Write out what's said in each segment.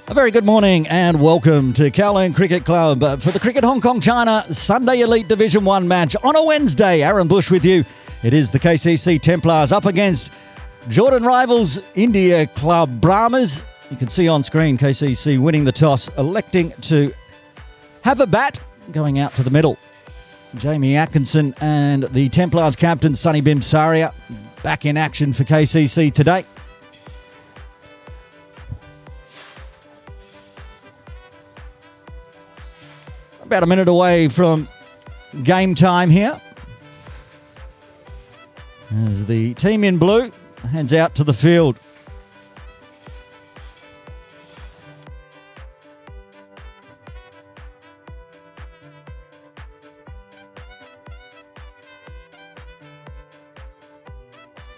A very good morning and welcome to Kowloon Cricket Club for the Cricket Hong Kong China Sunday Elite Division 1 match on a Wednesday. Aaron Bush with you. It is the KCC Templars up against Jordan rivals India club Brahmas. You can see on screen KCC winning the toss, electing to have a bat, going out to the middle. Jamie Atkinson and the Templars captain Sunny Bimsaria back in action for KCC today. About a minute away from game time here, as the team in blue heads out to the field.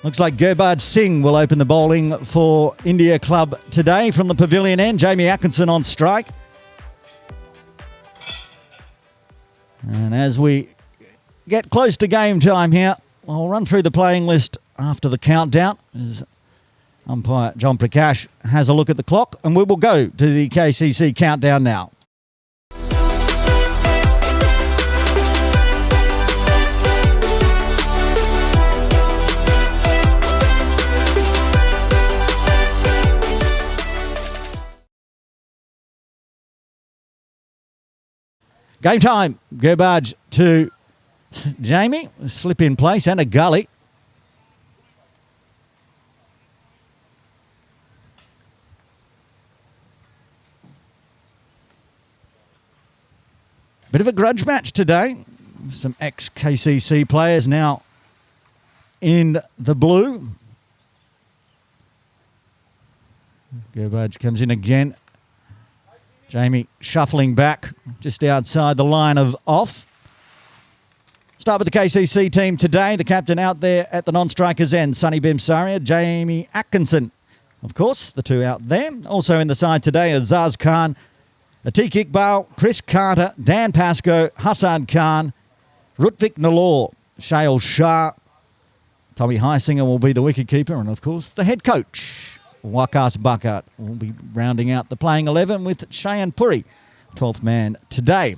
Looks like Gurbaj Singh will open the bowling for India Club today from the pavilion end. Jamie Atkinson on strike. And as we get close to game time here, I'll run through the playing list after the countdown, as umpire John Prakash has a look at the clock, and we will go to the KCC countdown now. Game time. Gurbaj to Jamie. A slip in place and a gully. Bit of a grudge match today. Some ex-KCC players now in the blue. Gurbaj comes in again. Jamie shuffling back just outside the line of off. Start with the KCC team today. The captain out there at the non-strikers end, Sunny Bimsaria, Jamie Atkinson. Of course, the two out there. Also in the side today, Azaz Khan, Atiq Iqbal, Chris Carter, Dan Pascoe, Hassan Khan, Rutvik Nalor, Shail Shah. Tommy Heisinger will be the wicketkeeper, and of course, the head coach, Wakas Bakat, will be rounding out the playing 11 with Shayan Puri, 12th man today.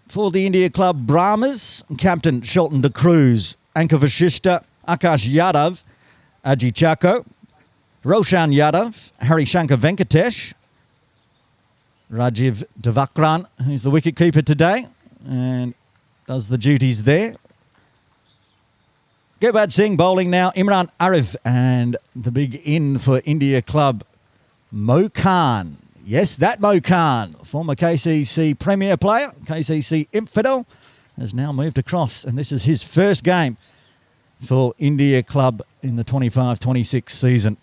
For the India club Brahmas, captain Shelton De Cruz, Anka Vashishta, Akash Yadav, Aji Chako, Roshan Yadav, Hari Shankar Venkatesh, Rajiv Devakran, who's the wicketkeeper today and does the duties there. Gurbaj Singh bowling now, Imran Arif, and the big in for India club, Mo Khan. Yes, that Mo Khan, former KCC Premier player, KCC Infidel, has now moved across, and this is his first game for India club in the 25-26 season.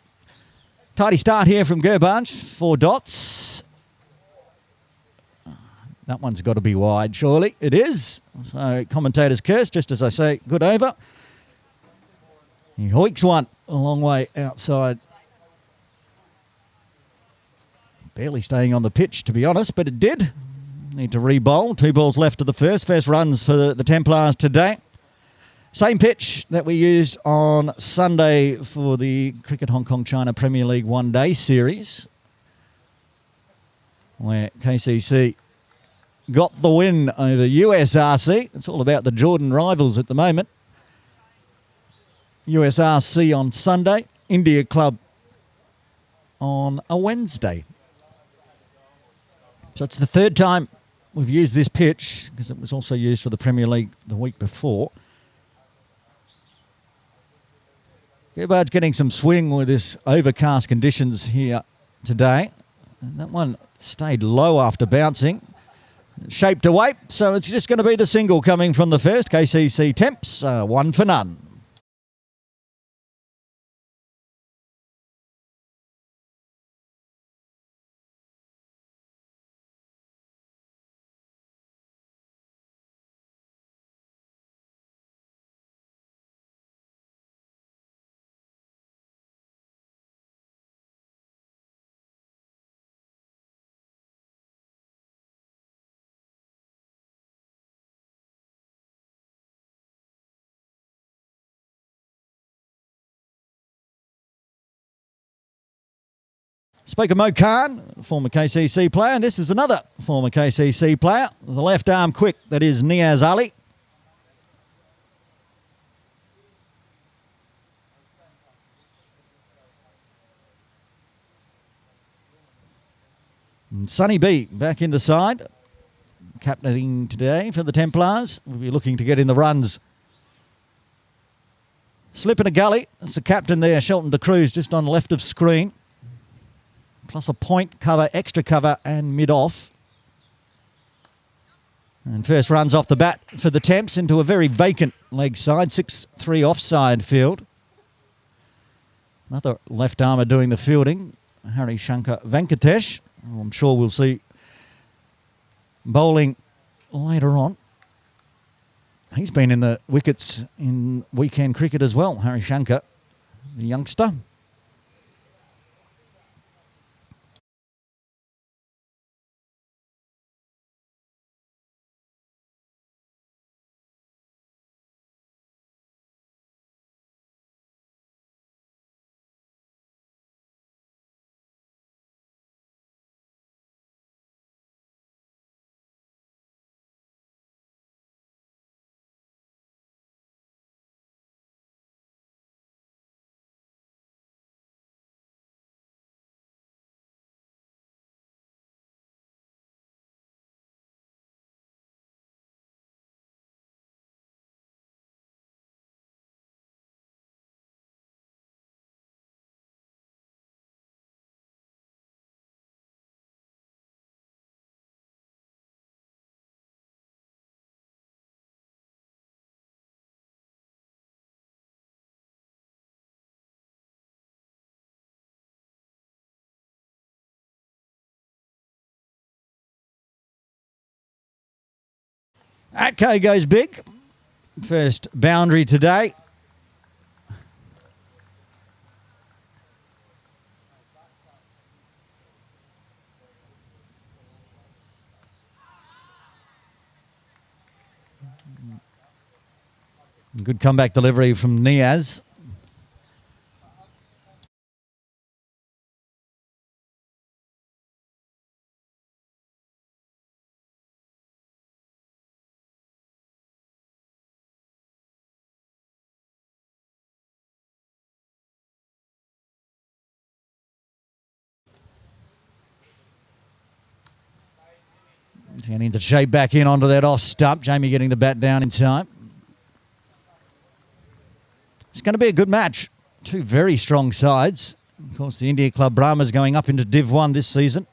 Tidy start here from Gurbaj, 4 dots. That one's got to be wide, surely. It is. So commentators curse, just as I say, good over. He hoiks one a long way outside. Barely staying on the pitch, to be honest, but it did. Need to re-bowl. 2 balls left to the first. First runs for the Templars today. Same pitch that we used on Sunday for the Cricket Hong Kong China Premier League one-day series, where KCC got the win over USRC. It's all about the Jordan rivals at the moment. USRC on Sunday, India Club on a Wednesday. So it's the third time we've used this pitch, because it was also used for the Premier League the week before. Gurbaj getting some swing with this overcast conditions here today. And that one stayed low after bouncing. Shaped away, so it's just going to be the single coming from the first. KCC Temps, 1 for none. Spoke of Mo Khan, former KCC player, and this is another former KCC player. The left arm quick, that is Niaz Ali. And Sonny B back in the side, captaining today for the Templars. We'll be looking to get in the runs. Slip in a gully. That's the captain there, Shelton De Cruz, just on left of screen. Plus a point cover, extra cover, and mid-off. And first runs off the bat for the Temps into a very vacant leg side, 6-3 offside field. Another left armour doing the fielding, Hari Shankar Venkatesh. I'm sure we'll see bowling later on. He's been in the wickets in weekend cricket as well, Hari Shankar, the youngster. Atco goes big. First boundary today. Good comeback delivery from Niaz. Getting the shape back in onto that off stump. Jamie getting the bat down in time. It's going to be a good match. Two very strong sides. Of course, the India club Brahmas going up into Div 1 this season.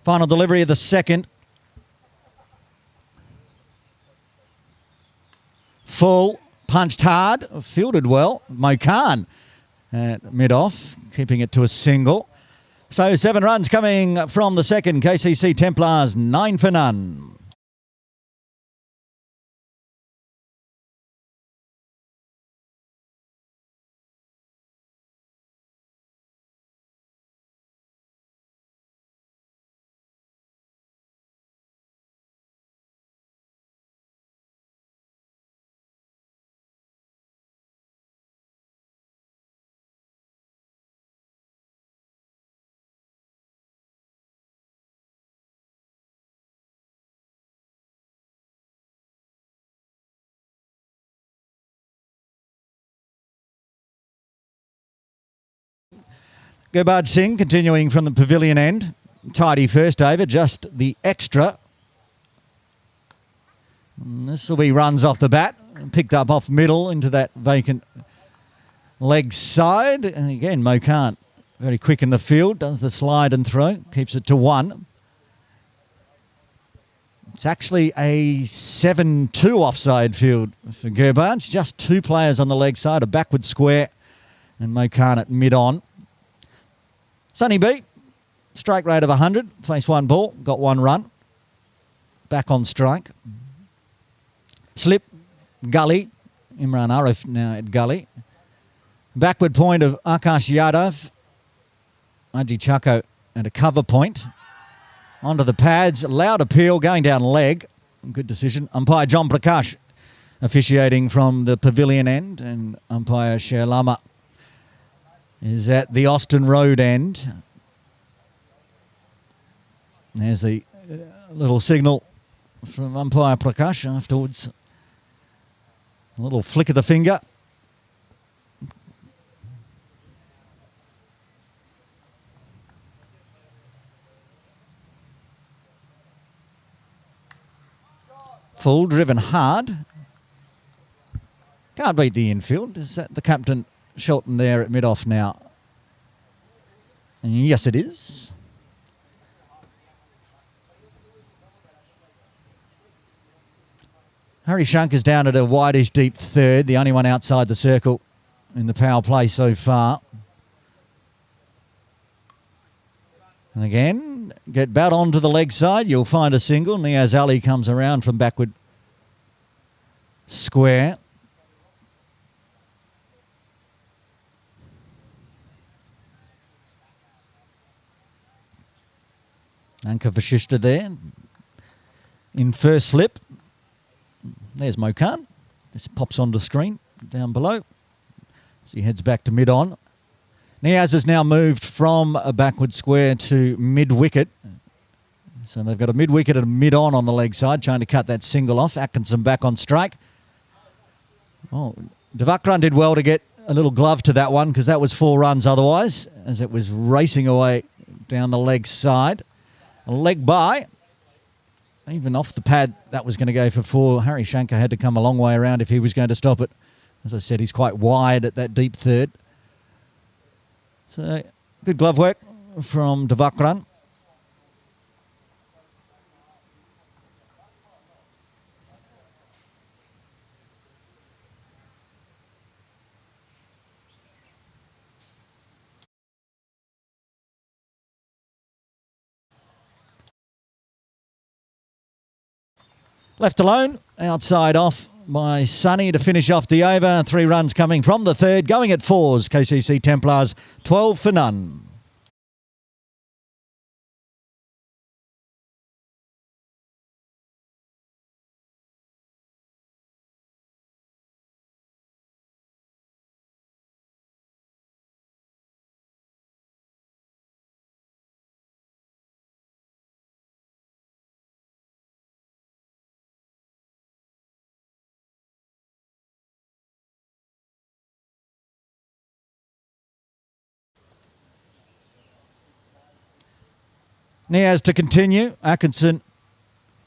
Final delivery of the second. Full, punched hard, fielded well. Mo Khan at mid-off, keeping it to a single. So 7 runs coming from the second. KCC Templars 9 for none. Gurbaj Singh continuing from the pavilion end. Tidy first over, just the extra. And this will be runs off the bat. Picked up off middle into that vacant leg side. And again, Mo Khan very quick in the field. Does the slide and throw. Keeps it to 1. It's actually a 7-2 offside field for Gerbage. Just 2 players on the leg side, a backward square and Mokan at mid-on. Sonny B, strike rate of 100, faced 1 ball, got 1 run. Back on strike. Slip, gully. Imran Arif now at gully. Backward point of Akash Yadav. Aji Chako at a cover point. Onto the pads, loud appeal, going down leg. Good decision. Umpire John Prakash officiating from the pavilion end, and umpire Sherlama is at the Austin Road end. There's the little signal from umpire Prakash afterwards. A little flick of the finger. Full, driven hard. Can't beat the infield. Is that the captain Shelton there at mid-off now? And yes, it is. Harry Shanker's down at a wideish deep third, the only one outside the circle in the power play so far. And again, get bat onto the leg side, you'll find a single. Niaz Ali comes around from backward square. Anka Vashishta there. In first slip. There's Mokan. Just pops onto the screen down below. As he heads back to mid-on. Niaz has now moved from a backward square to mid-wicket. So they've got a mid-wicket and a mid-on the leg side, trying to cut that single off. Atkinson back on strike. Oh, Devakran did well to get a little glove to that one, because that was 4 runs otherwise, as it was racing away down the leg side. A leg by. Even off the pad, that was going to go for 4. Harry Shanker had to come a long way around if he was going to stop it. As I said, he's quite wide at that deep third. So, good glove work from Devakran. Left alone, outside off by Sonny to finish off the over. 3 runs coming from the third, going at 4s. KCC Templars, 12 for none. Niaz to continue. Atkinson,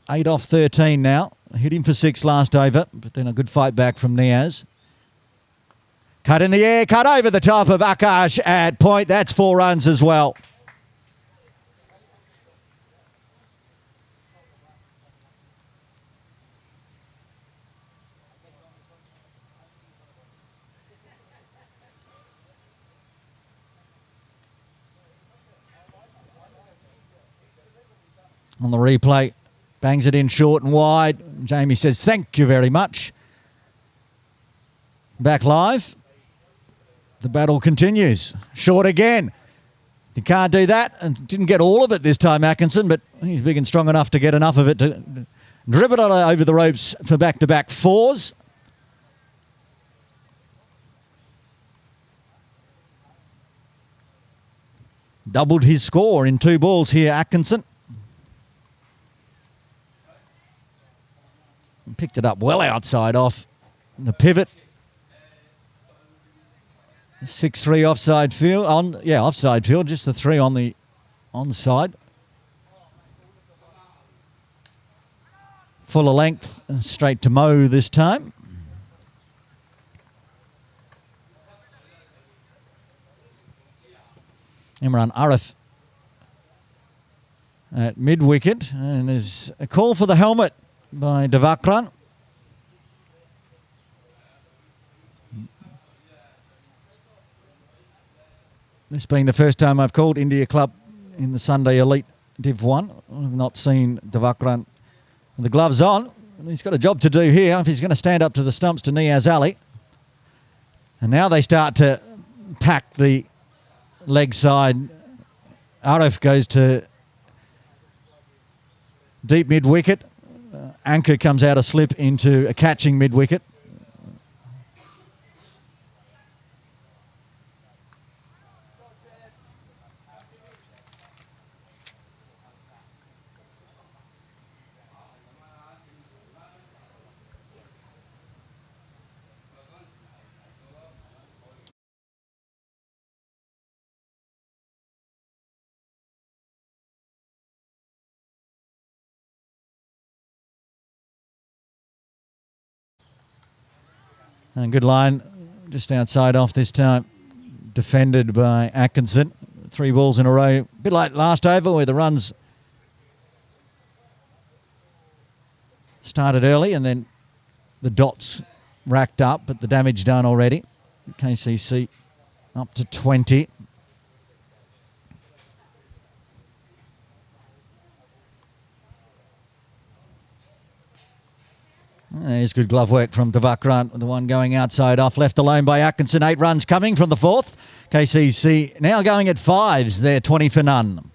8 off 13 now. Hit him for 6 last over, but then a good fight back from Niaz. Cut in the air, cut over the top of Akash at point. That's 4 runs as well. On the replay, bangs it in short and wide. Jamie says, thank you very much. Back live. The battle continues. Short again. He can't do that, and didn't get all of it this time, Atkinson, but he's big and strong enough to get enough of it to dribble it over the ropes for back-to-back 4s. Doubled his score in 2 balls here, Atkinson. Picked it up well outside off the pivot. 6-3 offside field. Offside field. Just the 3 on the onside. Fuller length, straight to Mo this time. Imran Arif at mid-wicket. And there's a call for the helmet by Devakran. This being the first time I've called India Club in the Sunday Elite Div 1. I've not seen Devakran with the gloves on. He's got a job to do here if he's going to stand up to the stumps to Niaz Ali. And now they start to pack the leg side. Arif goes to deep mid-wicket. Anchor comes out a slip into a catching mid-wicket. And good line just outside off this time, defended by Atkinson. 3 balls in a row, a bit like last over where the runs started early and then the dots racked up, but the damage done already. KCC up to 20. There's good glove work from Devakran, the one going outside off, left alone by Atkinson. 8 runs coming from the 4th. KCC now going at 5s. They're 20 for none.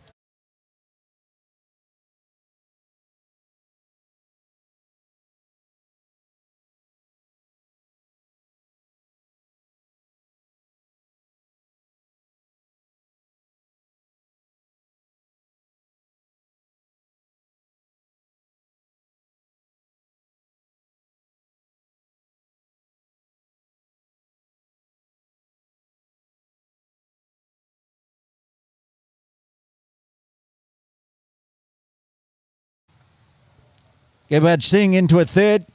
Gebhard Singh into a 3rd.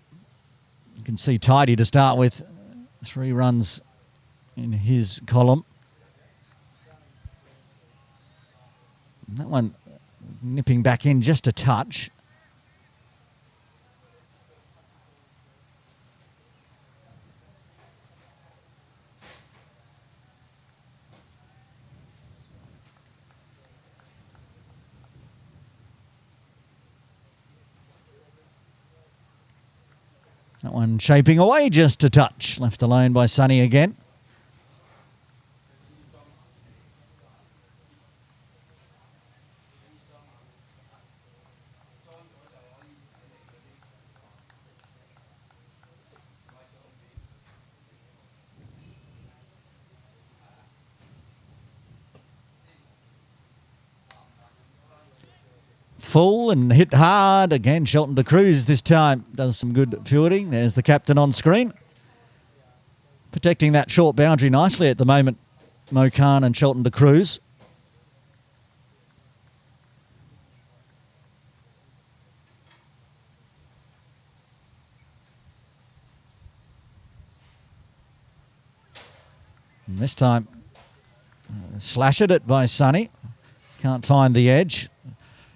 You can see tidy to start with. 3 runs in his column. That one nipping back in just a touch. That one shaping away just a touch. Left alone by Sonny again. Full and hit hard. Again, Shelton de Cruz this time does some good fielding. There's the captain on screen. Protecting that short boundary nicely at the moment, Mo Khan and Shelton de Cruz. And this time, slashed it by Sonny. Can't find the edge.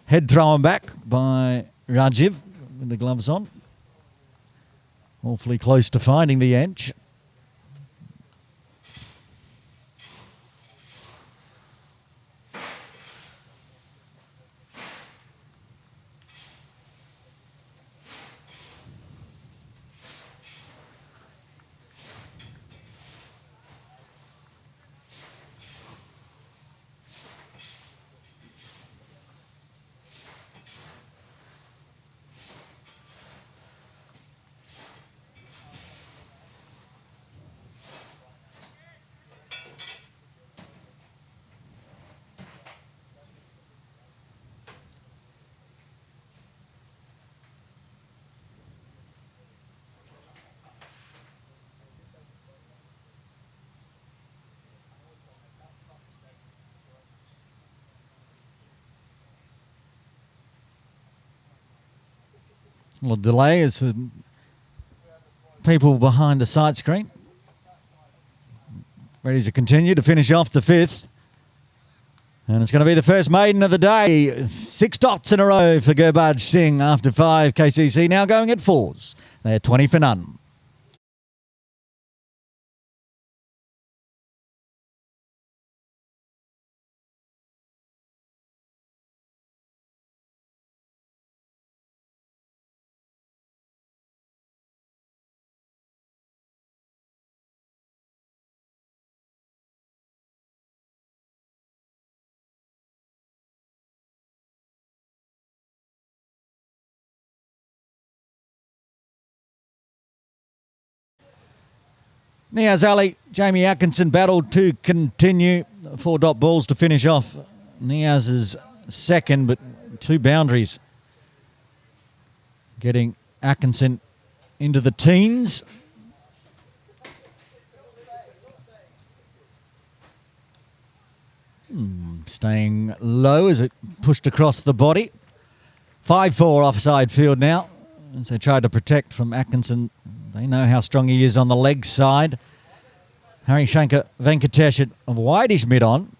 Head thrown back by Rajiv with the gloves on. Awfully close to finding the edge. A little delay as the people behind the side screen ready to continue to finish off the 5th. And it's going to be the first maiden of the day. 6 dots in a row for Gurbaj Singh after 5. KCC now going at 4s. They're 20 for none. Niaz Ali, Jamie Atkinson battled to continue. 4 dot balls to finish off. Niaz's second, but 2 boundaries. Getting Atkinson into the teens. Staying low as it pushed across the body. 5-4 offside field now. As they tried to protect from Atkinson. They know how strong he is on the leg side. Harry Shankar Venkatesh at a wideish mid-on.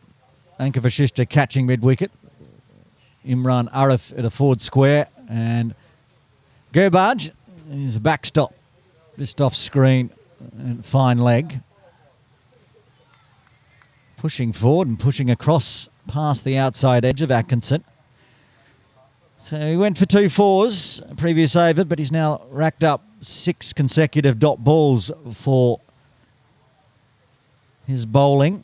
Anka Vashishta catching mid-wicket. Imran Arif at a forward square. And Gurbaj is a backstop. Just off screen. And fine leg. Pushing forward and pushing across past the outside edge of Atkinson. So he went for 2 fours previous over, but he's now racked up 6 consecutive dot balls for his bowling.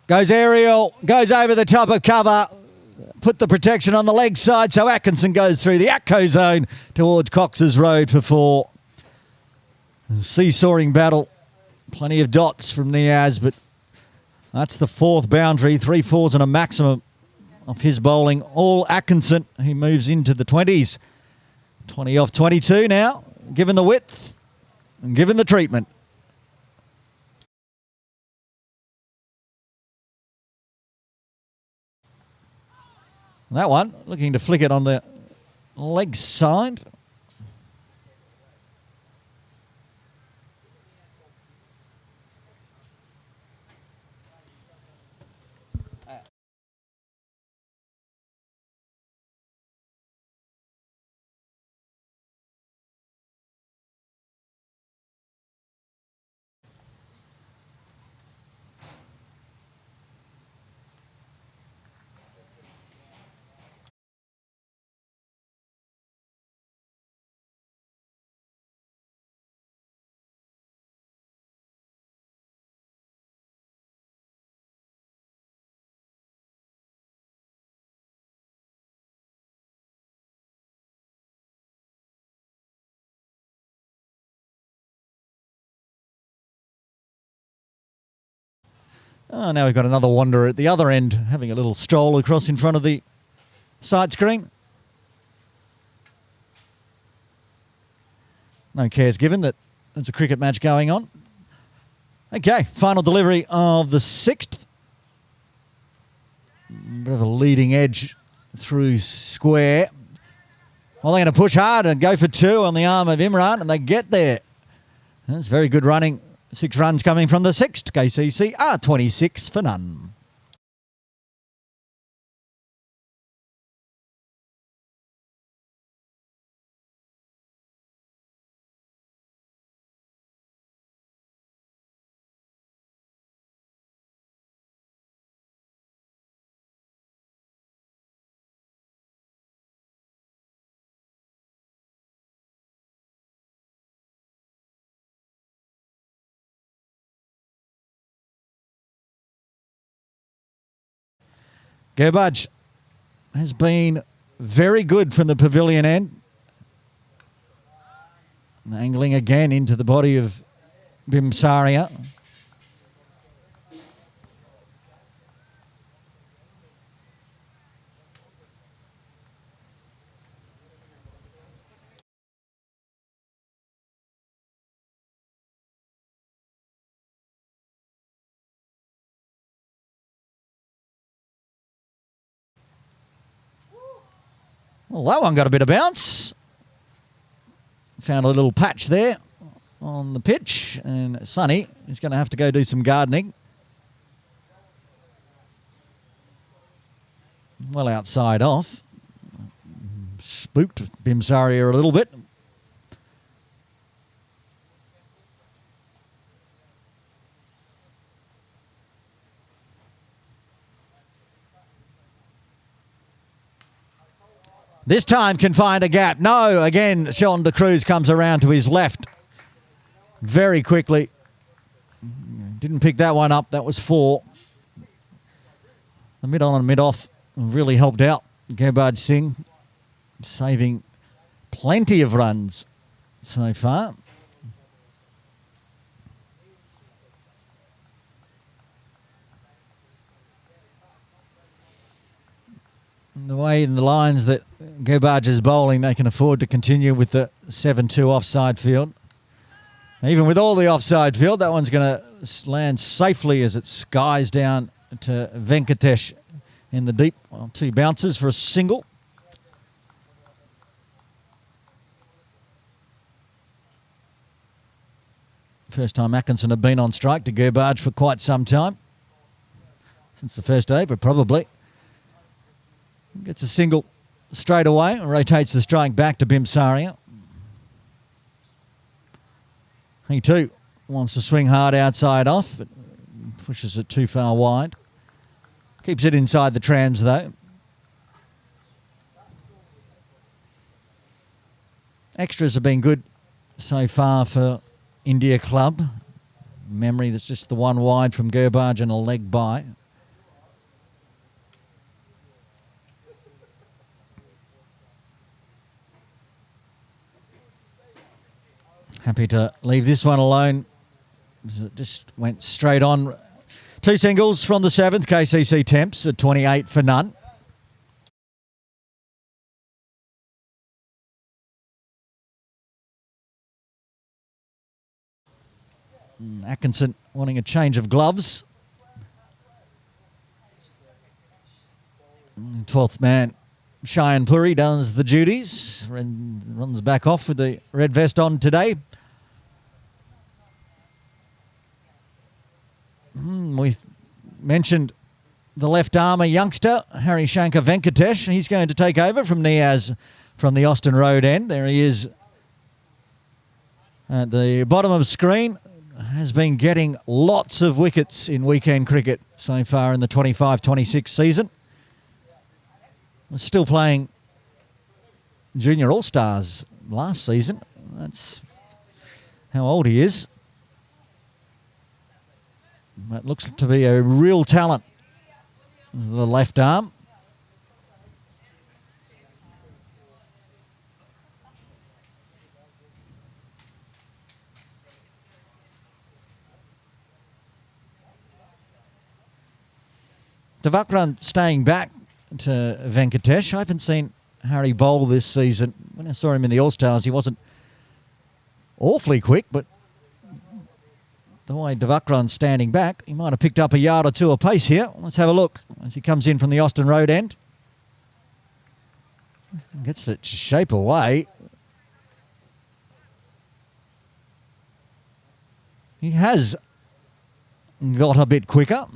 Goes aerial, goes over the top of cover, put the protection on the leg side, so Atkinson goes through the Atco zone towards Cox's Road for 4. Seesawing battle, plenty of dots from Niaz, but that's the 4th boundary, 3 fours and a maximum of his bowling. All Atkinson, he moves into the 20s. 20 off 22 now, given the width and given the treatment. That one, looking to flick it on the leg side. Oh, now we've got another wanderer at the other end, having a little stroll across in front of the side screen. No cares given that there's a cricket match going on. Okay, final delivery of the 6th. Bit of a leading edge through square. Well, they're going to push hard and go for 2 on the arm of Imran, and they get there. That's very good running. 6 runs coming from the 6th. KCC are 26 for none. Gurbaj has been very good from the pavilion end. Angling again into the body of Bimsaria. Well, that one got a bit of bounce. Found a little patch there on the pitch, and Sonny is going to have to go do some gardening. Well outside off. Spooked Bimsaria a little bit. This time can find a gap. No, again, Sean de Cruz comes around to his left very quickly. Didn't pick that one up. That was 4. The mid-on and mid-off really helped out Gurbaj Singh, saving plenty of runs so far. The way in the lines that Gurbaj is bowling, they can afford to continue with the 7-2 offside field. Even with all the offside field, that one's going to land safely as it skies down to Venkatesh in the deep. Well, 2 bounces for a single. First time Atkinson have been on strike to Gurbaj for quite some time. Since the first over, probably. Gets a single straight away, rotates the strike back to Bimsaria. He too wants to swing hard outside off, but pushes it too far wide. Keeps it inside the trams though. Extras have been good so far for India Club. Memory, that's just the one wide from Gurbaj and a leg by. Happy to leave this one alone. It just went straight on. 2 singles from the 7th. KCC Temps at 28 for none. Atkinson wanting a change of gloves. 12th man, Cheyenne Puri, does the duties. Runs back off with the red vest on today. We mentioned the left armour youngster, Harry Shankar Venkatesh. He's going to take over from Niaz from the Austin Road end. There he is at the bottom of the screen. Has been getting lots of wickets in weekend cricket so far in the 25-26 season. Still playing Junior All-Stars last season. That's how old he is. That looks to be a real talent, the left arm. Devakran staying back to Venkatesh. I haven't seen Harry bowl this season. When I saw him in the All-Stars, he wasn't awfully quick, but the way Devakran's standing back, he might have picked up a yard or 2 apace here. Let's have a look as he comes in from the Austin Road end. Gets it to shape away. He has got a bit quicker.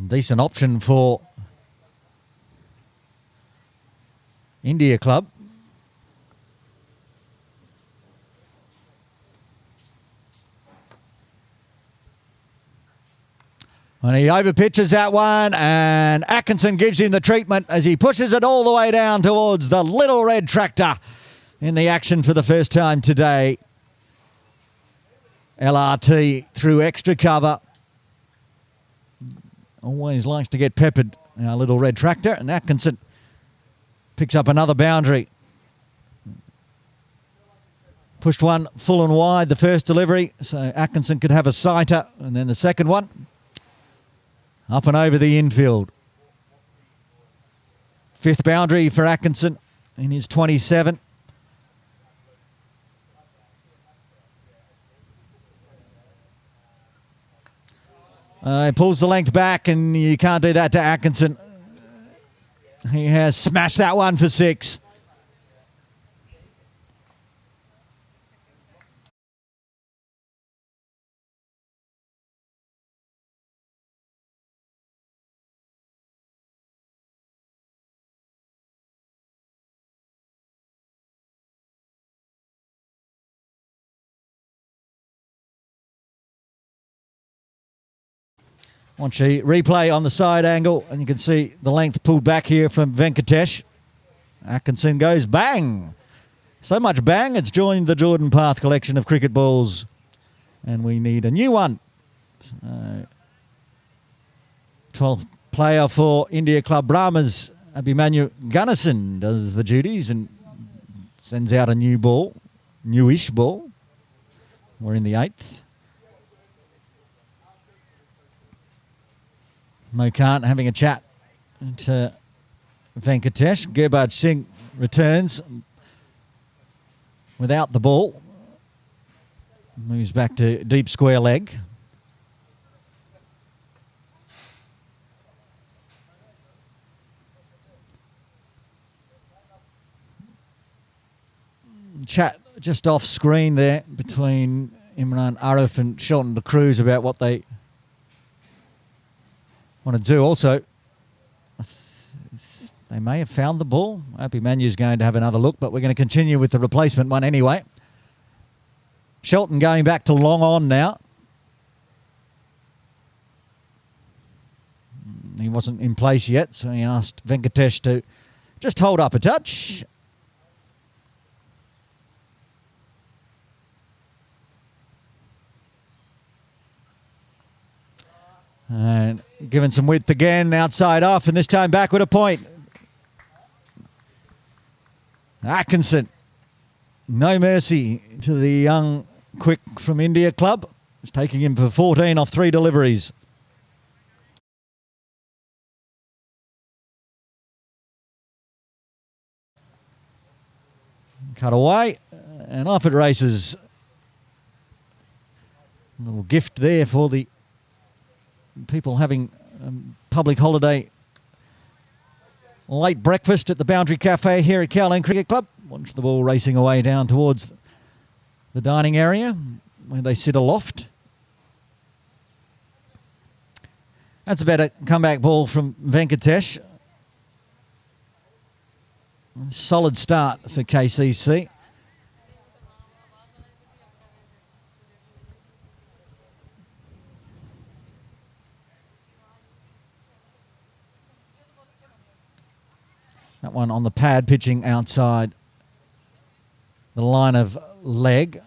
Decent option for India Club. And he overpitches that one, and Atkinson gives him the treatment as he pushes it all the way down towards the little red tractor in the action for the first time today. LRT through extra cover. Always likes to get peppered, our little red tractor, and Atkinson picks up another boundary. Pushed one full and wide, the first delivery, so Atkinson could have a sighter, and then the second one up and over the infield. 5th boundary for Atkinson in his 27. He pulls the length back, and you can't do that to Atkinson. He has smashed that one for 6. Watch the replay on the side angle, and you can see the length pulled back here from Venkatesh. Atkinson goes bang. So much bang, it's joined the Jordan Path collection of cricket balls. And we need a new one. 12th player for India Club Brahmas, Abhimanyu Gunnison, does the duties and sends out a new ball, newish ball. We're in the 8th. Mokant having a chat to Venkatesh. Gurbaj Singh returns without the ball. Moves back to deep square leg. Chat just off screen there between Imran Arif and Shelton de Cruz about what they want to do. Also, they may have found the ball. Abhimanyu's going to have another look, but we're going to continue with the replacement one anyway. Shelton going back to long on now. He wasn't in place yet, so he asked Venkatesh to just hold up a touch. And given some width again, outside off, and this time back with a point. Atkinson, no mercy to the young quick from India Club. He's taking him for 14 off 3 deliveries. Cut away, and off it races. A little gift there for the people having public holiday late breakfast at the Boundary Cafe here at Kowloon Cricket Club. Watch the ball racing away down towards the dining area where they sit aloft. That's a better comeback ball from Venkatesh. Solid start for KCC. That one on the pad, pitching outside the line of leg.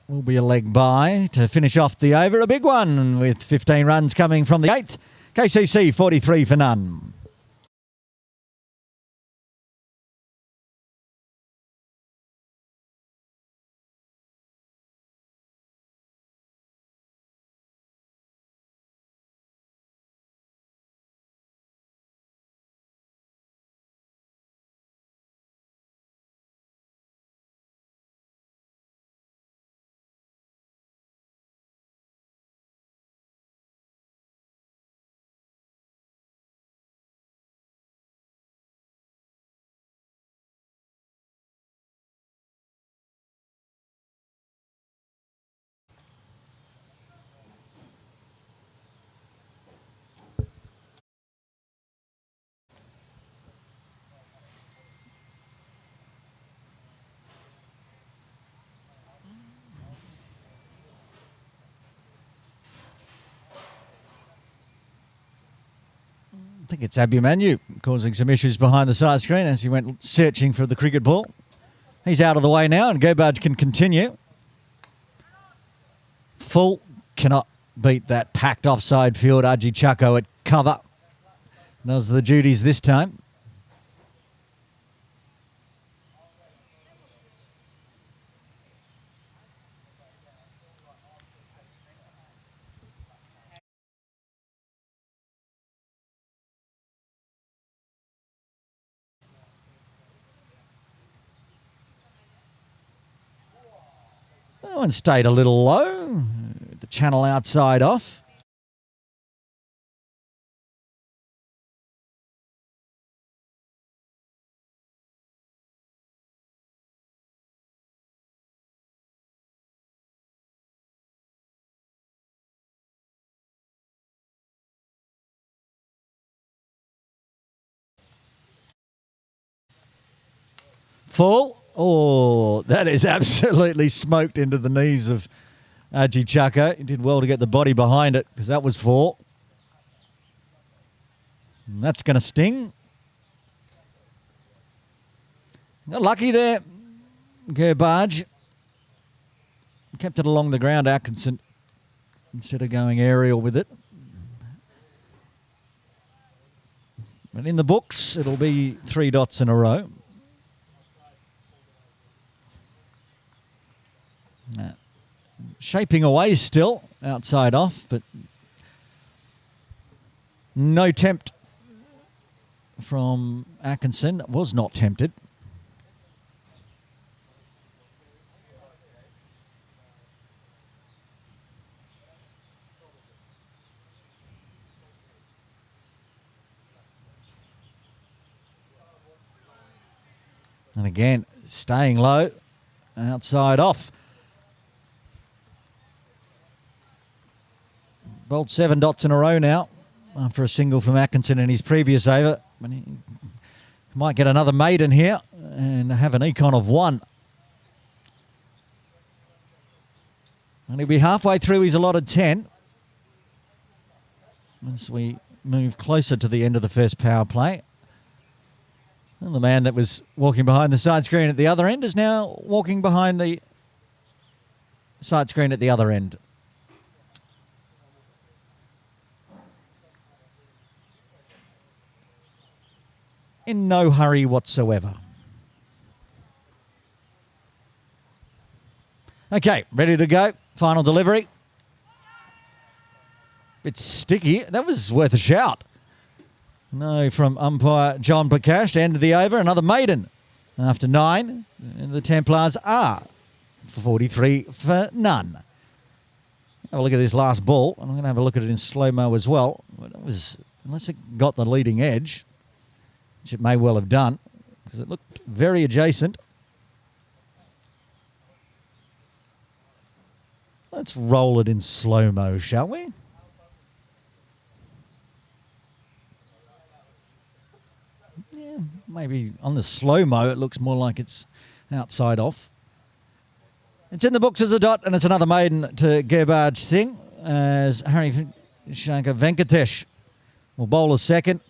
Will be a leg by to finish off the over. A big one with 15 runs coming from the 8th. KCC 43 for none. I think it's Abhimanyu causing some issues behind the side screen as he went searching for the cricket ball. He's out of the way now and Gurbaj can continue. Full cannot beat that packed offside field. Aji Chacko at cover. Does the duties this time. Oh, and stayed a little low. The channel outside off. Full. Oh, that is absolutely smoked into the knees of Archie Chaka. He did well to get the body behind it because that was 4. And that's going to sting. Got lucky there. Gerbage kept it along the ground, Atkinson, instead of going aerial with it. But in the books, it'll be 3 dots in a row. Shaping away still, outside off, but no tempt from Atkinson. Was not tempted. And again, staying low, outside off. Bowled 7 dots in a row now after a single from Atkinson in his previous over. He might get another maiden here and have an econ of 1. And he'll be halfway through his allotted 10 as we move closer to the end of the first power play. And the man that was walking behind the side screen at the other end is now walking behind the side screen at the other end. In no hurry whatsoever. Okay, ready to go. Final delivery. Bit sticky. That was worth a shout. No, from umpire John Prakash to end of the over. Another maiden after 9. And the Templars are 43 for none. Have a look at this last ball. I'm going to have a look at it in slow-mo as well. But it was, unless it got the leading edge, which it may well have done, because it looked very adjacent. Let's roll it in slow-mo, shall we? Yeah, maybe on the slow-mo it looks more like it's outside off. It's in the books as a dot, and it's another maiden to Gerbaj Singh as Hari Shankar Venkatesh will bowl a second.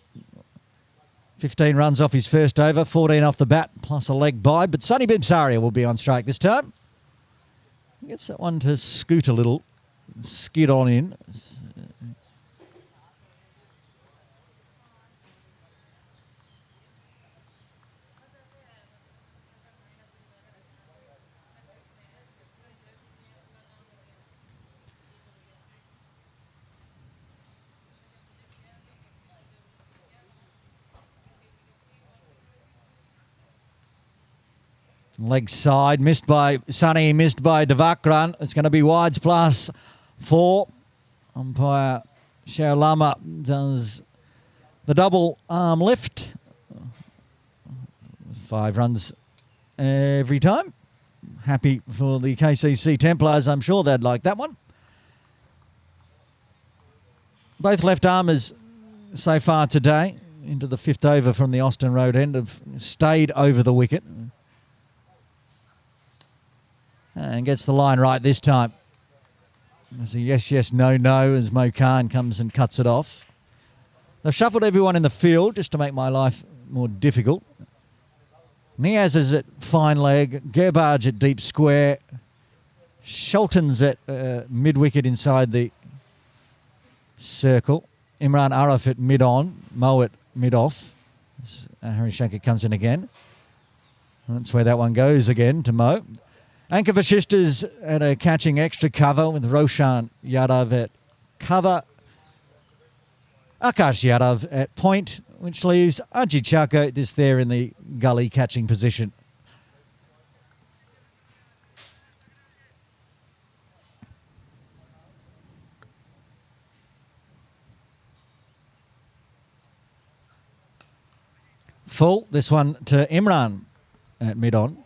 15 runs off his first over, 14 off the bat, plus a leg by. But Sonny Bibsaria will be on strike this time. He gets that one to scoot a little, skid on in. Leg side, missed by Sonny, missed by Devakran. It's going to be wides plus 4. Umpire Shaolama does the double arm lift. 5 runs every time. Happy for the KCC Templars. I'm sure they'd like that one. Both left armers so far today into the 5th over from the Austin Road end have stayed over the wicket. And gets the line right this time. It's a yes, yes, no, no as Mo Khan comes and cuts it off. They've shuffled everyone in the field just to make my life more difficult. Niaz is at fine leg. Gerbaj at deep square. Shelton's at mid-wicket inside the circle. Imran Arif at mid-on. Mo at mid-off. Hari Shankar comes in again. That's where that one goes again to Mo. Anka Vashishtha's at a catching extra cover with Roshan Yadav at cover. Akash Yadav at point, which leaves Ajit Chaka just there in the gully catching position. Full, this one to Imran at mid-on.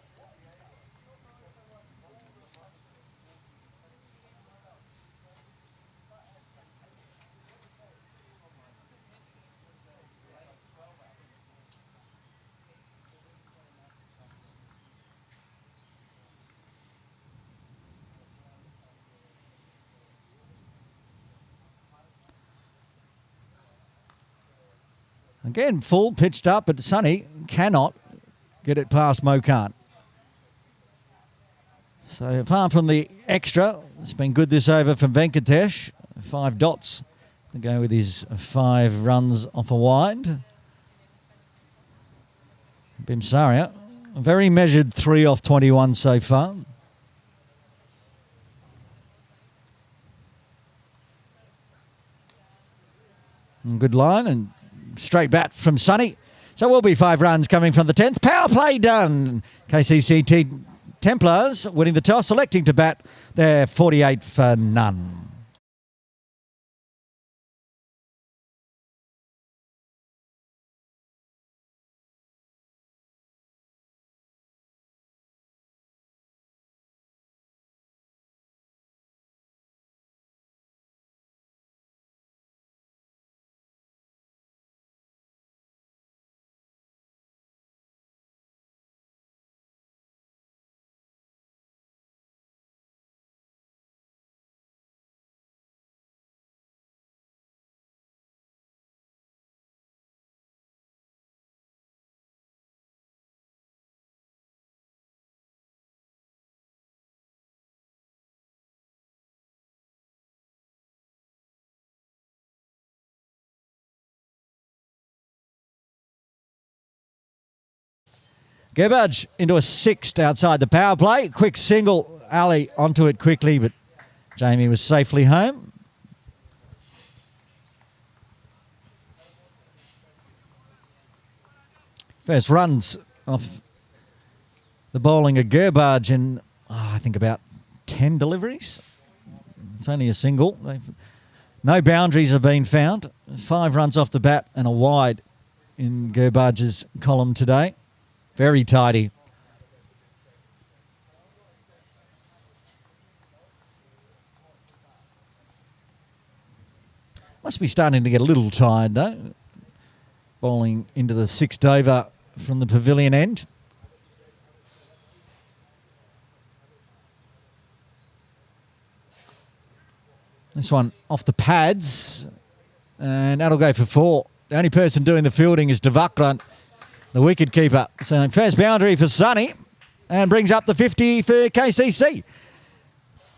Again, full, pitched up, but Sonny cannot get it past Mokan. So apart from the extra, it's been good this over from Venkatesh. 5 dots to go with his 5 runs off a wide. Bimsaria, a very measured 3 off 21 so far. And good line and straight bat from Sonny. So it will be 5 runs coming from the 10th. Power play done. KCC Templars winning the toss, electing to bat. They're 48 for none. Gerbage into a 6th outside the power play. Quick single. Ali onto it quickly, but Jamie was safely home. First runs off the bowling of Gerbage in, I think, about 10 deliveries. It's only a single. No boundaries have been found. 5 runs off the bat and a wide in Gerbage's column today. Very tidy. Must be starting to get a little tired though. Bowling into the 6th over from the pavilion end. This one off the pads. And that'll go for 4. The only person doing the fielding is Devakran, the wicket keeper. So first boundary for Sonny and brings up the 50 for KCC.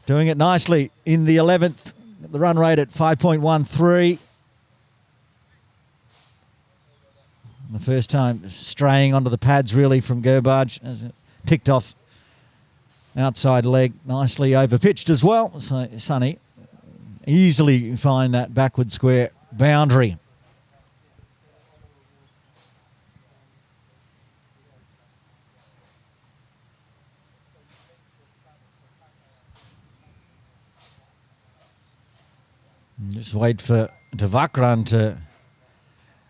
Doing it nicely in the 11th. The run rate at 5.13. The first time straying onto the pads really from Gerbage. As it picked off outside leg. Nicely over pitched as well. So Sonny easily find that backward square boundary. Just wait for Devakran to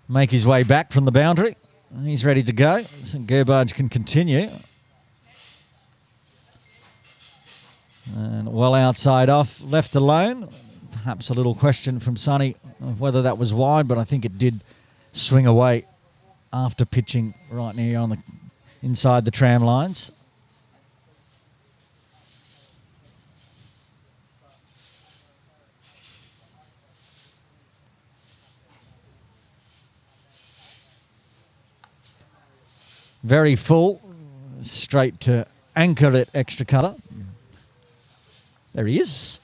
make his way back from the boundary. He's ready to go. So Gerbage can continue. And well outside off, left alone. Perhaps a little question from Sonny of whether that was wide, but I think it did swing away after pitching right near on the inside the tram lines. Very full, straight to anchor at extra cover. There he is.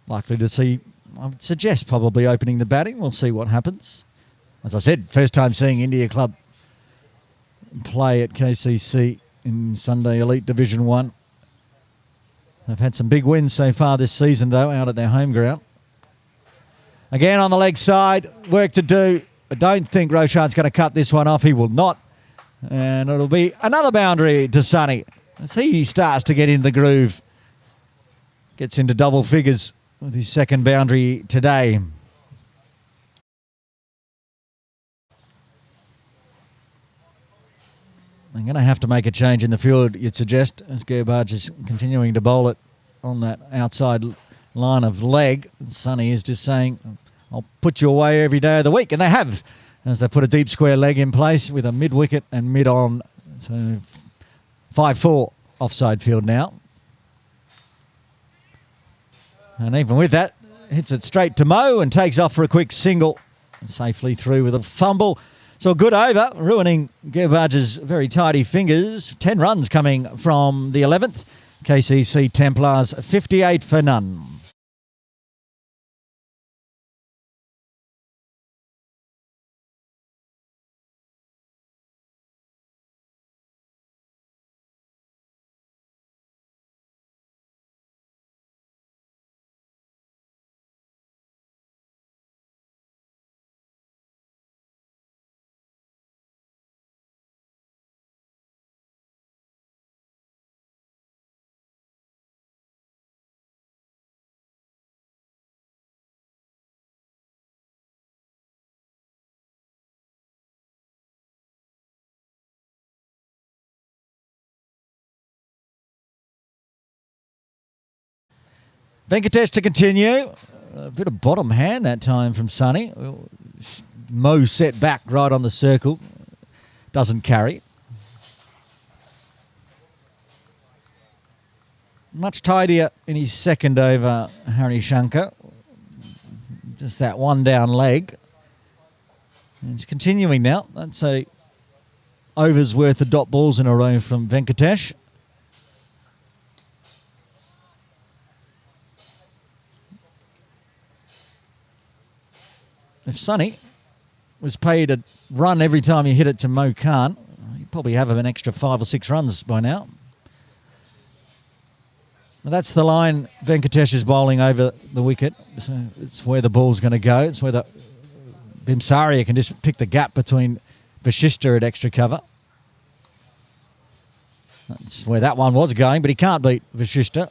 Likely to see, I would suggest, probably opening the batting. We'll see what happens. As I said, first time seeing India Club play at KCC in Sunday Elite Division 1. They've had some big wins so far this season, though, out at their home ground. Again on the leg side, work to do. I don't think Roshan's going to cut this one off. He will not. And it'll be another boundary to Sonny. As he starts to get in the groove. Gets into double figures with his second boundary today. I'm going to have to make a change in the field, you'd suggest, as Gerbage is continuing to bowl it on that outside line of leg. Sonny is just saying, I'll put you away every day of the week. And they have, as they put a deep square leg in place with a mid-wicket and mid-on. So 5-4 offside field now. And even with that, hits it straight to Mo and takes off for a quick single. safely through with a fumble. So a good over, ruining Gerbarge's very tidy fingers. 10 runs coming from the 11th. KCC Templars 58 for none. Venkatesh to continue. A bit of bottom hand that time from Sonny. Mo set back right on the circle. Doesn't carry. Much tidier in his second over, Hari Shankar. Just that one down leg. And it's continuing now. That's a overs worth of dot balls in a row from Venkatesh. If Sonny was paid a run every time he hit it to Mo Khan, he'd probably have an extra 5 or 6 runs by now. Well, that's the line Venkatesh is bowling over the wicket. So it's where the ball's going to go. It's where the Bimsaria can just pick the gap between Vashishta at extra cover. That's where that one was going, but he can't beat Vashishta.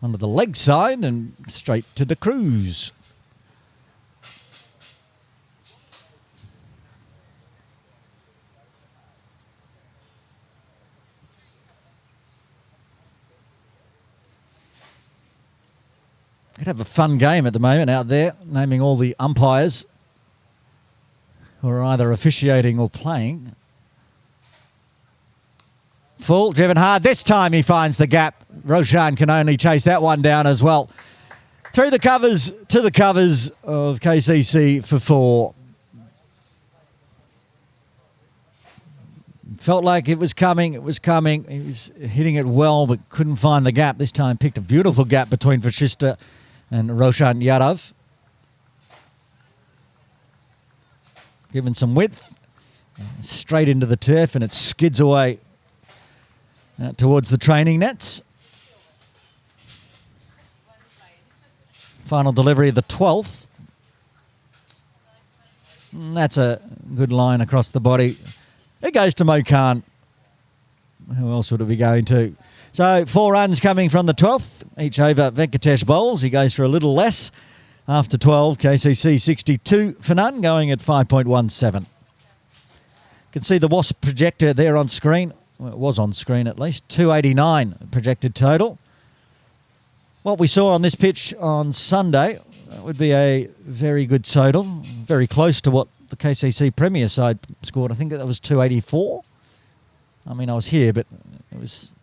Onto the leg side and straight to the cruise. Could have a fun game at the moment out there, naming all the umpires who are either officiating or playing. Full, driven hard. This time he finds the gap. Roshan can only chase that one down as well. Through the covers, to the covers of KCC for 4. Felt like it was coming. He was hitting it well, but couldn't find the gap. This time picked a beautiful gap between Vashishta and Roshan Yadav. Given some width. Straight into the turf, and it skids away towards the training nets. Final delivery of the 12th. And that's a good line across the body. It goes to Mo Khan. Who else would it be going to? So 4 runs coming from the 12th. Each over Venkatesh bowls. He goes for a little less. After 12, KCC 62 for none, going at 5.17. You can see the WASP projector there on screen. Well, it was on screen at least. 289 projected total. What we saw on this pitch on Sunday would be a very good total. Very close to what the KCC Premier side scored. I think that was 284. I mean, I was here, but it was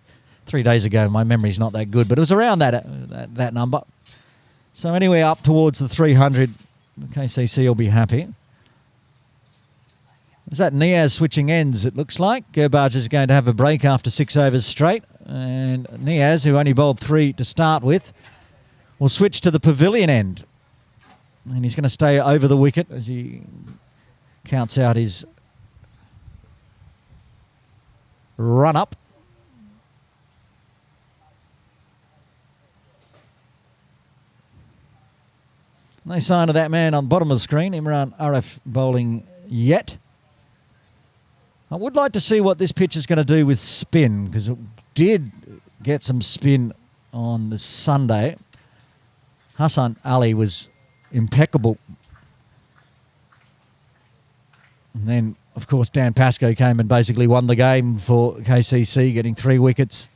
3 days ago. My memory's not that good, but it was around that number. So anywhere up towards the 300, KCC will be happy. Is that Niaz switching ends, it looks like. Gerbarge is going to have a break after 6 overs straight. And Niaz, who only bowled 3 to start with, will switch to the pavilion end. And he's going to stay over the wicket as he counts out his run-up. No sign of that man on the bottom of the screen, Imran Arif bowling yet. I would like to see what this pitch is going to do with spin, because it did get some spin on the Sunday. Hassan Ali was impeccable. And then of course, Dan Pascoe came and basically won the game for KCC, getting 3 wickets.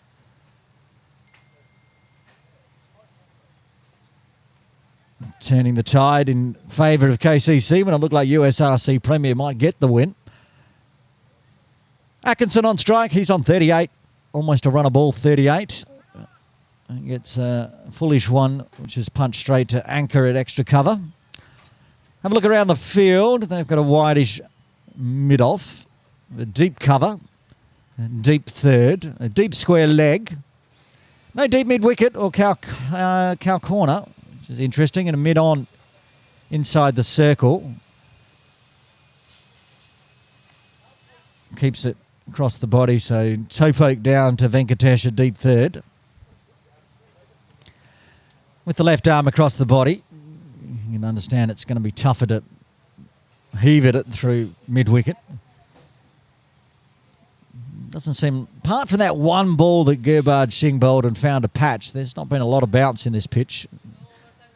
Turning the tide in favour of KCC when it looked like USRC Premier might get the win. Atkinson on strike. He's on 38. Almost a run a ball, 38. He gets a foolish one, which is punched straight to anchor at extra cover. Have a look around the field. They've got a wideish mid-off, a deep cover, a deep third, a deep square leg. No deep mid-wicket or cow corner, which is interesting, and a mid-on inside the circle. Keeps it across the body, so toe poke down to Venkatesh, a deep third. With the left arm across the body, you can understand it's going to be tougher to heave it through mid-wicket. Doesn't seem, apart from that one ball that Gurbaj Singh bowled and found a patch, there's not been a lot of bounce in this pitch.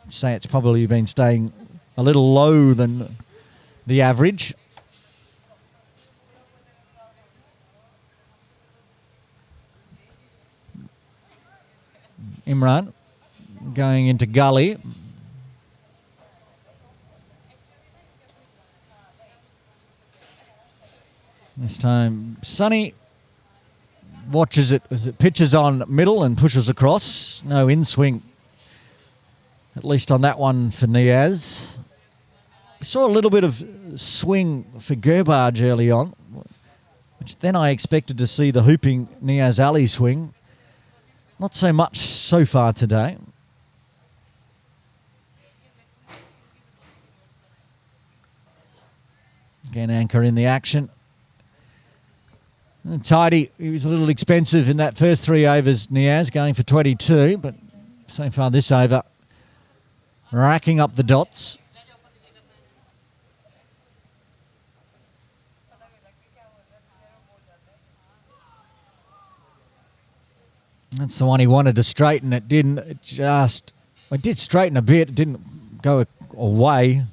I'd say it's probably been staying a little low than the average. Imran going into gully. This time Sonny watches it as it pitches on middle and pushes across. No in-swing, at least on that one for Niaz. We saw a little bit of swing for Gurbaj early on, which then I expected to see the hooping Niaz Ali swing. Not so much so far today. Again, anchor in the action. And tidy, he was a little expensive in that first 3 overs, Niaz, going for 22, but so far this over, racking up the dots. That's the one he wanted to straighten. It didn't. It did straighten a bit. It didn't go away.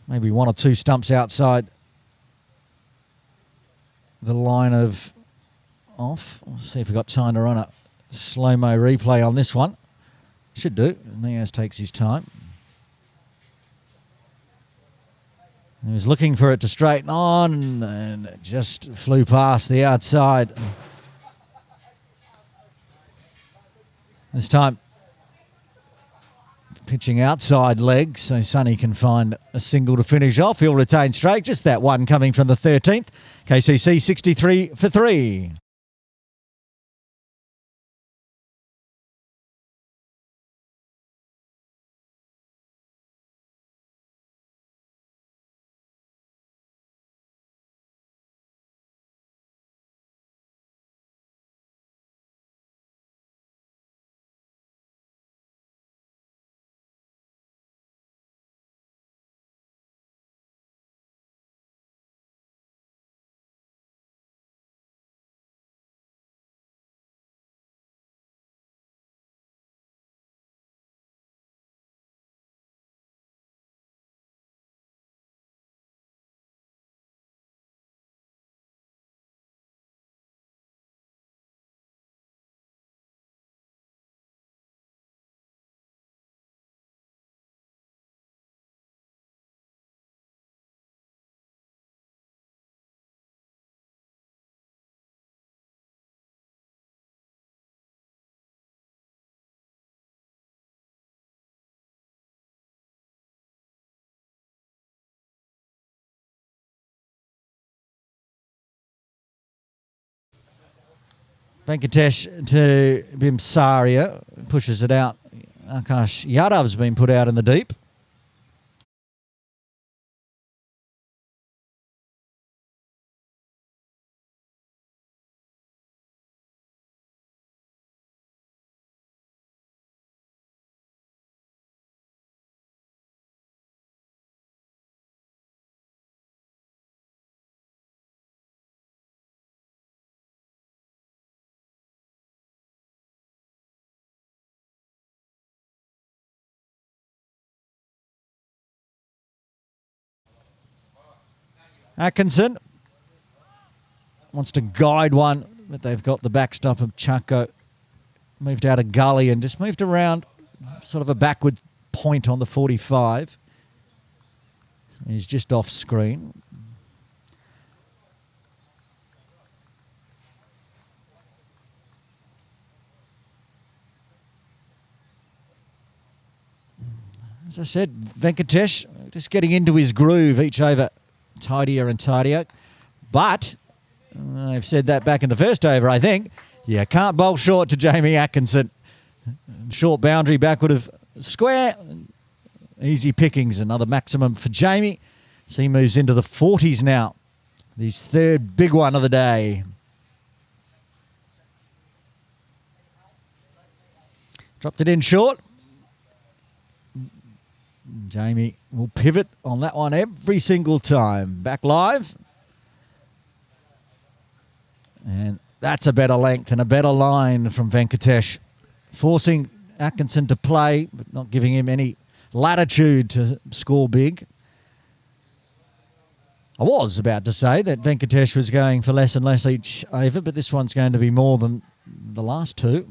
Maybe 1 or 2 stumps outside the line of off. We'll see if we've got time to run a slow-mo replay on this one. Should do. Niaz takes his time. He was looking for it to straighten on and it just flew past the outside. This time, pitching outside leg, so Sonny can find a single to finish off. He'll retain straight. Just that one coming from the 13th. KCC 63 for 3. Venkatesh to Bimsaria, pushes it out. Akash Yadav's been put out in the deep. Atkinson wants to guide one, but they've got the backstop of Chucko. Moved out a gully and just moved around sort of a backward point on the 45. So he's just off screen. As I said, Venkatesh just getting into his groove each over, tidier and tidier. But I've said that back in the first over, I think. Yeah, can't bowl short to Jamie Atkinson. Short boundary backward of square. Easy pickings, another maximum for Jamie. So he moves into the 40s now. His third big one of the day. Dropped it in short. Jamie will pivot on that one every single time. Back live. And that's a better length and a better line from Venkatesh. Forcing Atkinson to play, but not giving him any latitude to score big. I was about to say that Venkatesh was going for less and less each over, but this one's going to be more than the last two.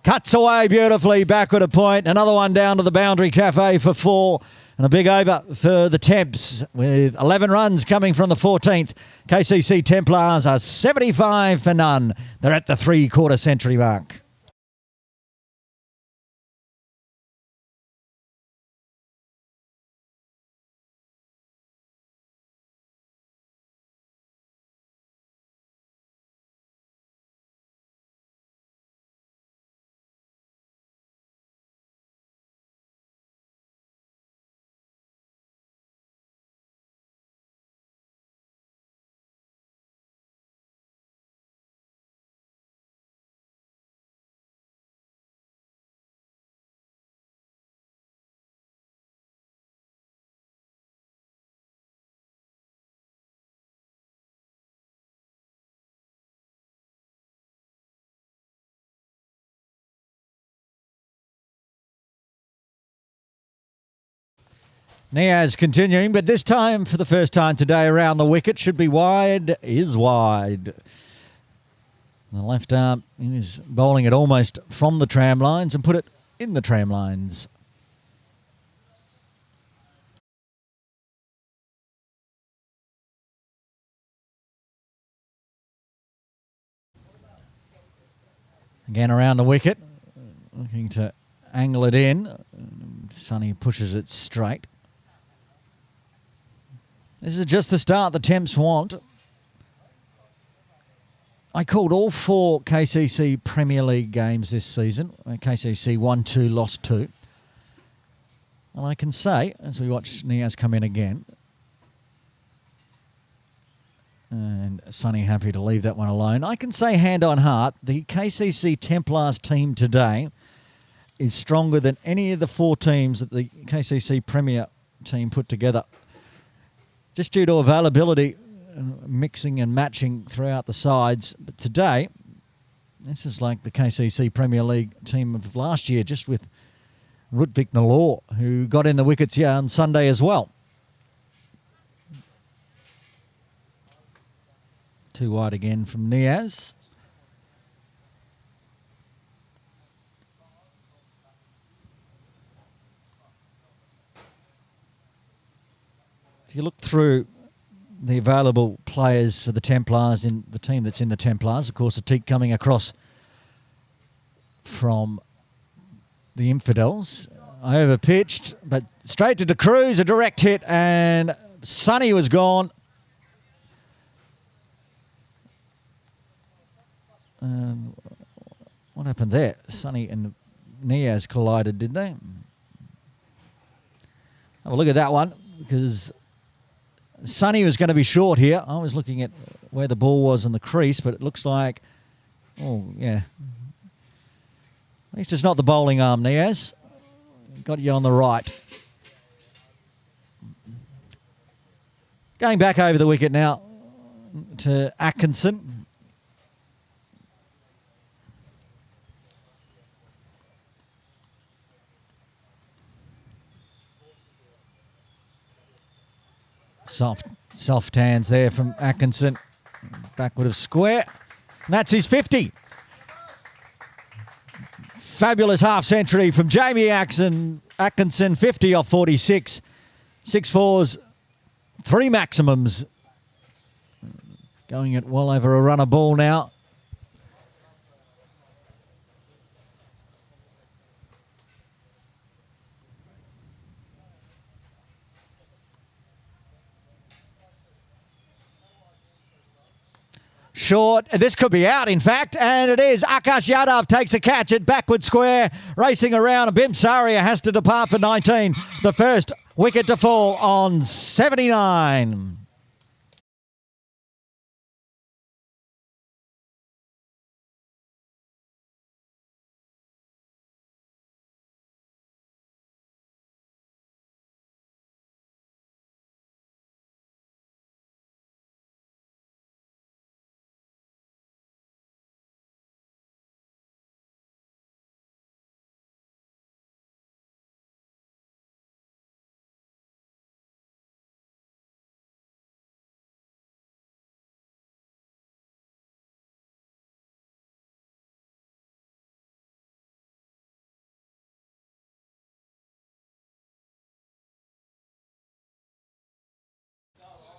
Cuts away beautifully, backward a point. Another one down to the Boundary Cafe for 4. And a big over for the Temps with 11 runs coming from the 14th. KCC Templars are 75 for none. They're at the 3/4 century mark. Niaz continuing, but this time, for the first time today, around the wicket. Should be wide, is wide. The left arm is bowling it almost from the tram lines and put it in the tram lines. Again around the wicket, looking to angle it in. Sonny pushes it straight. This is just the start the Temps want. I called all 4 KCC Premier League games this season. KCC won 2, lost 2. And I can say, as we watch Niaz come in again, and Sonny happy to leave that one alone, I can say hand on heart, the KCC Templars team today is stronger than any of the 4 teams that the KCC Premier team put together. Just due to availability, mixing and matching throughout the sides. But today, this is like the KCC Premier League team of last year, just with Rutvik Nalor, who got in the wickets here on Sunday as well. Too wide again from Niaz. If you look through the available players for the Templars in the team that's in the Templars, of course, Atik coming across from the Infidels. Overpitched, but straight to De Cruz, a direct hit, and Sonny was gone. What happened there? Sonny and Niaz collided, did they? Have a look at that one, because Sonny was going to be short here. I was looking at where the ball was in the crease, but it looks like, oh, yeah. At least it's not the bowling arm, Niaz. Got you on the right. Going back over the wicket now to Atkinson. Soft hands there from Atkinson. Backward of square. And that's his 50. Fabulous half century from Jamie Atkinson, 50 off 46. 6 fours, 3 maximums. Going at well over a runner ball now. Short. This could be out, in fact, and it is. Akash Yadav takes a catch at backward square, racing around. Bimsaria has to depart for 19. The first wicket to fall on 79.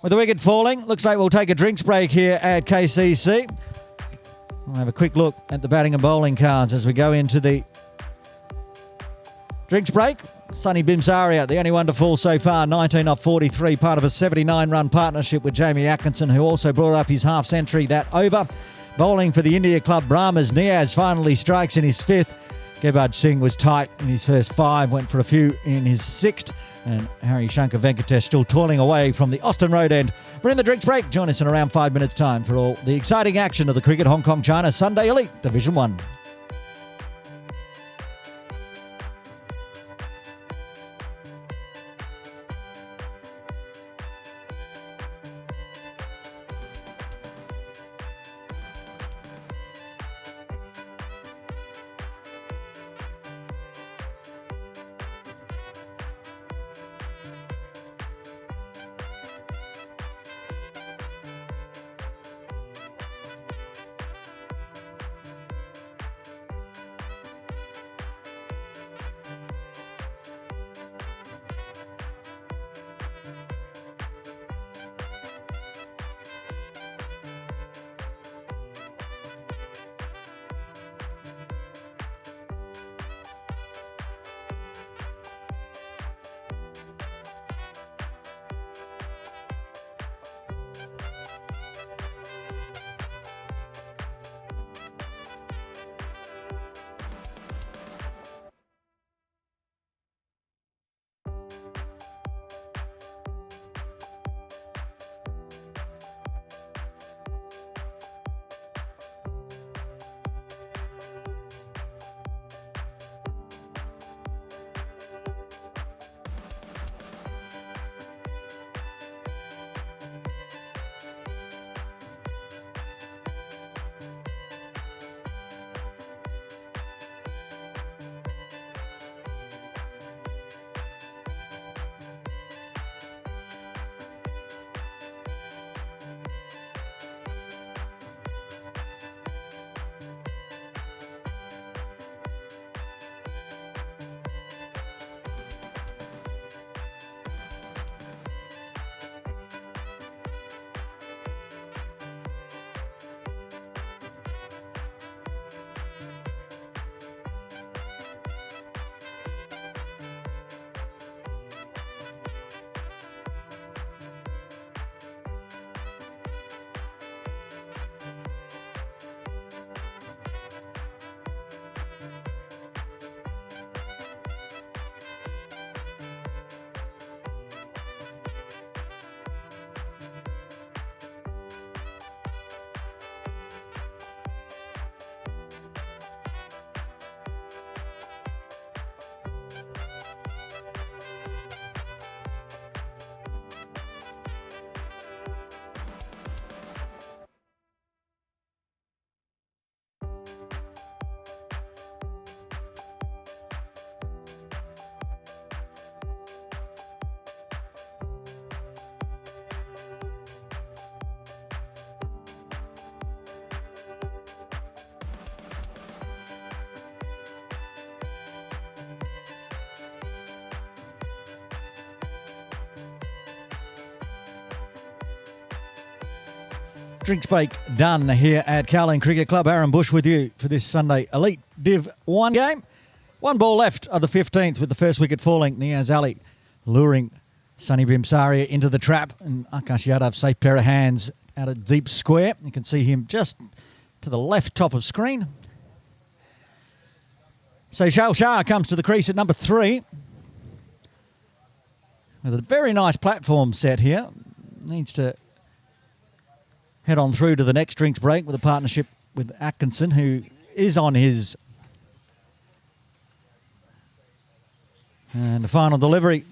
With the wicket falling, looks like we'll take a drinks break here at KCC. We'll have a quick look at the batting and bowling cards as we go into the drinks break. Sonny Bimsaria, the only one to fall so far, 19 off 43, part of a 79-run partnership with Jamie Atkinson, who also brought up his half-century that over. Bowling for the India club Brahmas, Niaz finally strikes in his 5th. Gebhard Singh was tight in his first 5, went for a few in his 6th. And Harry Shankar Venkatesh still toiling away from the Austin Road end. We're in the drinks break. Join us in around 5 minutes' time for all the exciting action of the Cricket Hong Kong China Sunday Elite Division 1. Drinks break done here at Cowling Cricket Club. Aaron Bush with you for this Sunday Elite Div 1 game. One ball left of the 15th with the first wicket falling. Niaz Ali luring Sunny Bimsaria into the trap, and Akash Yadav, safe pair of hands out of deep square. You can see him just to the left top of screen. So Shail Shah comes to the crease at number 3 with a very nice platform set here. Needs to head on through to the next drinks break with a partnership with Atkinson, who is on his. And the final delivery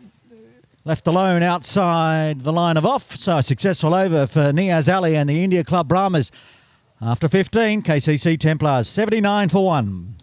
left alone outside the line of off. So a successful over for Niaz Ali and the India Club Brahmas. After 15, KCC Templars 79 for 1.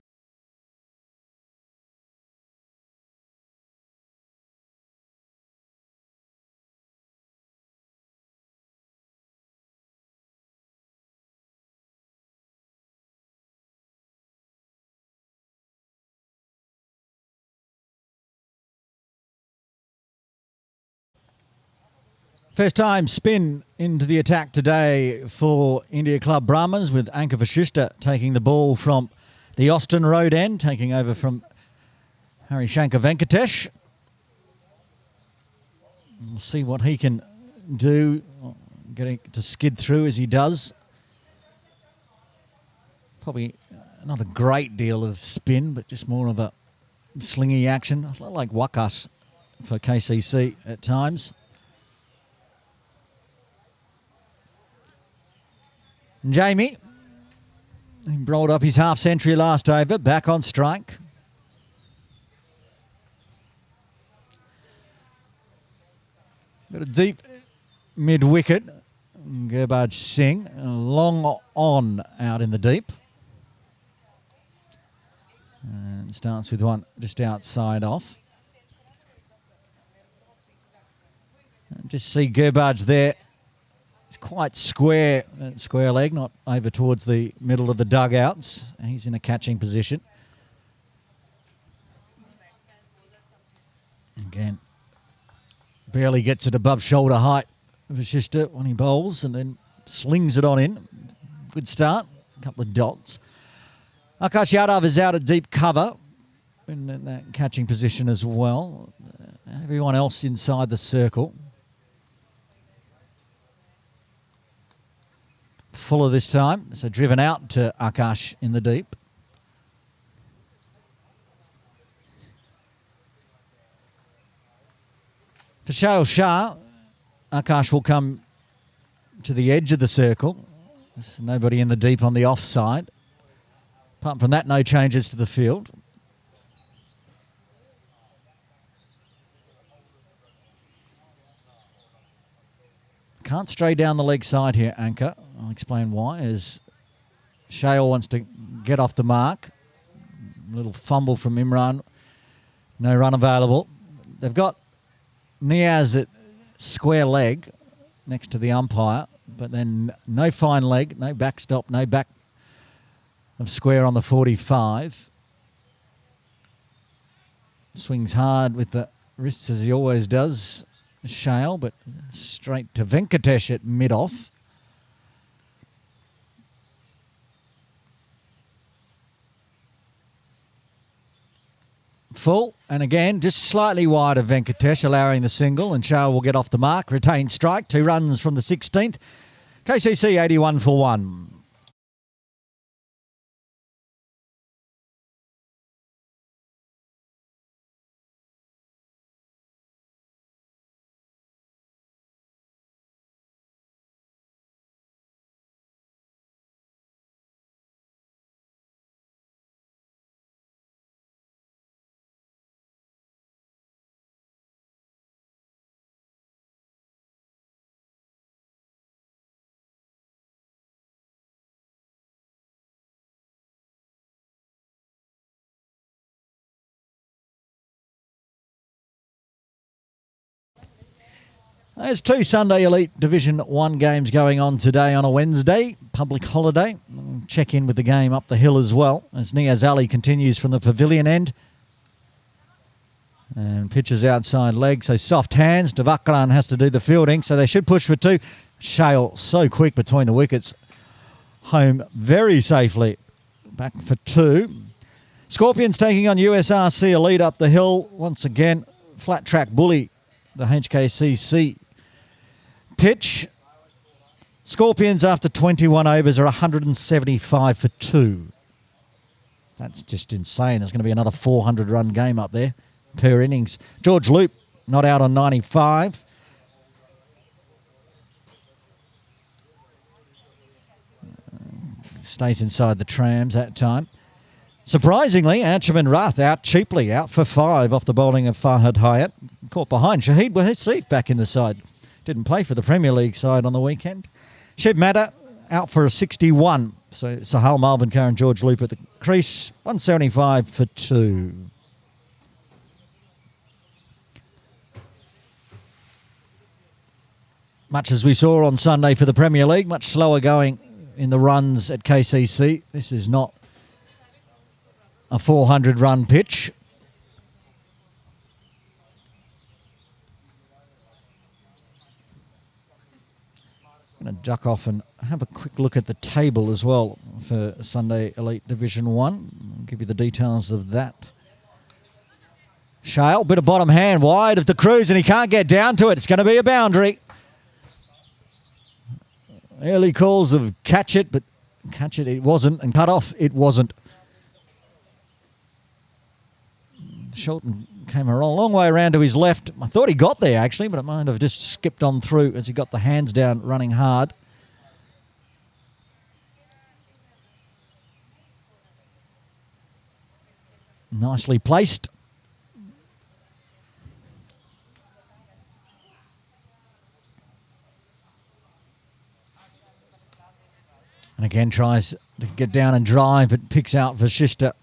First time spin into the attack today for India Club Brahmas, with Anka Vashishta taking the ball from the Austin Road end, taking over from Harishankar Venkatesh. We'll see what he can do, getting to skid through as he does. Probably not a great deal of spin, but just more of a slingy action, a lot like Wakas for KCC at times. Jamie, he brought off his half-century last over, back on strike. Got a deep mid-wicket. Gurbaj Singh, long on out in the deep. And starts with one just outside off. And just see Gurbaj there. It's quite square leg, not over towards the middle of the dugouts. He's in a catching position. Again, barely gets it above shoulder height of Vashishta when he bowls, and then slings it on in. Good start, a couple of dots. Akash Yadav is out at deep cover in that catching position as well. Everyone else inside the circle. Fuller this time, so driven out to Akash in the deep. For Shail Shah, Akash will come to the edge of the circle. There's nobody in the deep on the offside. Apart from that, no changes to the field. Can't stray down the leg side here, Anchor. I'll explain why, as Shail wants to get off the mark. A little fumble from Imran. No run available. They've got Niaz at square leg next to the umpire, but then no fine leg, no backstop, no back of square on the 45. Swings hard with the wrists as he always does, Shail, but straight to Venkatesh at mid-off. Full, and again, just slightly wide of Venkatesh, allowing the single, and Shail will get off the mark. Retained strike, 2 runs from the 16th. KCC 81 for 1. There's 2 Sunday Elite Division 1 games going on today on a Wednesday, public holiday. We'll check in with the game up the hill as well, as Niaz Ali continues from the pavilion end. And pitches outside leg, so soft hands. Devakran has to do the fielding, so they should push for 2. Shale so quick between the wickets. Home very safely. Back for 2. Scorpions taking on USRC Elite up the hill. Once again, flat track bully, the HKCC pitch. Scorpions after 21 overs are 175 for 2. That's just insane. There's going to be another 400-run game up there per innings. George Loop not out on 95. Stays inside the trams that time. Surprisingly, Anchaman Rath out cheaply, out for 5 off the bowling of Fahad Hayat. Caught behind Shahid Waseef back in the side. Didn't play for the Premier League side on the weekend. Shiv Matta out for a 61. So Sahal Malvinkar and George Loop at the crease. 175 for 2. Much as we saw on Sunday for the Premier League, much slower going in the runs at KCC. This is not a 400-run pitch. I'm going to duck off and have a quick look at the table as well for Sunday Elite Division 1. I'll give you the details of that. Shale, bit of bottom hand, wide of the Cruz, and he can't get down to it. It's going to be a boundary. Early calls of catch it, but catch it wasn't, and cut off it wasn't. Shelton came a long way around to his left. I thought he got there, actually, but it might have just skipped on through as he got the hands down running hard. Nicely placed. And again tries to get down and drive, but picks out Vashishta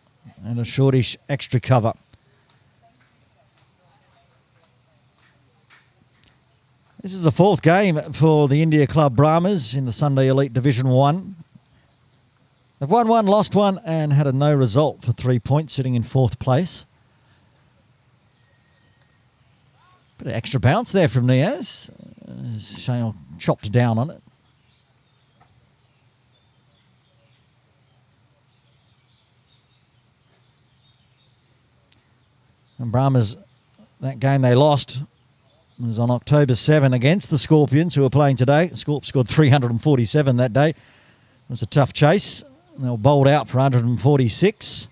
and a shortish extra cover. This is the 4th game for the India Club Brahmas in the Sunday Elite Division 1. They've won 1, lost 1, and had a no result for 3 points, sitting in 4th place. Bit of extra bounce there from Niaz. Shale chopped down on it. And Brahmas, that game they lost was on October 7 against the Scorpions, who are playing today. Scorp scored 347 that day. It was a tough chase. They were bowled out for 146.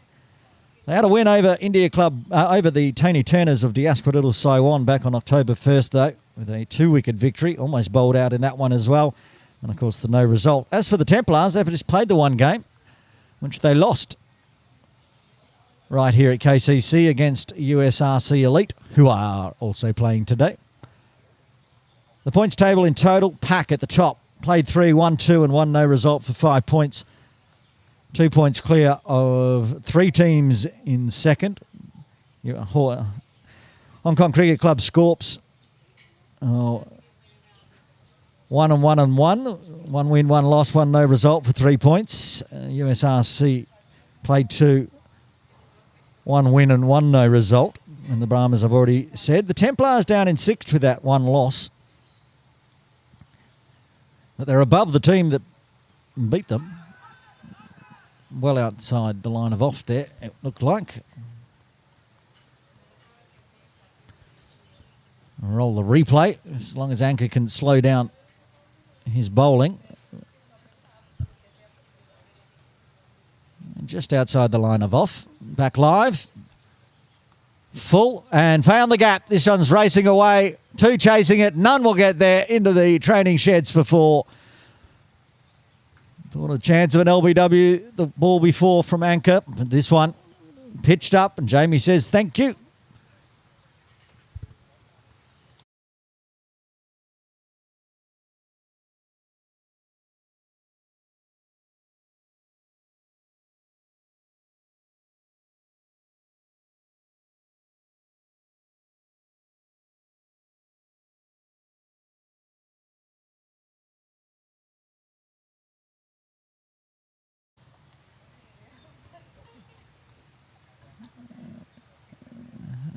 They had a win over India Club, over the Tony Turners of Diaspora Little Saiwan back on October 1st, though, with a 2-wicket victory. Almost bowled out in that one as well. And, of course, the no result. As for the Templars, they've just played the one game, which they lost right here at KCC against USRC Elite, who are also playing today. The points table in total, Pack at the top. Played 3, 1, 2 and 1 no result for 5 points. 2 points clear of 3 teams in second. Hong Kong Cricket Club Scorps. 1 and 1 and 1. 1 win, 1 loss, 1 no result for 3 points. USRC played 2. 1 win and 1 no result. And the Brahmas have already said. The Templars down in 6th with that 1 loss. But they're above the team that beat them. Well outside the line of off there, it looked like. Roll the replay, as long as Anchor can slow down his bowling. Just outside the line of off. Back live. Full and found the gap. This one's racing away. 2 chasing it. None will get there into the training sheds for 4. Thought a chance of an LBW, the ball before from Anchor. But this one pitched up and Jamie says thank you.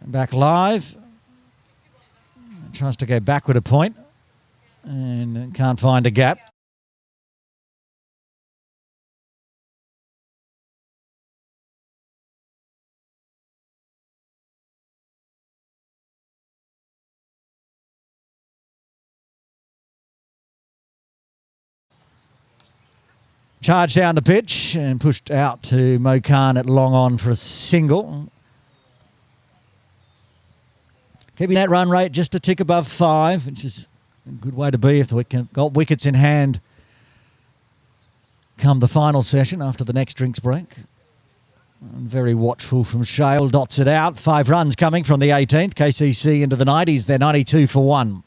Back live. Tries to go backward a point. and can't find a gap. Charged down the pitch and pushed out to Mo Khan at long on for a single. Keeping that run rate just a tick above 5, which is a good way to be if we got wickets in hand come the final session after the next drinks break. And very watchful from Shale, dots it out. 5 runs coming from the 18th. KCC into the 90s. They're 92 for 1.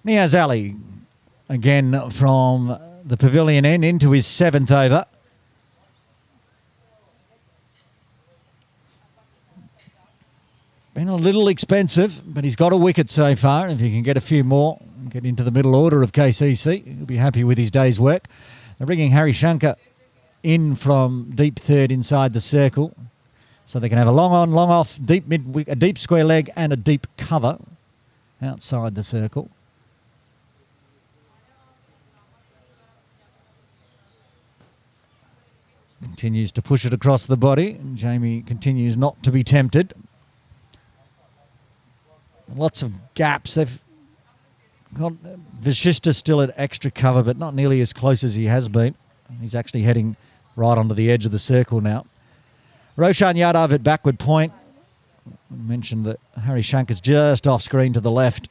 Niaz Ali, again from the pavilion end into his 7th over. Been a little expensive, but he's got a wicket so far. If he can get a few more and get into the middle order of KCC, he'll be happy with his day's work. They're bringing Harry Shankar in from deep third inside the circle, so they can have a long on, long off, deep mid, a deep square leg and a deep cover outside the circle. Continues to push it across the body, and Jamie continues not to be tempted. Lots of gaps. They've got Vishista still at extra cover, but not nearly as close as he has been. He's actually heading right onto the edge of the circle now. Roshan Yadav at backward point. I mentioned that Harry Shankar's just off screen to the left.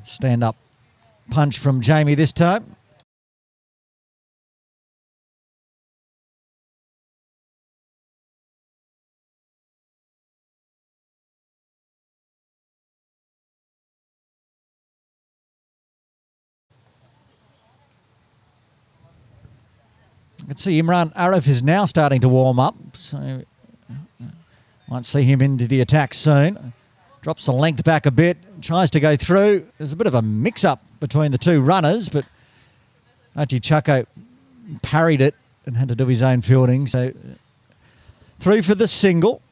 Stand up punch from Jamie this time. You can see Imran Arif is now starting to warm up, so might see him into the attack soon. Drops the length back a bit, tries to go through. There's a bit of a mix-up between the two runners, but Archie Chucko parried it and had to do his own fielding. So through for the single.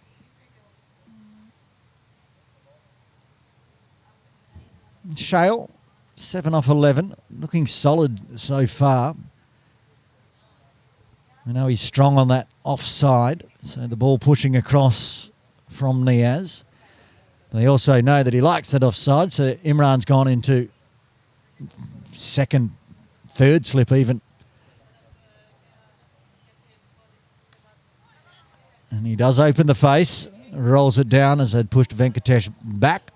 Shale, 7 off 11, looking solid so far. I know he's strong on that offside, so the ball pushing across from Niaz. They also know that he likes that offside, so Imran's gone into second, third slip even. And he does open the face, rolls it down as they'd pushed Venkatesh back.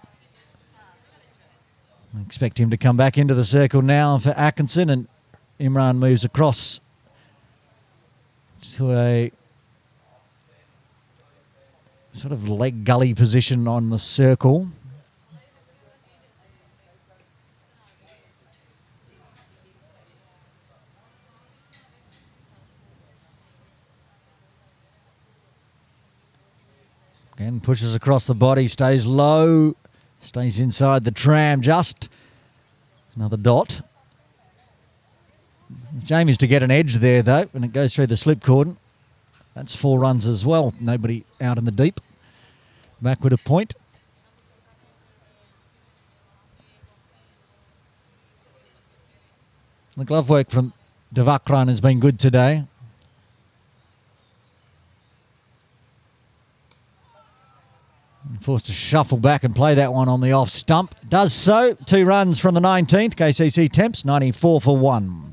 I expect him to come back into the circle now for Atkinson, and Imran moves across to a sort of leg gully position on the circle. Again, pushes across the body, stays low, stays inside the tram just. Another dot. Jamie's to get an edge there, though, when it goes through the slip cordon. That's 4 runs as well. Nobody out in the deep. Backward a point. The glove work from Devakran has been good today. Forced to shuffle back and play that one on the off stump. Does so. 2 runs from the 19th. KCC Temps, 94 for 1.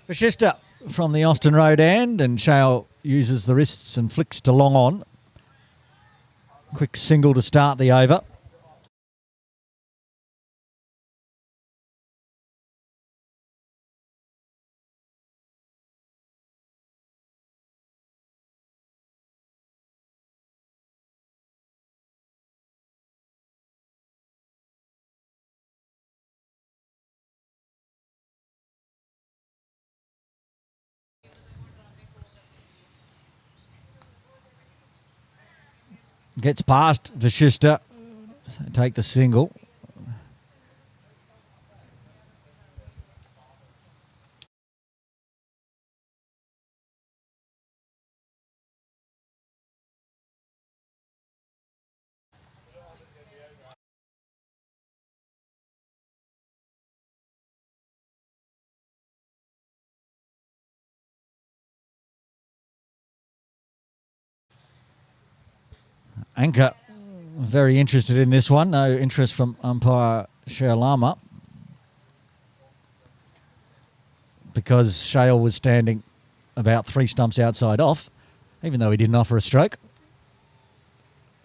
Vashista from the Austin Road end, and Shale uses the wrists and flicks to long on. Quick single to start the over. Gets past Vashista. Take the single. Anchor, very interested in this one. No interest from umpire Shalama because Shale was standing about 3 stumps outside off, even though he didn't offer a stroke.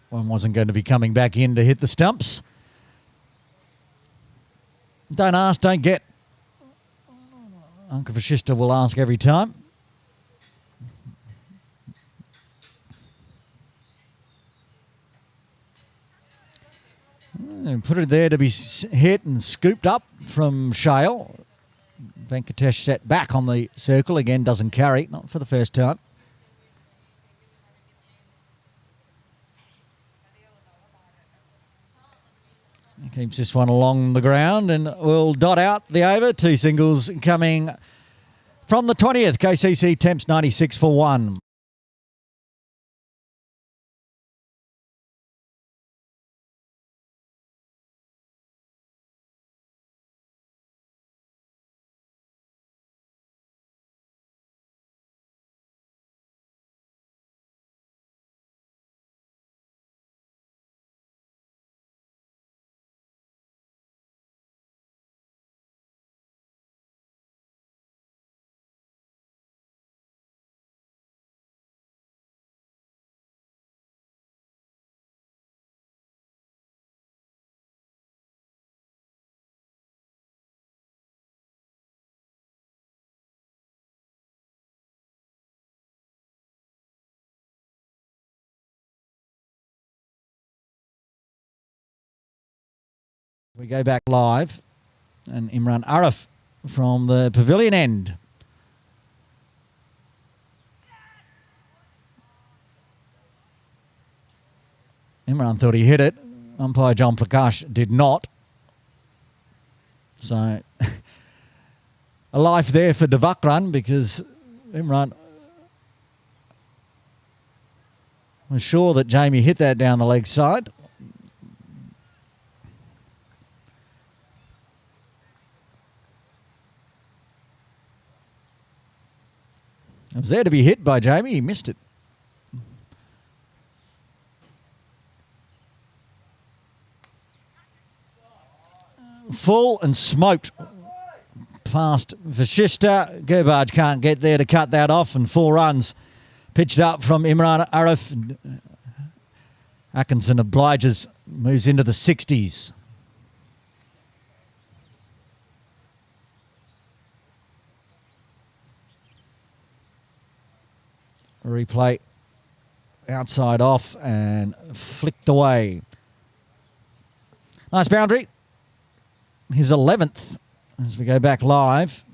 One wasn't going to be coming back in to hit the stumps. Don't ask, don't get. Uncle Vashista will ask every time. And put it there to be hit and scooped up from Shale. Venkatesh set back on the circle. Again, doesn't carry. Not for the first time. He keeps this one along the ground and will dot out the over. 2 singles coming from the 20th. KCC Temps 96 for 1. We go back live, and Imran Arif from the pavilion end. Imran thought he hit it. Umpire John Prakash did not. So, a life there for Devakran because Imran was sure that Jamie hit that down the leg side. It was there to be hit by Jamie. He missed it. Full and smoked past Vashista. Gerbaj can't get there to cut that off, and 4 runs pitched up from Imran Arif. Atkinson obliges, moves into the 60s. Replay outside off and flicked away. Nice boundary. His 11th as we go back live.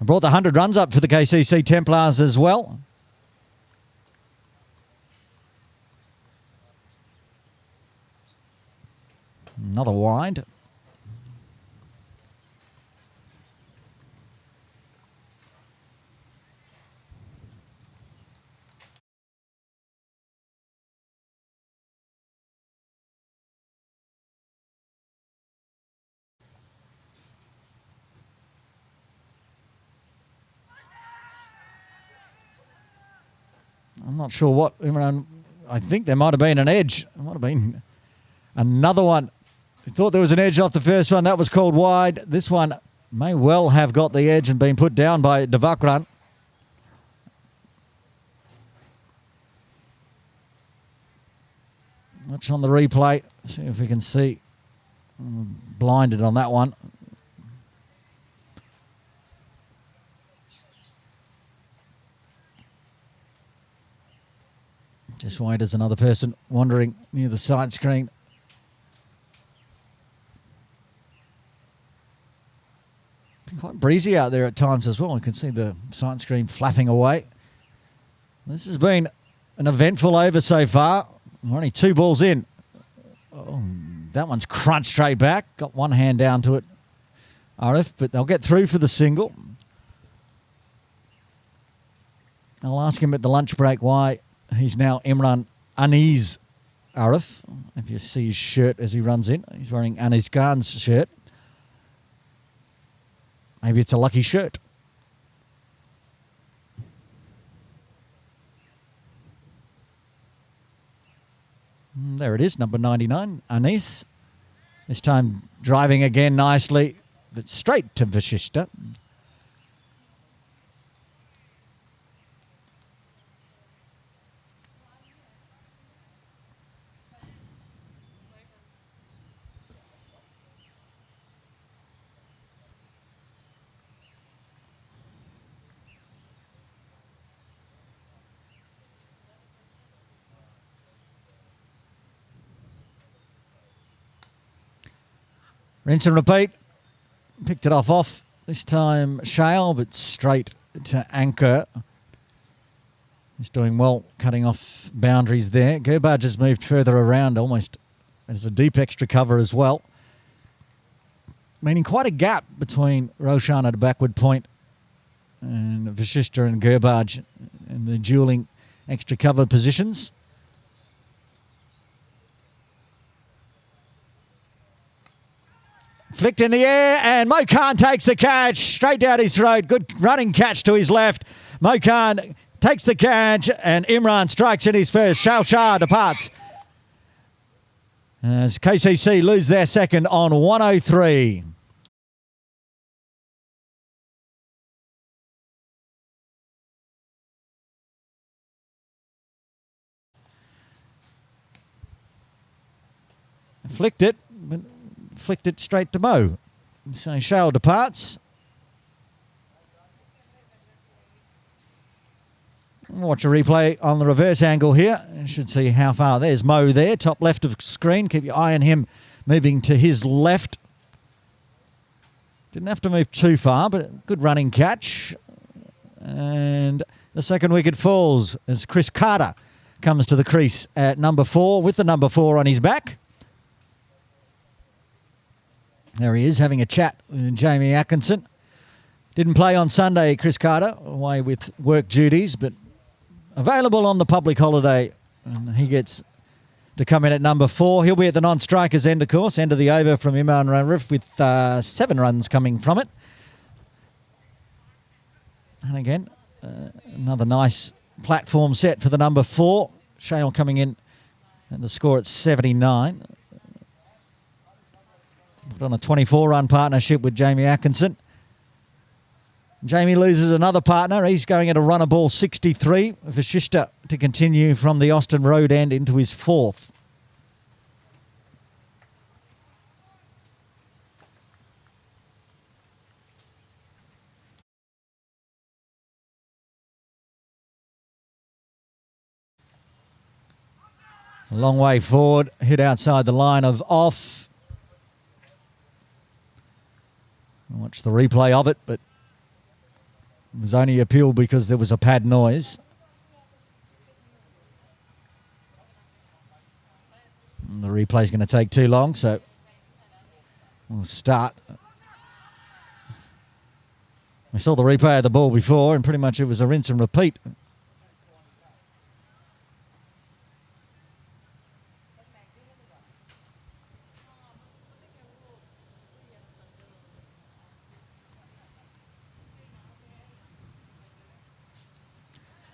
I brought the 100 runs up for the KCC Templars as well. Another wide. I'm not sure what Imran. I think there might have been an edge. It might have been another one Thought there was an edge off the first one. That was called wide. This one may well have got the edge and been put down by Devakran. Watch on the replay. See if we can see. Blinded on that one. Just wide as another person wandering near the side screen. Quite breezy out there at times as well. You can see the side screen flapping away. This has been an eventful over so far. We're only 2 balls in. Oh, that one's crunched straight back. Got one hand down to it, Arif, but they'll get through for the single. I'll ask him at the lunch break why he's now Imran Aniz Arif. If you see his shirt as he runs in, he's wearing Aniz Khan's shirt. Maybe it's a lucky shirt. There it is, number 99, Anis. This time driving again nicely, but straight to Vashishta. Rinse and repeat. Picked it off. This time Shale, but straight to anchor. He's doing well, cutting off boundaries there. Gerbage has moved further around, almost as a deep extra cover as well. Meaning quite a gap between Roshan at a backward point and Vashishta and Gerbage in the dueling extra cover positions. Flicked in the air, and Mokan takes the catch straight down his throat. Good running catch to his left. Mokan takes the catch, and Imran strikes in his first. Shah departs. As KCC lose their second on 103. Flicked it. Flicked it straight to Mo. So Shale departs. Watch a replay on the reverse angle here. You should see how far. There's Mo there, top left of screen. Keep your eye on him moving to his left. Didn't have to move too far, but good running catch. And the second wicket falls as Chris Carter comes to the crease at number 4 with the number 4 on his back. There he is, having a chat with Jamie Atkinson. Didn't play on Sunday, Chris Carter, away with work duties, but available on the public holiday. And he gets to come in at number 4. He'll be at the non-strikers end, of course, end of the over from Imran Ranrif with 7 runs coming from it. And again, another nice platform set for the number 4. Shale coming in and the score at 79. Put on a 24-run partnership with Jamie Atkinson. Jamie loses another partner. He's going at a runner ball 63. Vashishta to continue from the Austin Road end into his 4th. A long way forward, hit outside the line of off. Watch the replay of it, but it was only appealed because there was a pad noise. And the replay's going to take too long, so we'll start. We saw the replay of the ball before, and pretty much it was a rinse and repeat.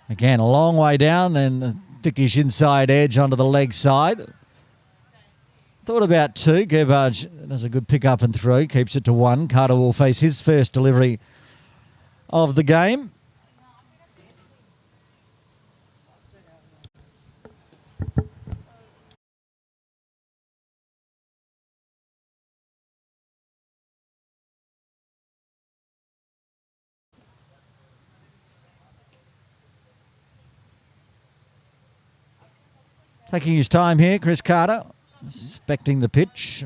Again, a long way down, then the thickish inside edge onto the leg side. Thought about 2. Gerbage does a good pick up and throw, keeps it to 1. Carter will face his first delivery of the game. Taking his time here, Chris Carter, inspecting the pitch.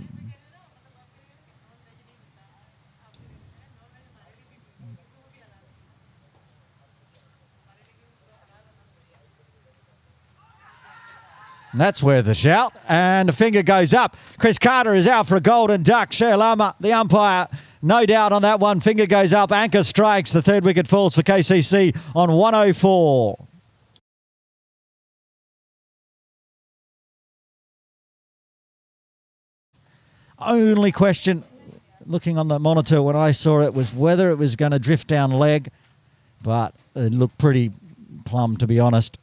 And that's where the shout, and the finger goes up. Chris Carter is out for a golden duck. Sherlama, the umpire, no doubt on that one. Finger goes up, anchor strikes. The 3rd wicket falls for KCC on 104. Only question, looking on the monitor when I saw it, was whether it was going to drift down leg, but it looked pretty plumb, to be honest.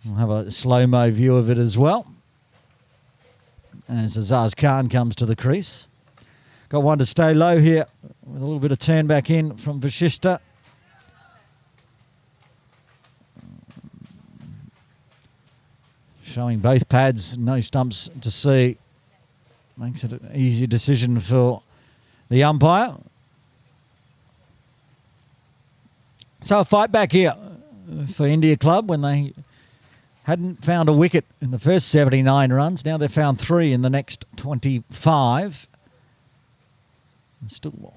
We'll have a slow-mo view of it as well, as Azaz Khan comes to the crease. Got one to stay low here, with a little bit of turn back in from Vashishta. Showing both pads, no stumps to see. Makes it an easy decision for the umpire. So a fight back here for India Club when they hadn't found a wicket in the first 79 runs. Now they've found 3 in the next 25. Still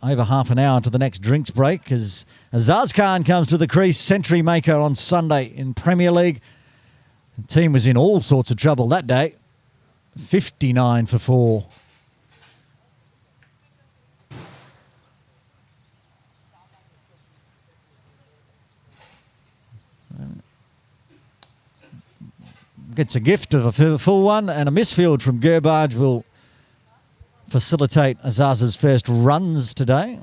over half an hour to the next drinks break as Azaz Khan comes to the crease, century maker on Sunday in Premier League. The team was in all sorts of trouble that day. 59 for 4. Gets a gift of a full one, and a misfield from Gerbage will facilitate Azaz's first runs today.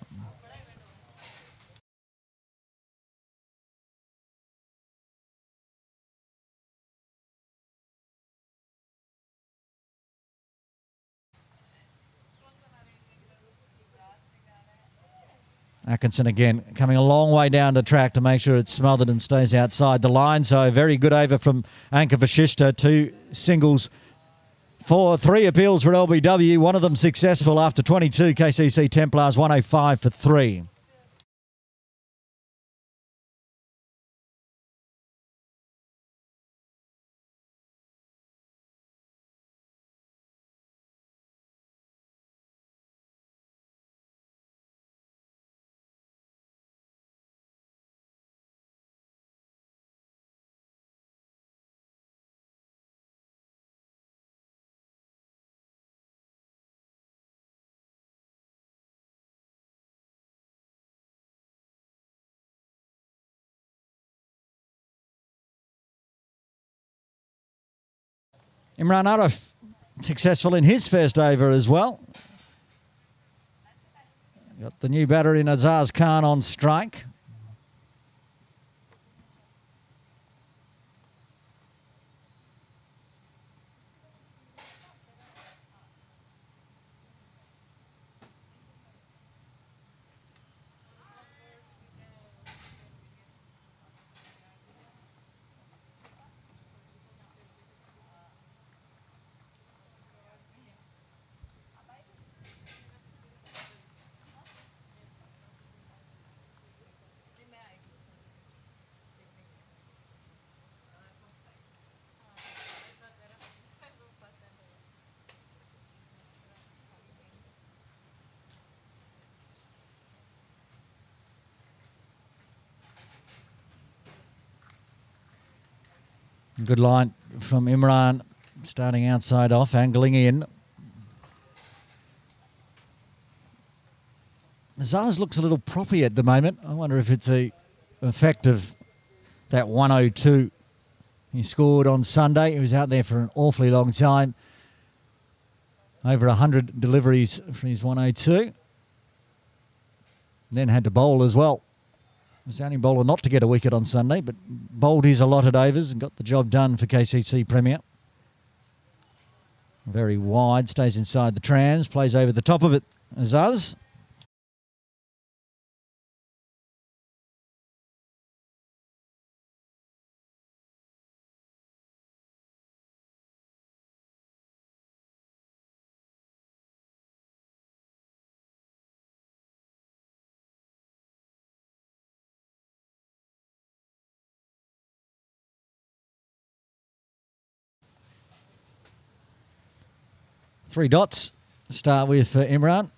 Atkinson again coming a long way down the track to make sure it's smothered and stays outside the line. So a very good over from Anka Vashishta. 2 singles for 3 appeals for LBW. One of them successful after 22. KCC Templars 105 for 3. Imran Arif successful in his first over as well. Got the new batter in Azaz Khan on strike. Good line from Imran, starting outside off, angling in. Mazars looks a little proppy at the moment. I wonder if it's a effect of that 102 he scored on Sunday. He was out there for an awfully long time. Over 100 deliveries for his 102. Then had to bowl as well. Was the only bowler not to get a wicket on Sunday, but bowled his allotted overs and got the job done for KCC Premier. Very wide, stays inside the trams, plays over the top of it, Zaz. Three dots to start with for Imran.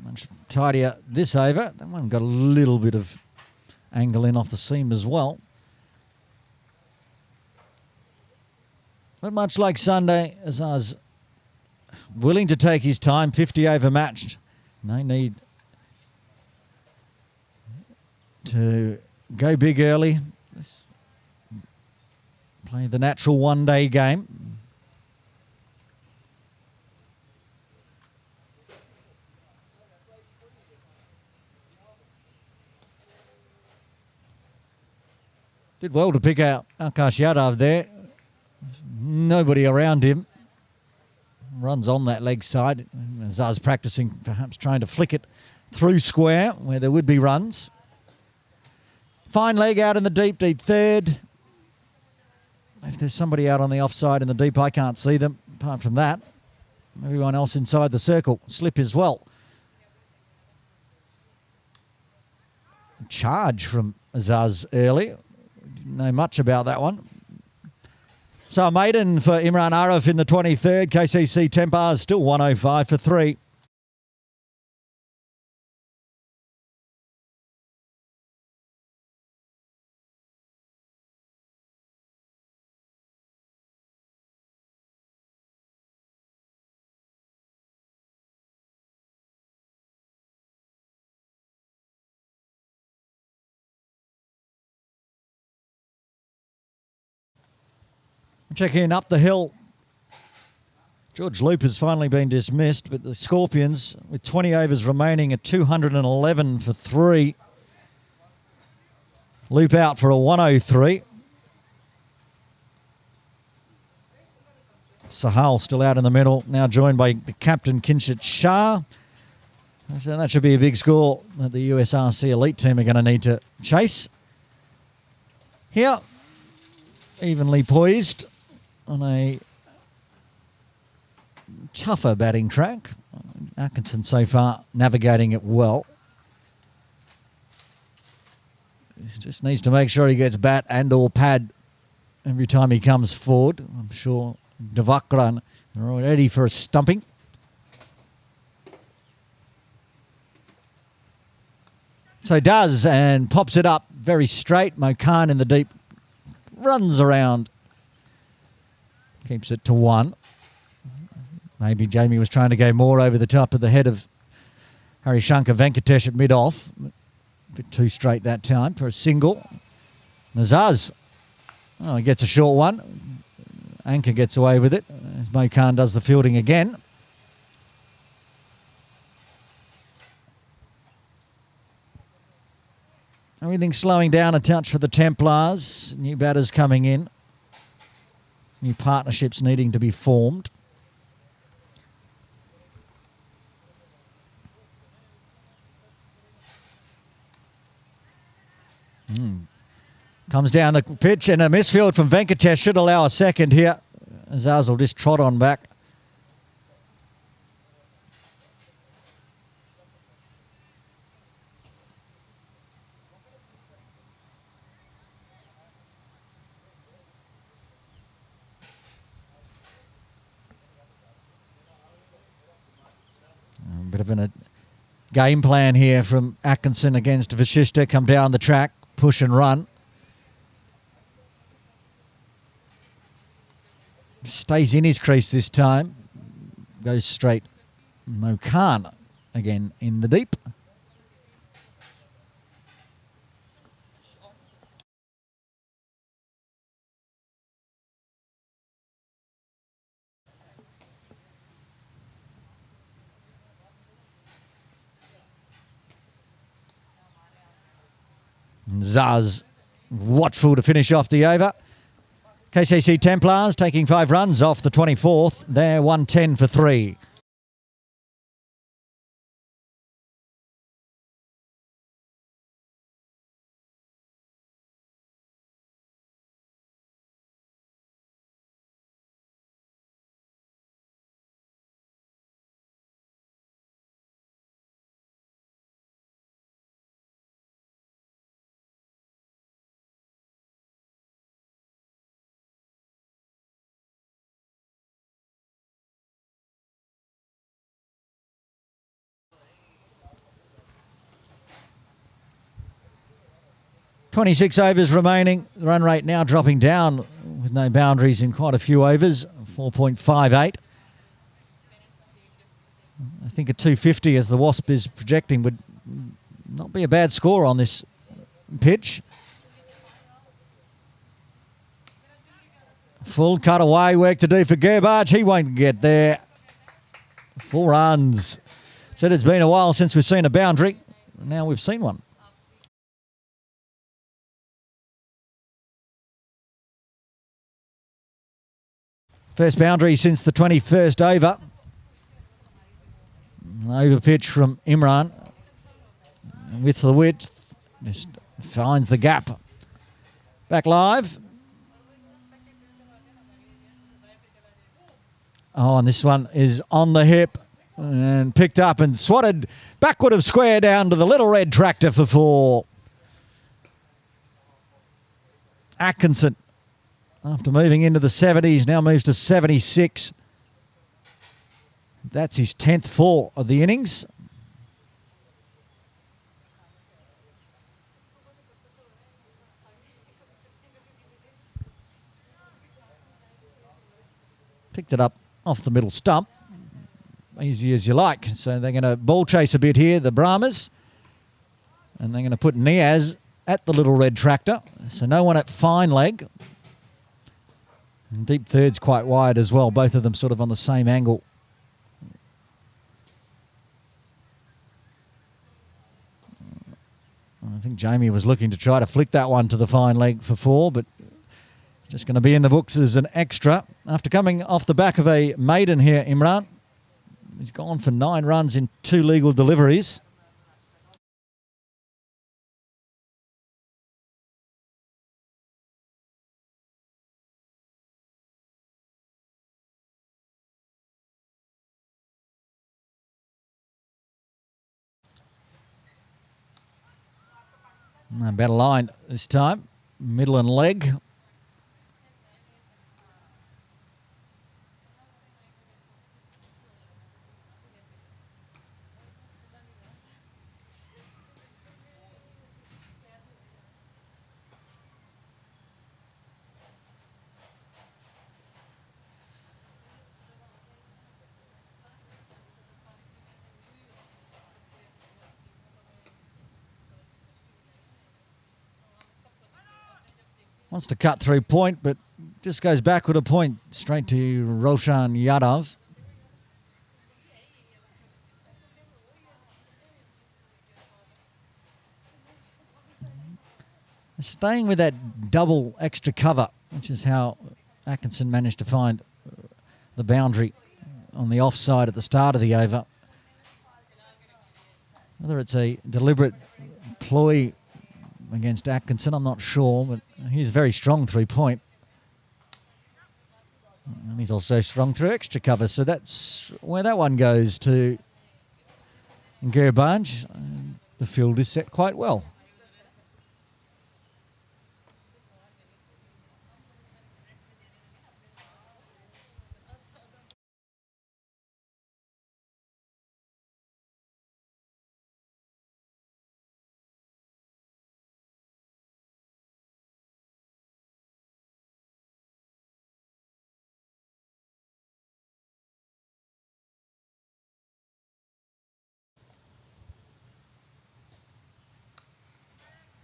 Much tidier this over. That one got a little bit of angle in off the seam as well. But much like Sunday, Azar's willing to take his time, 50 over matched. No need to go big early. Play the natural one-day game. Did well to pick out Akash Yadav there. Nobody around him. Runs on that leg side. Azar's practicing, perhaps trying to flick it through square where there would be runs. Fine leg out in the deep, deep third. If there's somebody out on the offside in the deep, I can't see them. Apart from that, everyone else inside the circle. Slip as well. Charge from Azaz early. Didn't know much about that one. So a maiden for Imran Arif in the 23rd. KCC Templars still 105 for 3. Check in up the hill. George Loop has finally been dismissed, but the Scorpions, with 20 overs remaining, at 211 for 3. Loop out for a 103. Sahal still out in the middle, now joined by the captain Kinshit Shah. So that should be a big score that the USRC elite team are going to need to chase. Here, evenly poised on a tougher batting track. Atkinson so far navigating it well. He just needs to make sure he gets bat and or pad every time he comes forward. I'm sure Devakran are ready for a stumping. So does, and pops it up very straight. Mokan in the deep runs around. Keeps it to 1. Maybe Jamie was trying to go more over the top of the head of Harishankar Venkatesh at mid-off. A bit too straight that time for a single. Nazaz. Oh, he gets a short one. Anchor gets away with it as Mokan does the fielding again. Everything slowing down a touch for the Templars. New batters coming in. New partnerships needing to be formed. Comes down the pitch and a misfield from Venkatesh should allow a second here. Azaz will just trot on back. A bit of a game plan here from Atkinson against Vashishta. Come down the track, push and run. Stays in his crease this time. Goes straight. Mokan again in the deep. Zaz watchful to finish off the over. KCC Templars taking 5 runs off the 24th. They're 110 for 3. .26 overs remaining. The run rate now dropping down with no boundaries in quite a few overs. 4.58. I think a 250, as the Wasp is projecting, would not be a bad score on this pitch. Full cutaway, work to do for Gerbage. He won't get there. 4 runs. Said it's been a while since we've seen a boundary. Now we've seen one. First boundary since the 21st over. An over pitch from Imran. With the width, just finds the gap. Back live. Oh, and this one is on the hip and picked up and swatted backward of square down to the little red tractor for 4. Atkinson, after moving into the 70s, now moves to 76. That's his 10th 4 of the innings. Picked it up off the middle stump. Easy as you like. So they're going to ball chase a bit here, the Brahmas. And they're going to put Niaz at the little red tractor. So no one at fine leg. And deep third's quite wide as well. Both of them sort of on the same angle. I think Jamie was looking to try to flick that one to the fine leg for 4, but just going to be in the books as an extra. After coming off the back of a maiden here, Imran. He's gone for 9 runs in 2 legal deliveries. Better line this time. Middle and leg. Wants to cut through point, but just goes backward a point straight to Roshan Yadav. Staying with that double extra cover, which is how Atkinson managed to find the boundary on the offside at the start of the over. Whether it's a deliberate ploy against Atkinson, I'm not sure, but he's very strong through point. And he's also strong through extra cover, so that's where that one goes to Gerbage. The field is set quite well.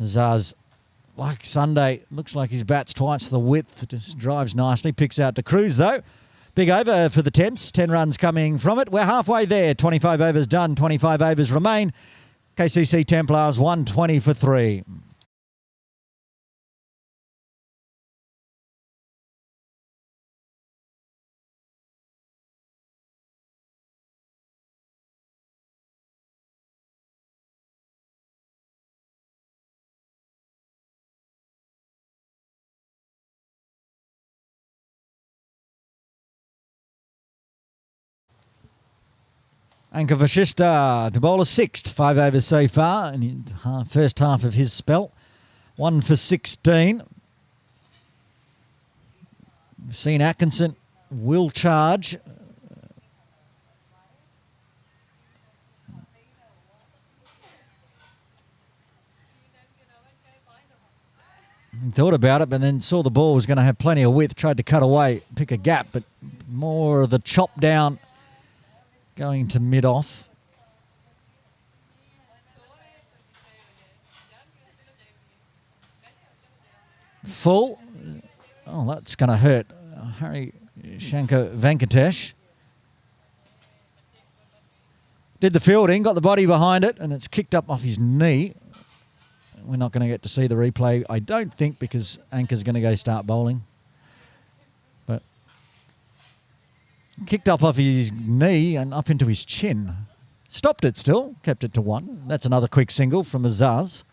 Zaz, like Sunday, looks like his bat's twice the width. Just drives nicely. Picks out to Cruz, though. Big over for the Temps. 10 runs coming from it. We're halfway there. 25 overs done. 25 overs remain. KCC Templars 120 for 3. Anka Vashista to bowl a sixth, 5 overs so far in the first half of his spell. 1 for 16. We've seen Atkinson will charge. He thought about it, but then saw the ball was going to have plenty of width, tried to cut away, pick a gap, but more of the chop down going to mid-off. Full. Oh, that's going to hurt. Harry Shankar Venkatesh did the fielding, got the body behind it, and it's kicked up off his knee. We're not going to get to see the replay, I don't think, because Anchor's going to go start bowling. But kicked up off his knee and up into his chin. Stopped it still, kept it to 1. That's another quick single from Azaz.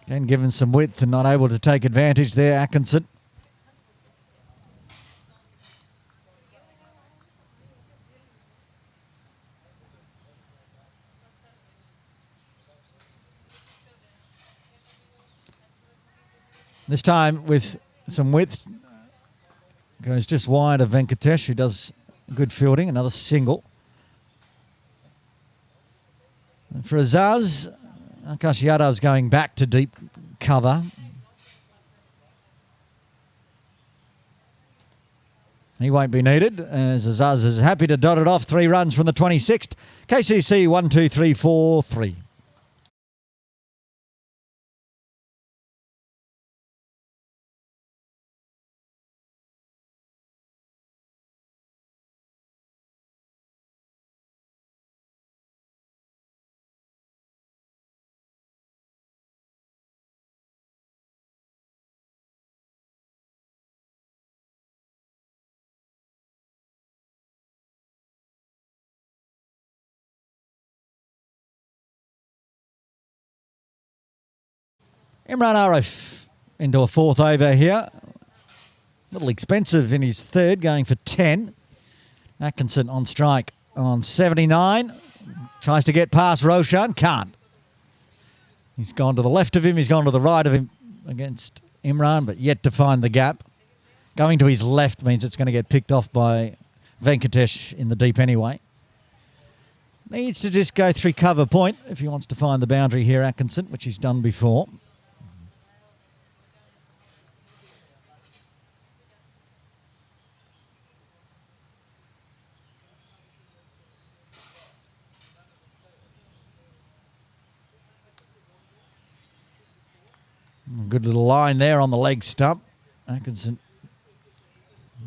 Again, given some width and not able to take advantage there, Atkinson. This time with some width, goes just wide of Venkatesh, who does good fielding, another single. And for Azaz, Akash Yadav's going back to deep cover. He won't be needed, as Azaz is happy to dot it off. 3 runs from the 26th. KCC 1, 2, 3, 4, 3. Imran Arif into a 4th over here. A little expensive in his 3rd, going for 10. Atkinson on strike on 79. Tries to get past Roshan, can't. He's gone to the left of him, he's gone to the right of him against Imran, but yet to find the gap. Going to his left means it's going to get picked off by Venkatesh in the deep anyway. Needs to just go through cover point if he wants to find the boundary here, Atkinson, which he's done before. Good little line there on the leg stump. Atkinson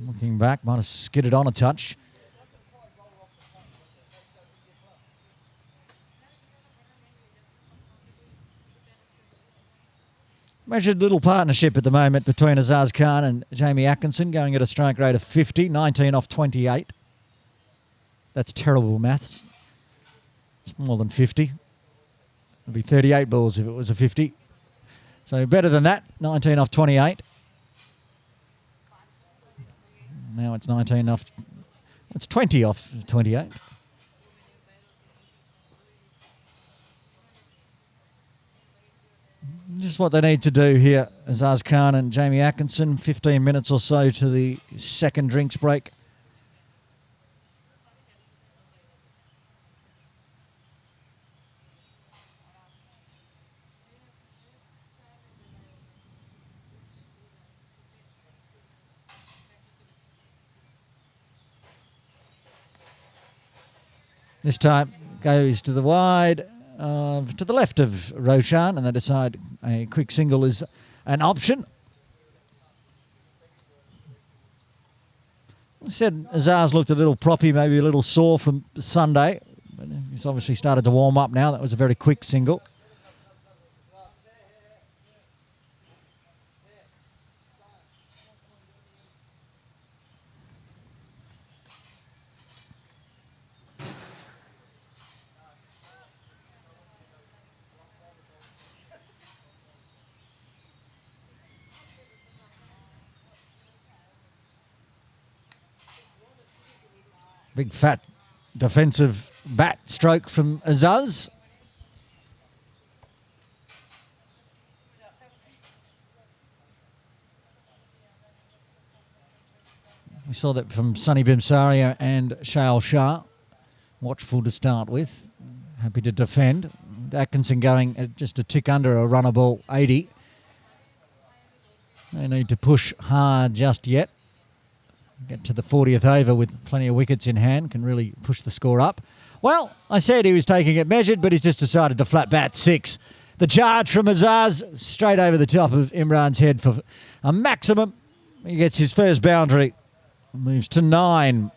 looking back, might have skidded on a touch. Measured little partnership at the moment between Azaz Khan and Jamie Atkinson, going at a strike rate of 50, 19 off 28. That's terrible maths. It's more than 50. It would be 38 balls if it was a 50. So better than that, 19 off 28. Now it's 19 off, it's 20 off 28. Just what they need to do here, Azaz Khan and Jamie Atkinson. 15 minutes or so to the second drinks break. This time goes to the wide, to the left of Roshan, and they decide a quick single is an option. I said Azaz looked a little proppy, maybe a little sore from Sunday, but he's obviously started to warm up now. That was a very quick single. Big fat defensive bat stroke from Azaz. We saw that from Sonny Bimsaria and Shail Shah. Watchful to start with. Happy to defend. Atkinson going at just a tick under a runner ball 80. They need to push hard just yet. Get to the 40th over with plenty of wickets in hand. Can really push the score up. Well, I said he was taking it measured, but he's just decided to flat bat 6. The charge from Azaz straight over the top of Imran's head for a maximum. He gets his first boundary. Moves to 9.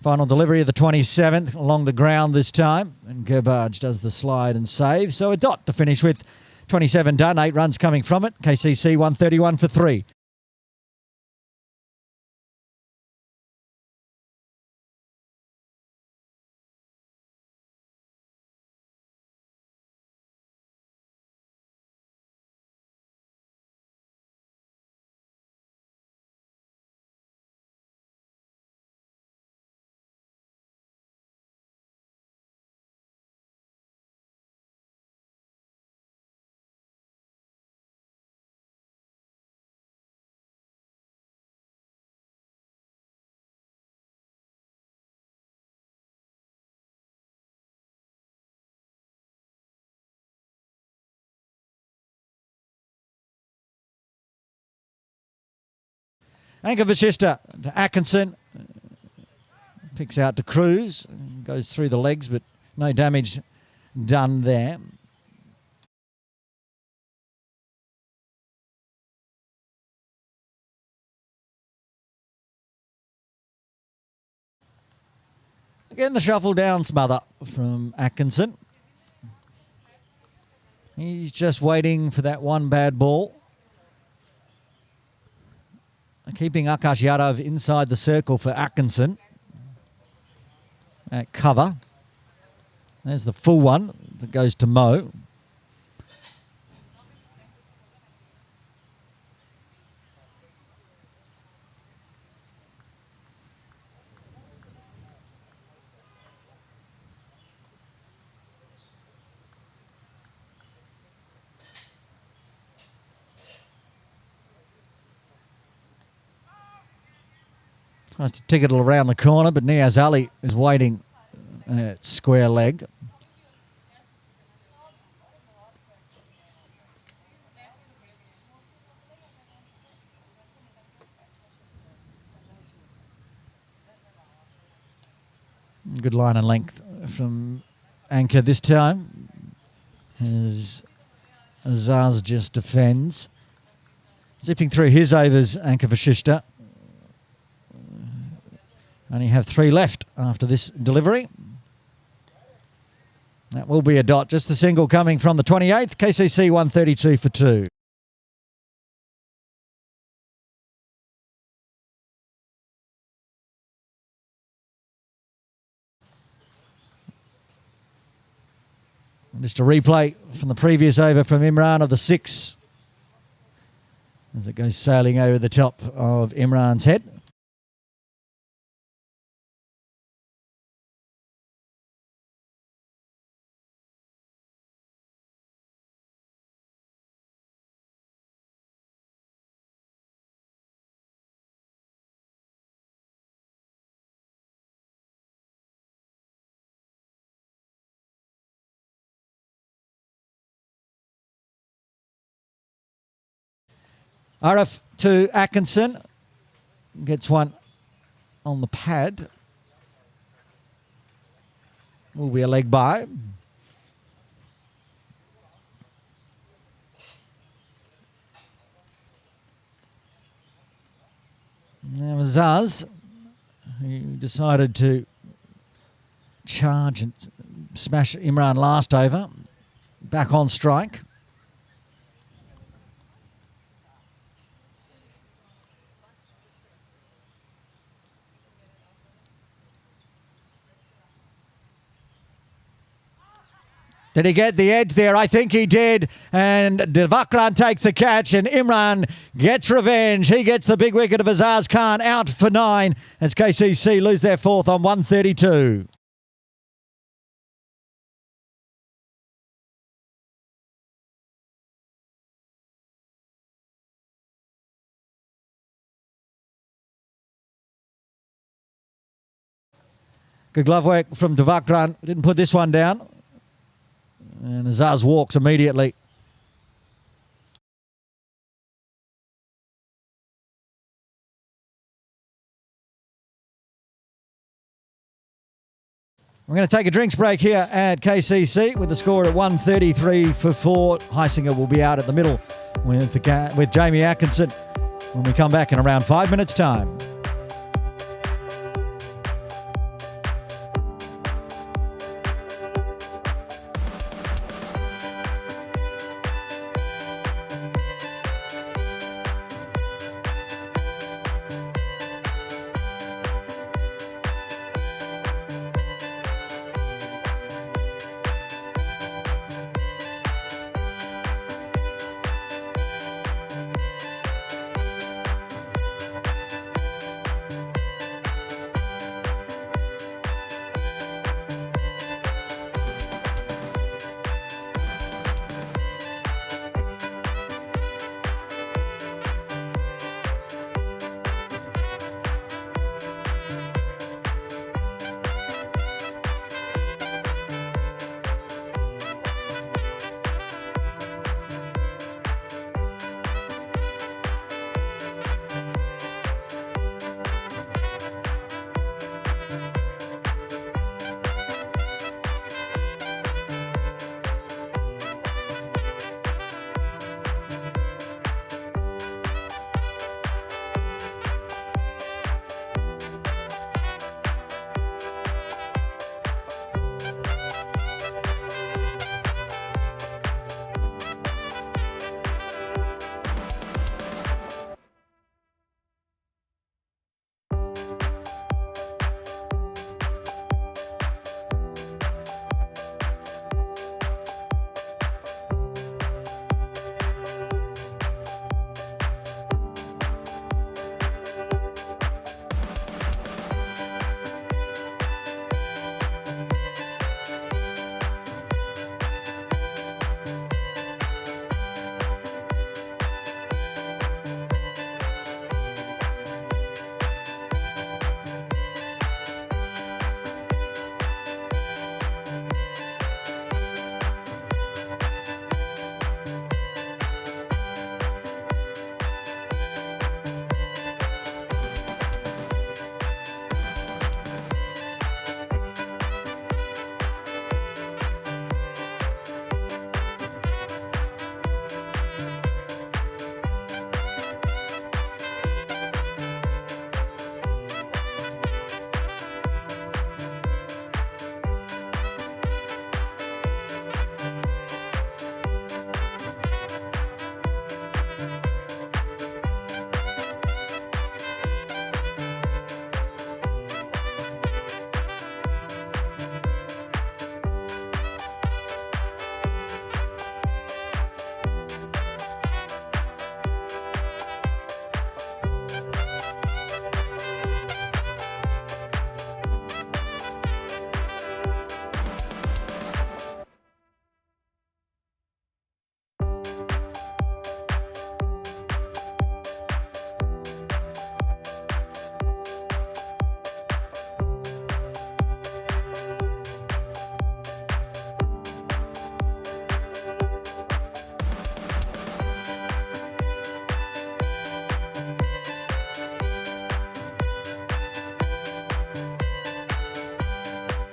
Final delivery of the 27th along the ground this time. And Gerbage does the slide and save. So a dot to finish with. 27 done, 8 runs coming from it. KCC 131 for 3. Anchor Vashishta to Atkinson. Picks out to Cruz. Goes through the legs, but no damage done there. Again, the shuffle down smother from Atkinson. He's just waiting for that one bad ball. Keeping Akash Yadav inside the circle for Atkinson. At cover. There's the full one that goes to Mo. Tries to tick it around the corner, but Niaz Ali is waiting at square leg. Good line and length from Anchor this time. As Azaz just defends. Zipping through his overs, Anchor Vashishta. Only have 3 left after this delivery. That will be a dot. Just the single coming from the 28th. KCC 132 for 2. And just a replay from the previous over from Imran of the 6. As it goes sailing over the top of Imran's head. Arif to Atkinson. Gets one on the pad. Will be a leg by. There was Zaz, who decided to charge and smash Imran last over. Back on strike. Did he get the edge there? I think he did. And Devakran takes the catch and Imran gets revenge. He gets the big wicket of Azaz Khan out for 9 as KCC lose their 4th on 132. Good glove work from Devakran. Didn't put this one down. And Azaz walks immediately. We're going to take a drinks break here at KCC with the score at 133 for 4. Heisinger will be out at the middle with Jamie Atkinson when we come back in around 5 minutes' time.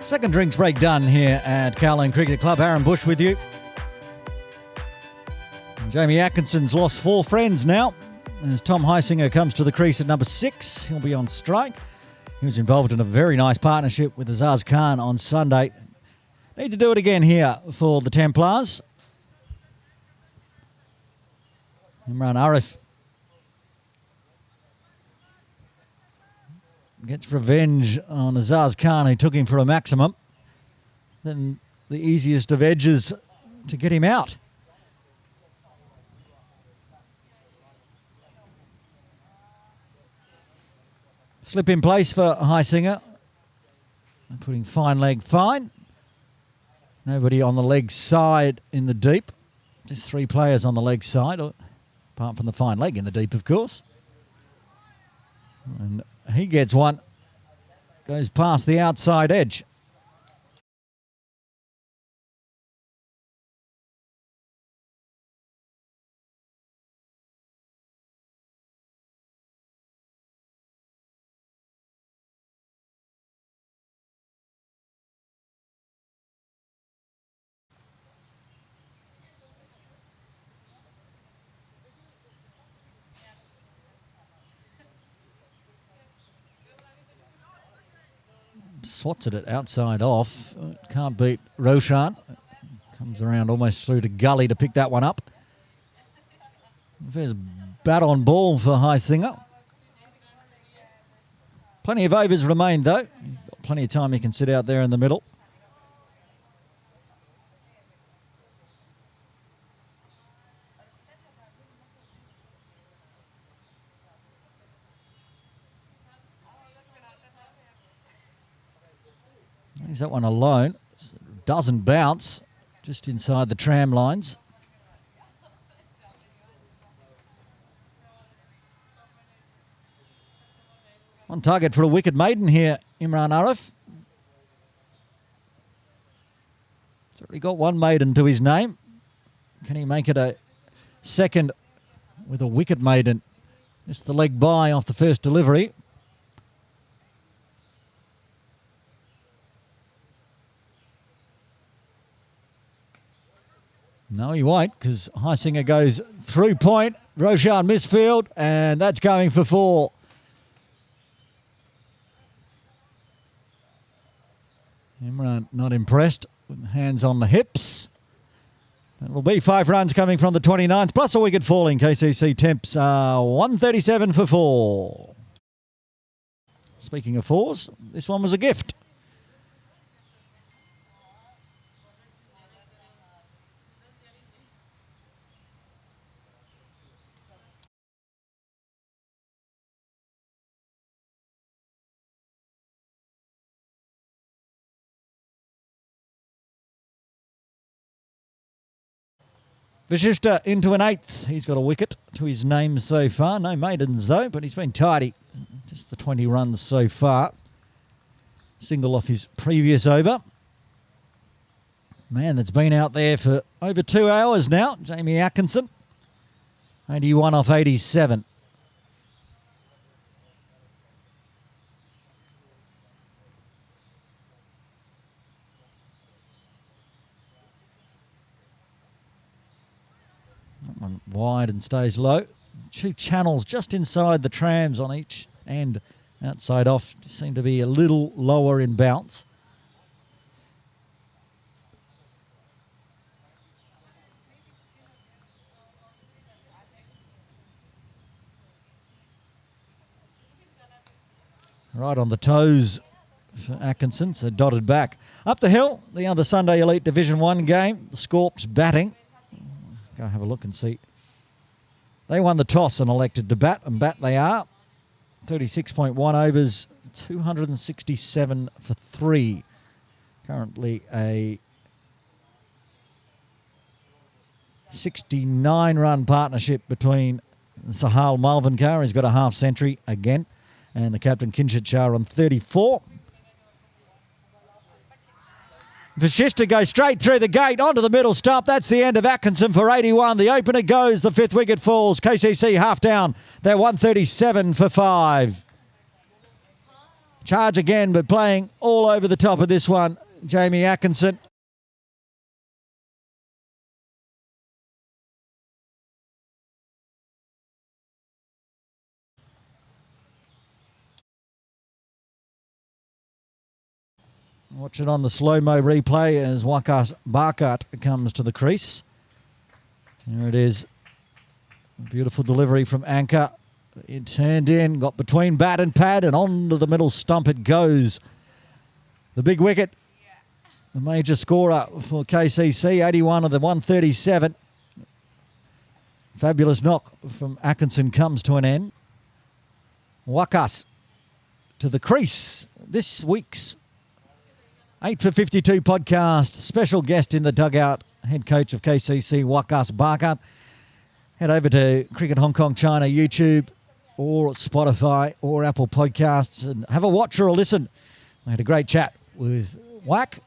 Second drinks break done here at Kowloon Cricket Club. Aaron Bush with you. And Jamie Atkinson's lost 4 friends now as Tom Heisinger comes to the crease at number 6. He'll be on strike. He was involved in a very nice partnership with Azaz Khan on Sunday. Need to do it again here for the Templars. Imran Arif gets revenge on Azaz Khan, who took him for a maximum. Then the easiest of edges to get him out. Slip in place for Heisinger. Putting fine leg fine. Nobody on the leg side in the deep. Just 3 players on the leg side, apart from the fine leg in the deep, of course. And he gets one. Goes past the outside edge. Swats it outside off. Can't beat Roshan. Comes around almost through to Gully to pick that one up. There's bat on ball for Heisinger. Plenty of overs remain though. Got plenty of time he can sit out there in the middle. He's that one alone. Doesn't bounce. Just inside the tram lines. On target for a wicket maiden here, Imran Arif. He's already got one maiden to his name. Can he make it a second with a wicket maiden? Just the leg by off the first delivery. No, he won't, because Heisinger goes through point. Roshan misfield, and that's going for 4. Imran not impressed, with hands on the hips. It will be 5 runs coming from the 29th, plus a wicket falling. KCC Temps 137 for 4. Speaking of 4s, this one was a gift. Vashishta into an 8th. He's got a wicket to his name so far. No maidens though, but he's been tidy. Just the 20 runs so far. Single off his previous over. Man that's been out there for over 2 hours now, Jamie Atkinson. 81 off 87. That one wide and stays low. 2 channels just inside the trams on each end. Outside off seem to be a little lower in bounce. Right on the toes for Atkinson, so dotted back. Up the hill, the other Sunday Elite Division 1 game, the Scorps batting. Go have a look and see. They won the toss and elected to bat, and bat they are. 36.1 overs, 267 for 3. Currently a 69-run partnership between Sahal Malvinkar, who's got a half century again, and the captain Kinshit Shah on 34. Vashishta goes straight through the gate onto the middle stump. That's the end of Atkinson for 81. The opener goes. The 5th wicket falls. KCC half down. They're 137 for 5. Charge again, but playing all over the top of this one, Jamie Atkinson. Watch it on the slow-mo replay as Wakas Barkat comes to the crease. There it is. Beautiful delivery from Anchor. It turned in, got between bat and pad, and onto the middle stump it goes. The big wicket, the major scorer for KCC, 81 of the 137. Fabulous knock from Atkinson comes to an end. Wakas to the crease. This week's 8 for 52 podcast. Special guest in the dugout, head coach of KCC, Wakas Barkat. Head over to Cricket Hong Kong China YouTube or Spotify or Apple Podcasts and have a watch or a listen. I had a great chat with Wack.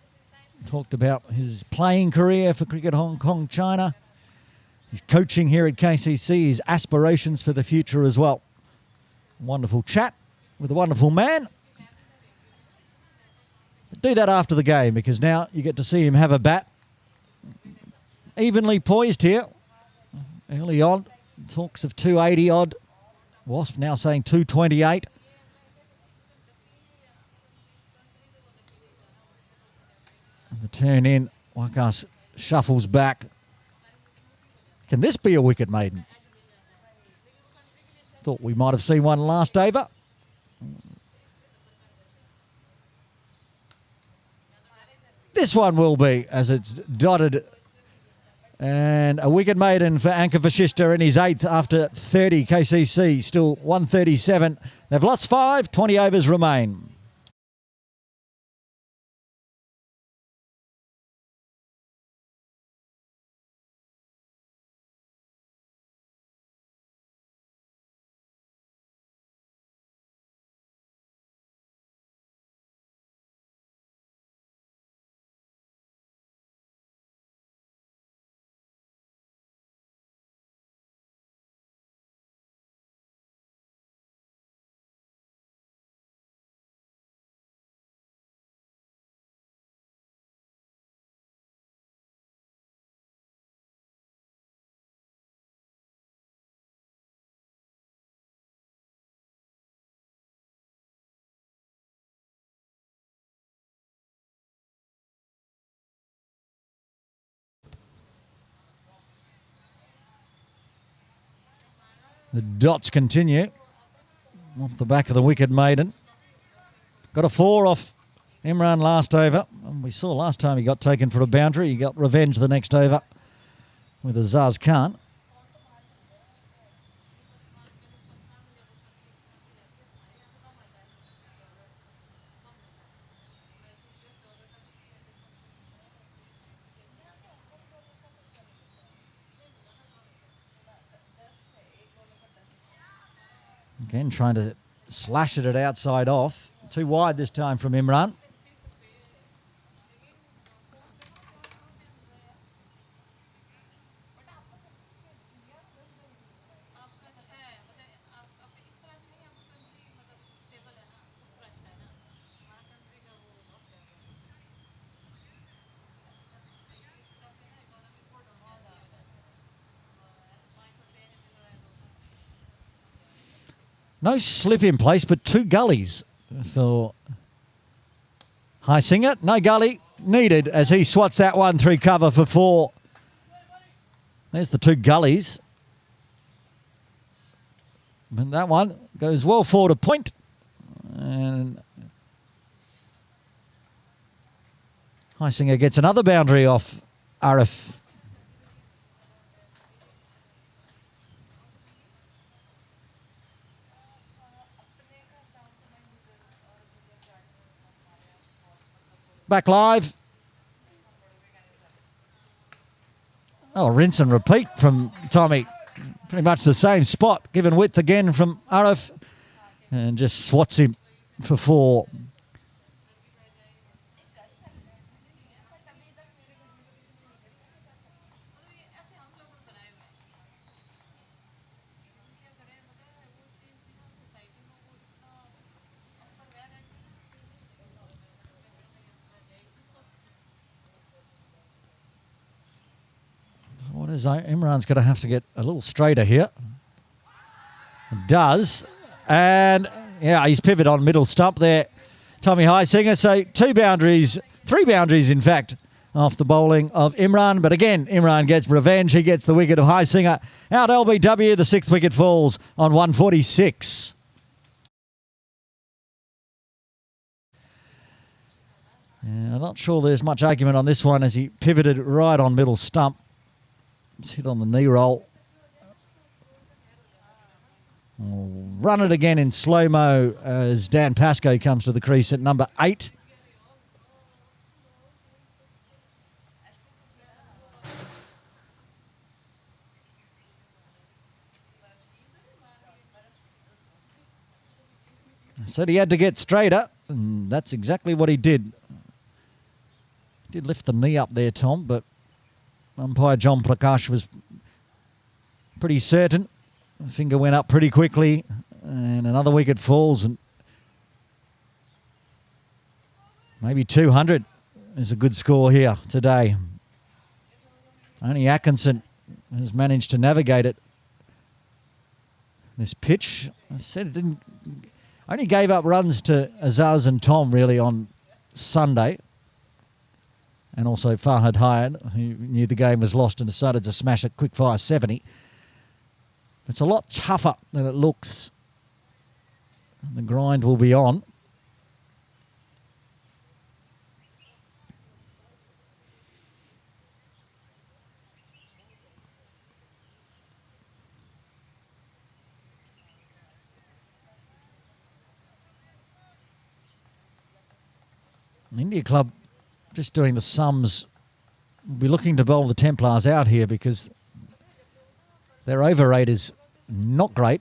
Talked about his playing career for Cricket Hong Kong China, his coaching here at KCC, his aspirations for the future as well. Wonderful chat with a wonderful man. Do that after the game because now you get to see him have a bat. Evenly poised here. Early on, talks of 280 odd. Wasp now saying 228. And the turn in, Wakas shuffles back. Can this be a wicket maiden? Thought we might have seen one last over. This one will be, as it's dotted. And a wicket maiden for Anchor Vashishta in his 8th after 30. KCC still 137. They've lost 5, 20 overs remain. The dots continue off the back of the wicket maiden. Got a 4 off Imran last over. And we saw last time he got taken for a boundary. He got revenge the next over with Azaz Khan. Again, trying to slash it at outside off. Too wide this time from Imran. No slip in place, but 2 gullies for Highsinger. No gully needed as he swats that one through cover for 4. There's the 2 gullies. And that one goes well forward a point. And Highsinger gets another boundary off Arif. Back live. Oh, rinse and repeat from Tommy. Pretty much the same spot. Given width again from Arif. And just swats him for 4. What is Imran's going to have to get a little straighter here. Does. And, yeah, he's pivot on middle stump there. Tommy Highsinger. So 2 boundaries, 3 boundaries in fact, off the bowling of Imran. But again, Imran gets revenge. He gets the wicket of Highsinger. Out LBW, the 6th wicket falls on 146. Yeah, I'm not sure there's much argument on this one as he pivoted right on middle stump. It's hit on the knee roll. Run it again in slow-mo as Dan Pascoe comes to the crease at number 8. Said he had to get straighter, and that's exactly what he did. Did lift the knee up there, Tom, but umpire John Prakash was pretty certain. The finger went up pretty quickly, and another wicket falls, and maybe 200 is a good score here today. Only Atkinson has managed to navigate it. This pitch, I said it didn't... Only gave up runs to Azaz and Tom, really, on Sunday. And also Farhad Hayat, who knew the game was lost and decided to smash a quick-fire 70. It's a lot tougher than it looks. The grind will be on. India Club, just doing the sums, will be looking to bowl the Templars out here because their over rate is not great.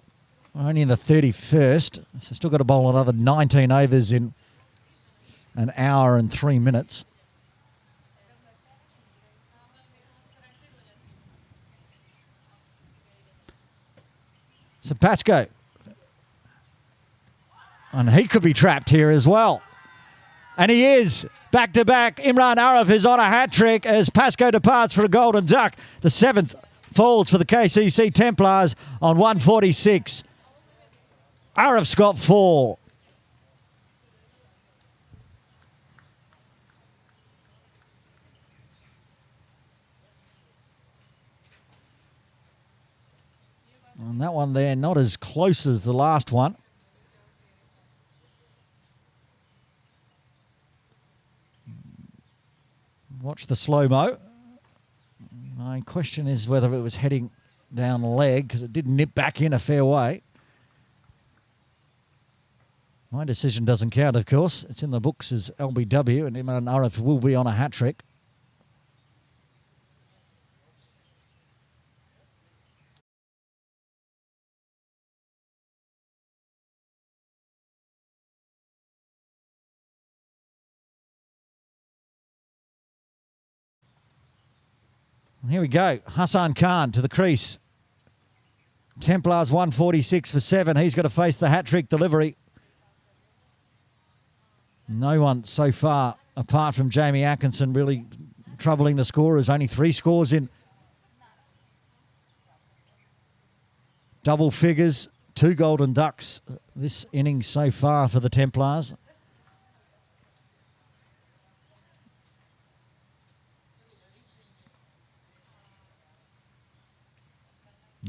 We're only in the 31st, so still got to bowl another 19 overs in an hour and 3 minutes. So Pascoe, and he could be trapped here as well. And he is. Back-to-back, Imran Arif is on a hat-trick as Pascoe departs for a golden duck. The 7th falls for the KCC Templars on 146. Arif's got 4. And that one there, not as close as the last one. Watch the slow-mo. My question is whether it was heading down the leg because it did nip back in a fair way. My decision doesn't count, of course. It's in the books as LBW, and Imran Arif will be on a hat-trick. Here we go. Hassan Khan to the crease. Templars 146 for 7. He's got to face the hat-trick delivery. No one so far, apart from Jamie Atkinson, really troubling the scorers. Only 3 scores in double figures. 2 golden ducks this innings so far for the Templars.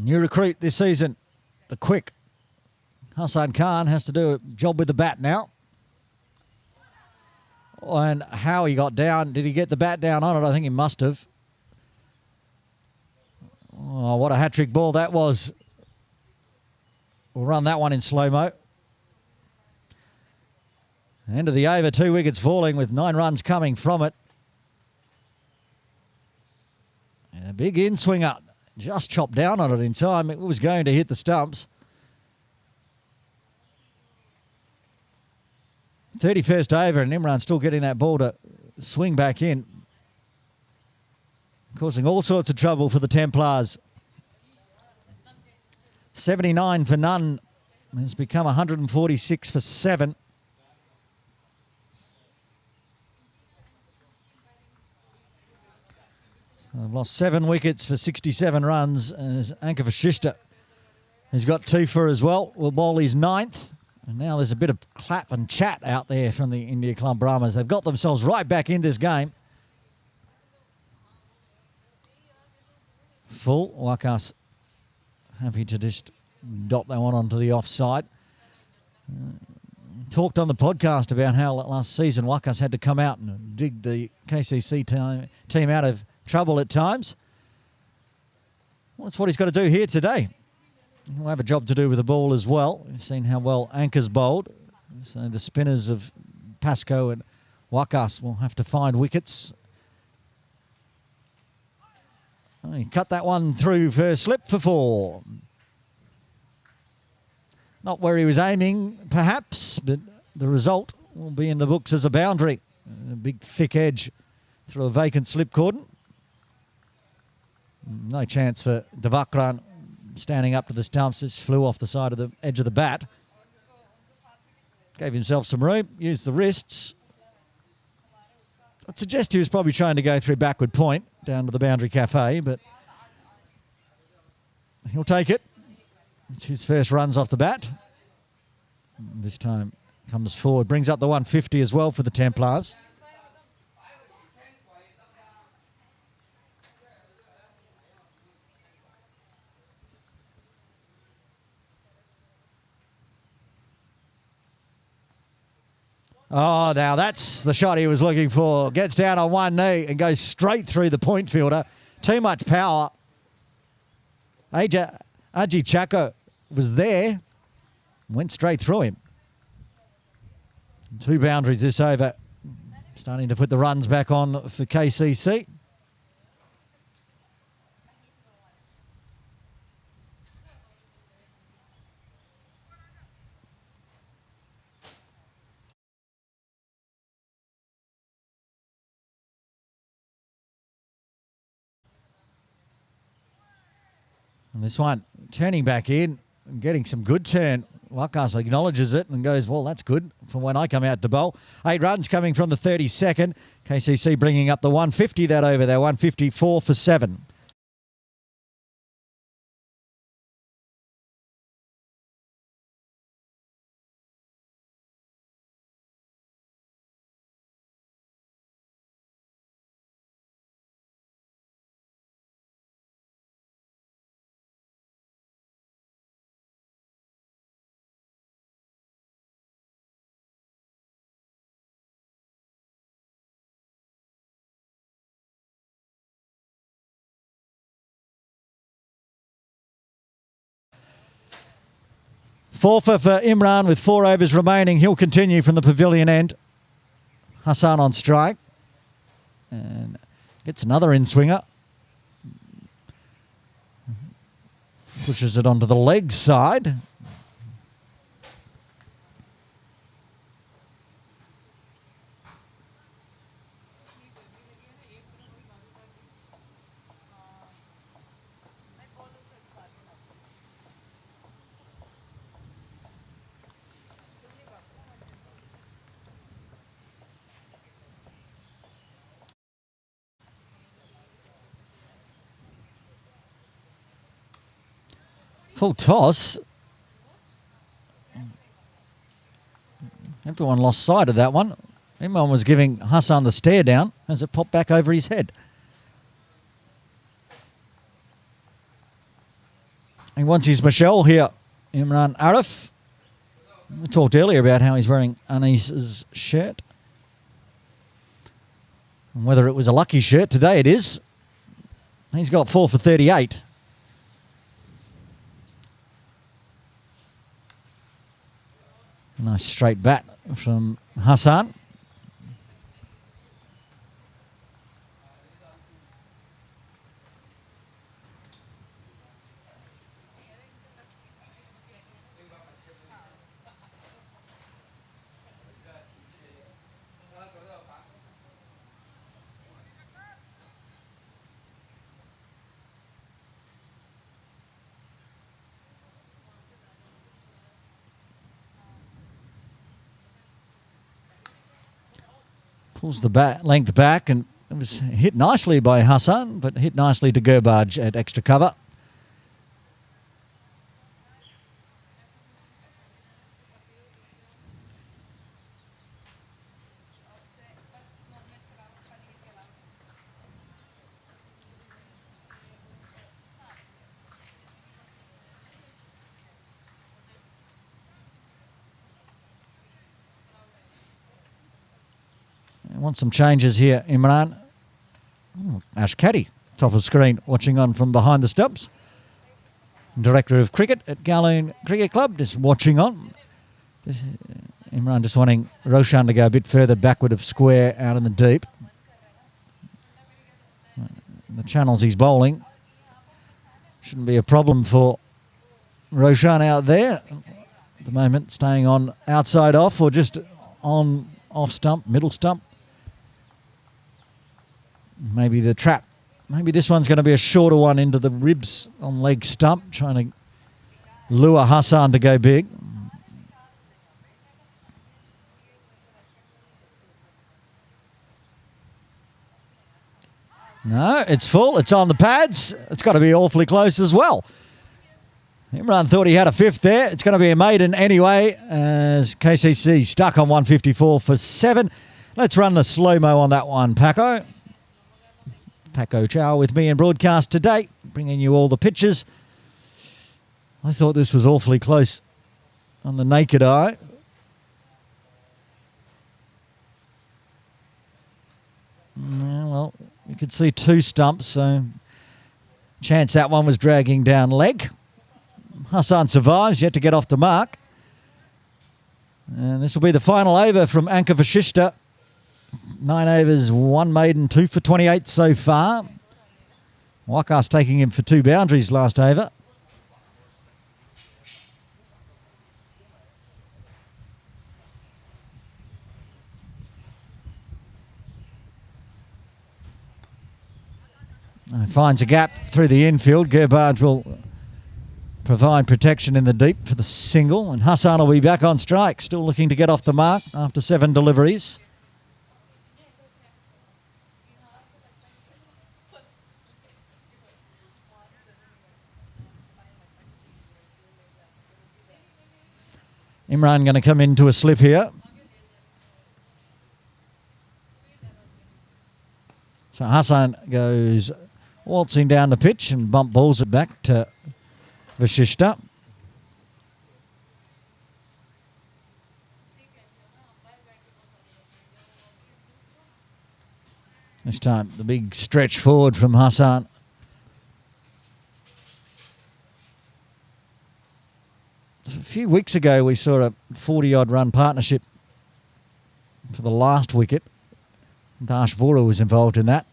New recruit this season, the quick Hassan Khan has to do a job with the bat now. And how he got down, did he get the bat down on it? I think he must have. Oh, what a hat-trick ball that was. We'll run that one in slow-mo. End of the over, 2 wickets falling with 9 runs coming from it. And a big in-swinger. Just chopped down on it in time. It was going to hit the stumps. 31st over, and Imran still getting that ball to swing back in. Causing all sorts of trouble for the Templars. 79 for none. Has become 146 for 7. They've lost 7 wickets for 67 runs as Anka Vashishta has got 2 for as well. Will bowl his 9th. And now there's a bit of clap and chat out there from the India Club Brahmas. They've got themselves right back in this game. Full. Wakas happy to just dot that one onto the offside. Talked on the podcast about how last season Wakas had to come out and dig the KCC team out of trouble at times. Well, that's what he's got to do here today. He'll have a job to do with the ball as well. We've seen how well Anchor's bowled. So the spinners of Pascoe and Wakas will have to find wickets. Oh, he cut that one through for slip for 4. Not where he was aiming, perhaps, but the result will be in the books as a boundary. A big thick edge through a vacant slip cordon. No chance for Devakran standing up to the stumps. Just flew off the side of the edge of the bat. Gave himself some room, used the wrists. I'd suggest he was probably trying to go through backward point down to the boundary cafe, but he'll take it. It's his first runs off the bat. This time comes forward, brings up the 150 as well for the Templars. Oh, now that's the shot he was looking for. Gets down on one knee and goes straight through the point fielder. Too much power. Aji Chako was there. Went straight through him. 2 boundaries this over. Starting to put the runs back on for KCC. And this one, turning back in, and getting some good turn. Wakas acknowledges it and goes, well, that's good for when I come out to bowl. 8 runs coming from the 32nd. KCC bringing up the 150 that over there, 154 for 7. Forfeit for Imran with 4 overs remaining. He'll continue from the pavilion end. Hassan on strike. And gets another in-swinger. Pushes it onto the leg side. Full toss. Everyone lost sight of that one. Imran was giving Hassan the stare down as it popped back over his head. He wants his Michelle here. Imran Arif. We talked earlier about how he's wearing Anis's shirt. And whether it was a lucky shirt, today it is. He's got 4 for 38. Nice straight bat from Hassan. Pulls the length back, and it was hit nicely by Hassan, but hit nicely to Gurbaj at extra cover. want some changes here, Imran. Ash Caddy, top of screen, watching on from behind the stumps. Director of Cricket at Galloon Cricket Club, just watching on. Imran just wanting Roshan to go a bit further backward of square out in the deep. The channels he's bowling shouldn't be a problem for Roshan out there. At the moment, staying on outside off or just on off stump, middle stump. Maybe the trap. Maybe this one's going to be a shorter one into the ribs on leg stump, trying to lure Hassan to go big. No, it's full. It's on the pads. It's got to be awfully close as well. Imran thought he had a fifth there. It's going to be a maiden anyway, as KCC stuck on 154 for 7. Let's run the slow-mo on that one, Paco. Paco Chow with me in broadcast today, bringing you all the pictures. I thought this was awfully close on the naked eye. Well, you could see 2 stumps, so chance that one was dragging down leg. Hassan survives, yet to get off the mark. And this will be the final over from Anka Vashishta. 9 overs, 1 maiden, 2 for 28 so far. Wakas taking him for 2 boundaries last over. Finds a gap through the infield. Gerbage will provide protection in the deep for the single. And Hassan will be back on strike, still looking to get off the mark after 7 deliveries. Imran going to come into a slip here. So Hassan goes waltzing down the pitch and bump balls it back to Vashishta. This time the big stretch forward from Hassan. A few weeks ago we saw a 40-odd run partnership for the last wicket. Dash Vora was involved in that.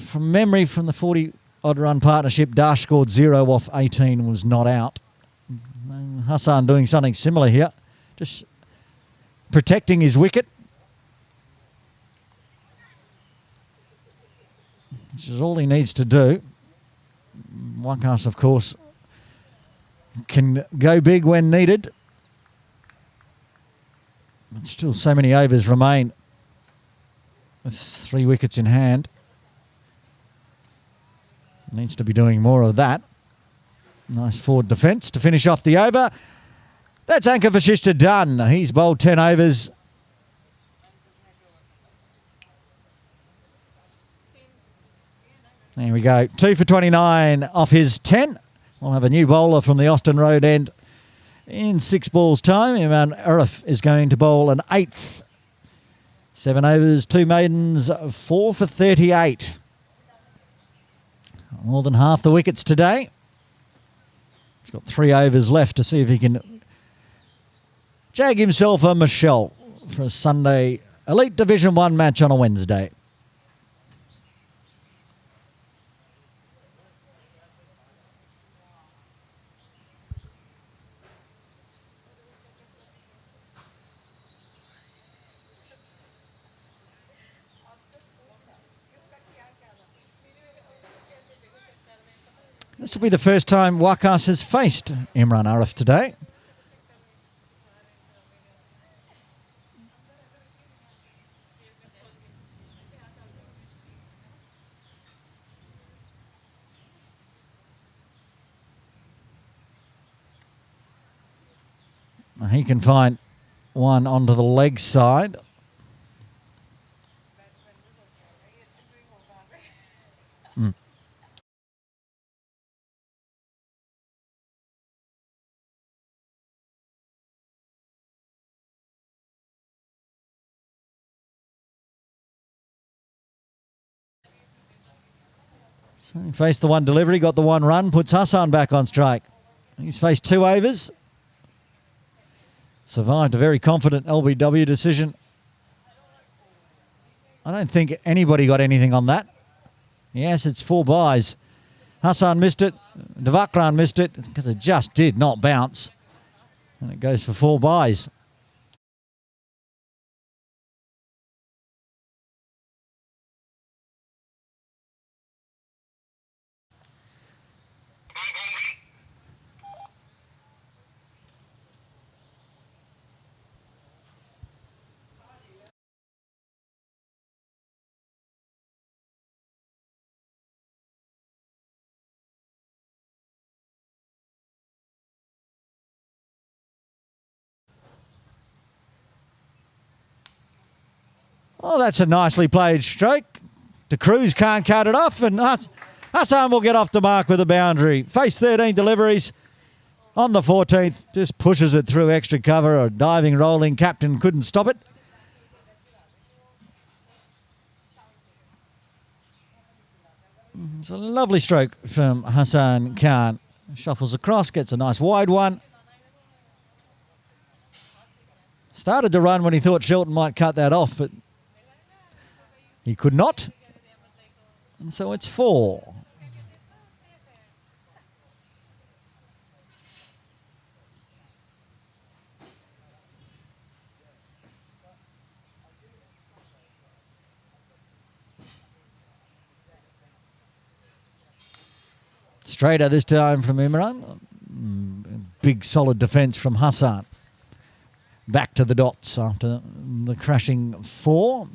From memory, from the 40-odd run partnership, Dash scored 0 off 18 and was not out. Hassan doing something similar here, just protecting his wicket, which is all he needs to do. Wakas, of course, can go big when needed. But still so many overs remain with 3 wickets in hand. Needs to be doing more of that. Nice forward defence to finish off the over. That's Anka Vashishta done. He's bowled 10 overs. There we go. 2 for 29 off his 10. We'll have a new bowler from the Austin Road end in 6 balls' time. Imran Arif is going to bowl an 8th. 7 overs, 2 maidens, 4 for 38. More than half the wickets today. He's got 3 overs left to see if he can jag himself a Michelle for a Sunday Elite Division 1 match on a Wednesday. This will be the first time Wakas has faced Imran Arif today. He can find one onto the leg side. So he faced the one delivery, got the one run, puts Hassan back on strike. He's faced 2 overs. Survived a very confident LBW decision. I don't think anybody got anything on that. Yes, it's 4 byes. Hassan missed it. Devakran missed it because it just did not bounce. And it goes for 4 byes. Oh, that's a nicely played stroke. De Cruz can't cut it off, and Hassan will get off the mark with a boundary. Face 13 deliveries on the 14th. Just pushes it through extra cover. A diving, rolling captain couldn't stop it. It's a lovely stroke from Hassan Khan. Shuffles across, gets a nice wide one. Started to run when he thought Shelton might cut that off, but he could not. And so it's 4. Straighter this time from Imran. Big solid defence from Hassan. Back to the dots after the crashing 4.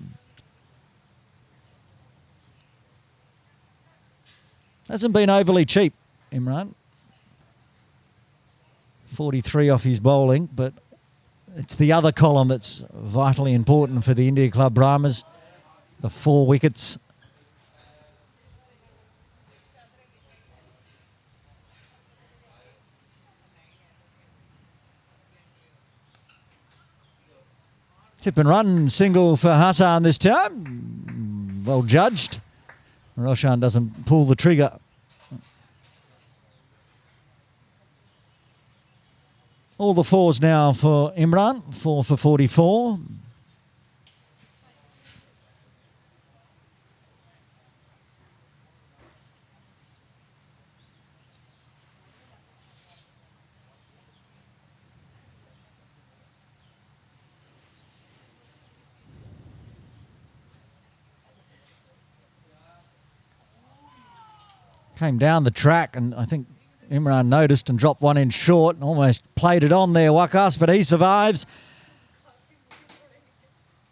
Hasn't been overly cheap, Imran. 43 off his bowling, but it's the other column that's vitally important for the India Club Brahmas. The 4 wickets. Tip and run single for Hassan this time. Well judged. Roshan doesn't pull the trigger. All the 4s now for Imran. 4 for 44. Came down the track, and I think Imran noticed and dropped one in short and almost played it on there, Wakas, but he survives.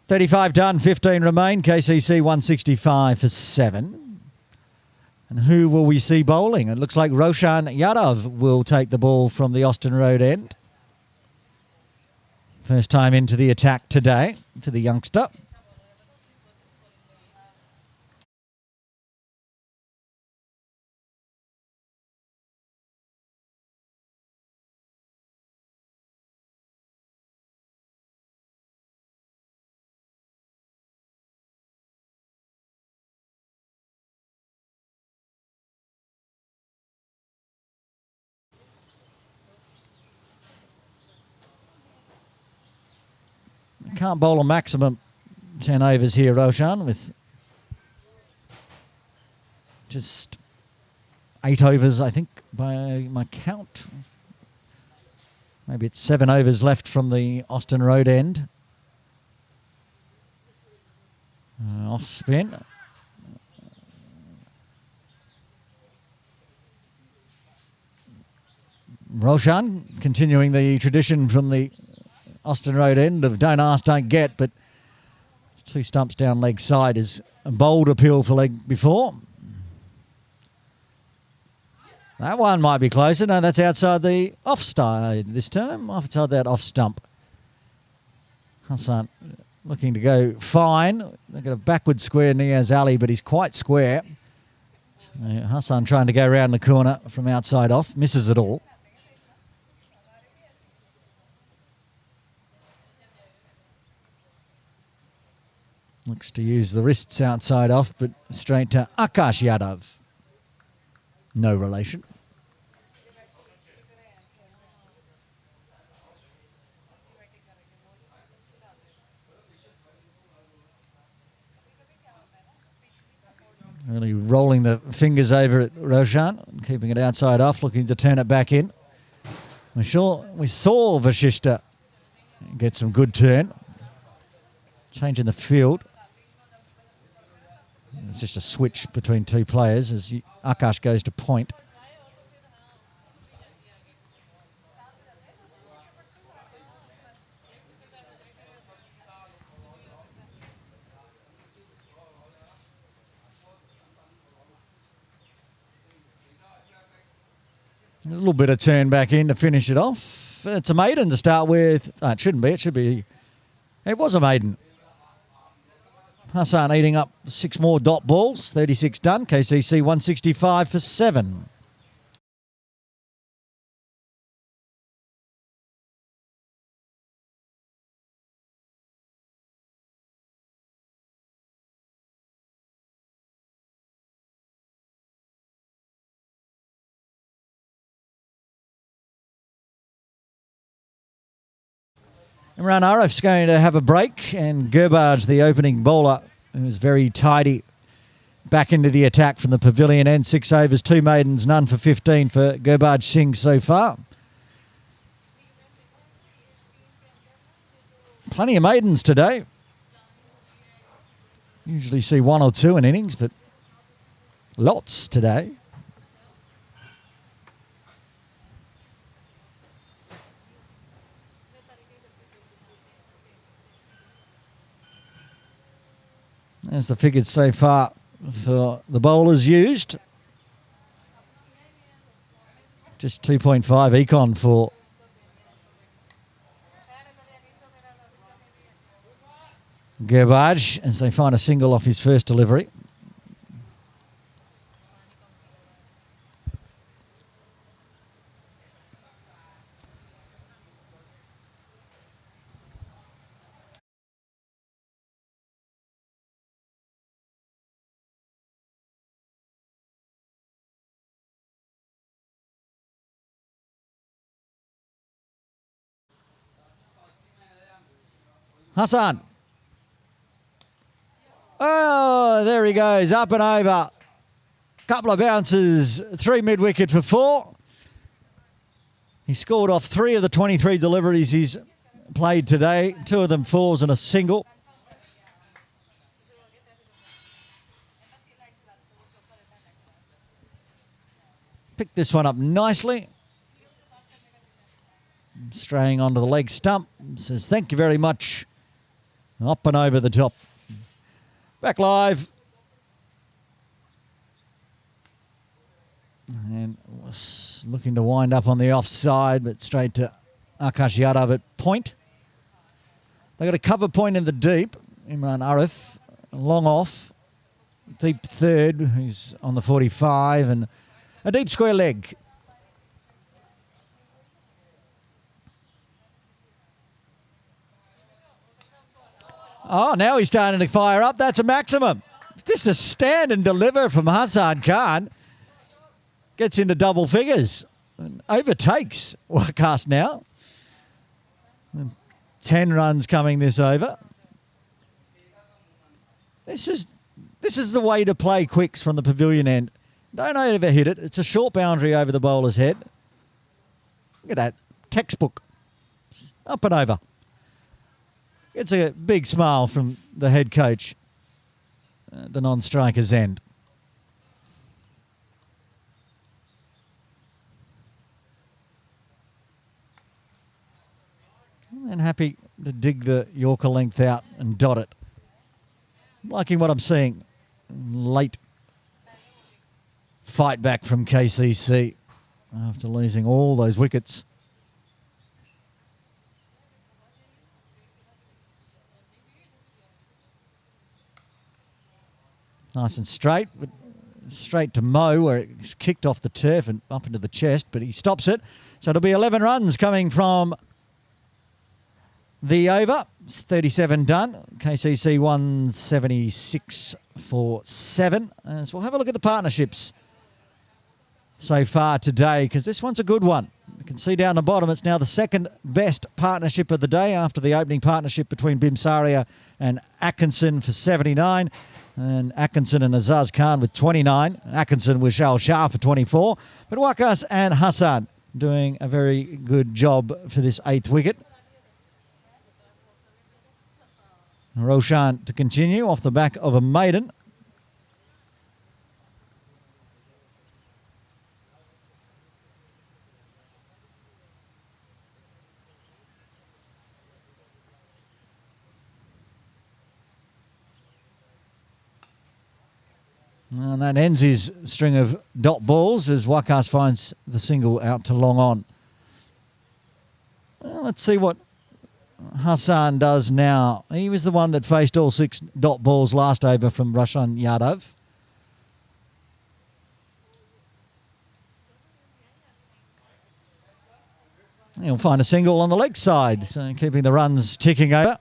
35 done, 15 remain. KCC 165 for 7. And who will we see bowling? It looks like Roshan Yadav will take the ball from the Austin Road end. First time into the attack today for the youngster. Can't bowl a maximum 10 overs here, Roshan, with just 8 overs, I think, by my count. Maybe it's 7 overs left from the Austin Road end. Off spin. Roshan continuing the tradition from the Austin Road end of don't ask, don't get, but 2 stumps down leg side is a bold appeal for leg before. That one might be closer. No, that's outside the offside this time. Outside that off stump. Hassan looking to go fine. They've got a backward square Niaz Ali, but he's quite square. So Hassan trying to go around the corner from outside off. Misses it all. Looks to use the wrists outside off, but straight to Akash Yadav. No relation. Really rolling the fingers over at Roshan, keeping it outside off, looking to turn it back in. We saw Vashishta get some good turn. Changing the field. It's just a switch between two players as Akash goes to point. A little bit of turn back in to finish it off. It's a maiden to start with. Oh, it shouldn't be. It should be. It was a maiden. Hassan eating up 6 more dot balls. 36 done. KCC 165 for 7. Imran Arif's going to have a break, and Gurbaj, the opening bowler, who was very tidy, back into the attack from the pavilion end. 6 overs, 2 maidens, none for 15 for Gurbaj Singh so far. Plenty of maidens today. Usually see 1 or 2 in innings, but lots today. There's the figures so far for the bowlers used. Just 2.5 econ for Gurbaj as they find a single off his first delivery. Hassan. Oh, there he goes, up and over. Couple of bounces, 3 mid-wicket for 4. He scored off 3 of the 23 deliveries he's played today. 2 of them 4s and a single. Picked this one up nicely. Straying onto the leg stump. Says, thank you very much. Up and over the top. Back live. And was looking to wind up on the offside, but straight to Akash Yadav at point. They got a cover point in the deep. Imran Arif, long off. Deep third, he's on the 45, and a deep square leg. Oh, now he's starting to fire up. That's a maximum. Just a stand and deliver from Hassan Khan. Gets into double figures. And overtakes Wakas now. 10 runs coming this over. This is the way to play quicks from the pavilion end. Don't ever hit it. It's a short boundary over the bowler's head. Look at that. Textbook. Up and over. It's a big smile from the head coach, the non-striker's end. And happy to dig the Yorker length out and dot it. Liking what I'm seeing. Late fight back from KCC after losing all those wickets. Nice and straight, but straight to Mo, where it's kicked off the turf and up into the chest, but he stops it. So it'll be 11 runs coming from the over. It's 37 done. KCC 176 for 7. So we'll have a look at the partnerships so far today, because this one's a good one. You can see down the bottom, it's now the second best partnership of the day after the opening partnership between Bimsaria and Atkinson for 79, and Atkinson and Azaz Khan with 29, Atkinson with Shal Shah for 24, but Wakas and Hassan doing a very good job for this 8th wicket. Roshan to continue off the back of a maiden. And that ends his string of dot balls as Wakas finds the single out to long on. Well, let's see what Hassan does now. He was the one that faced all 6 dot balls last over from Roshan Yadav. He'll find a single on the leg side, so keeping the runs ticking over.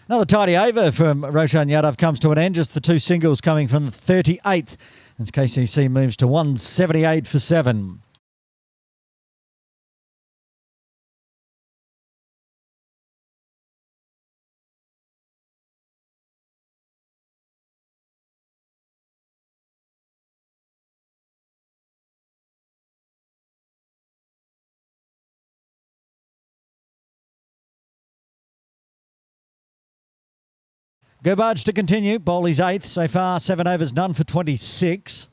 Another tidy over from Roshan Yadav comes to an end. Just the 2 singles coming from the 38th as KCC moves to 178 for 7. Gobaj to continue. Bowl his 8th. So far, 7 overs, none for 26.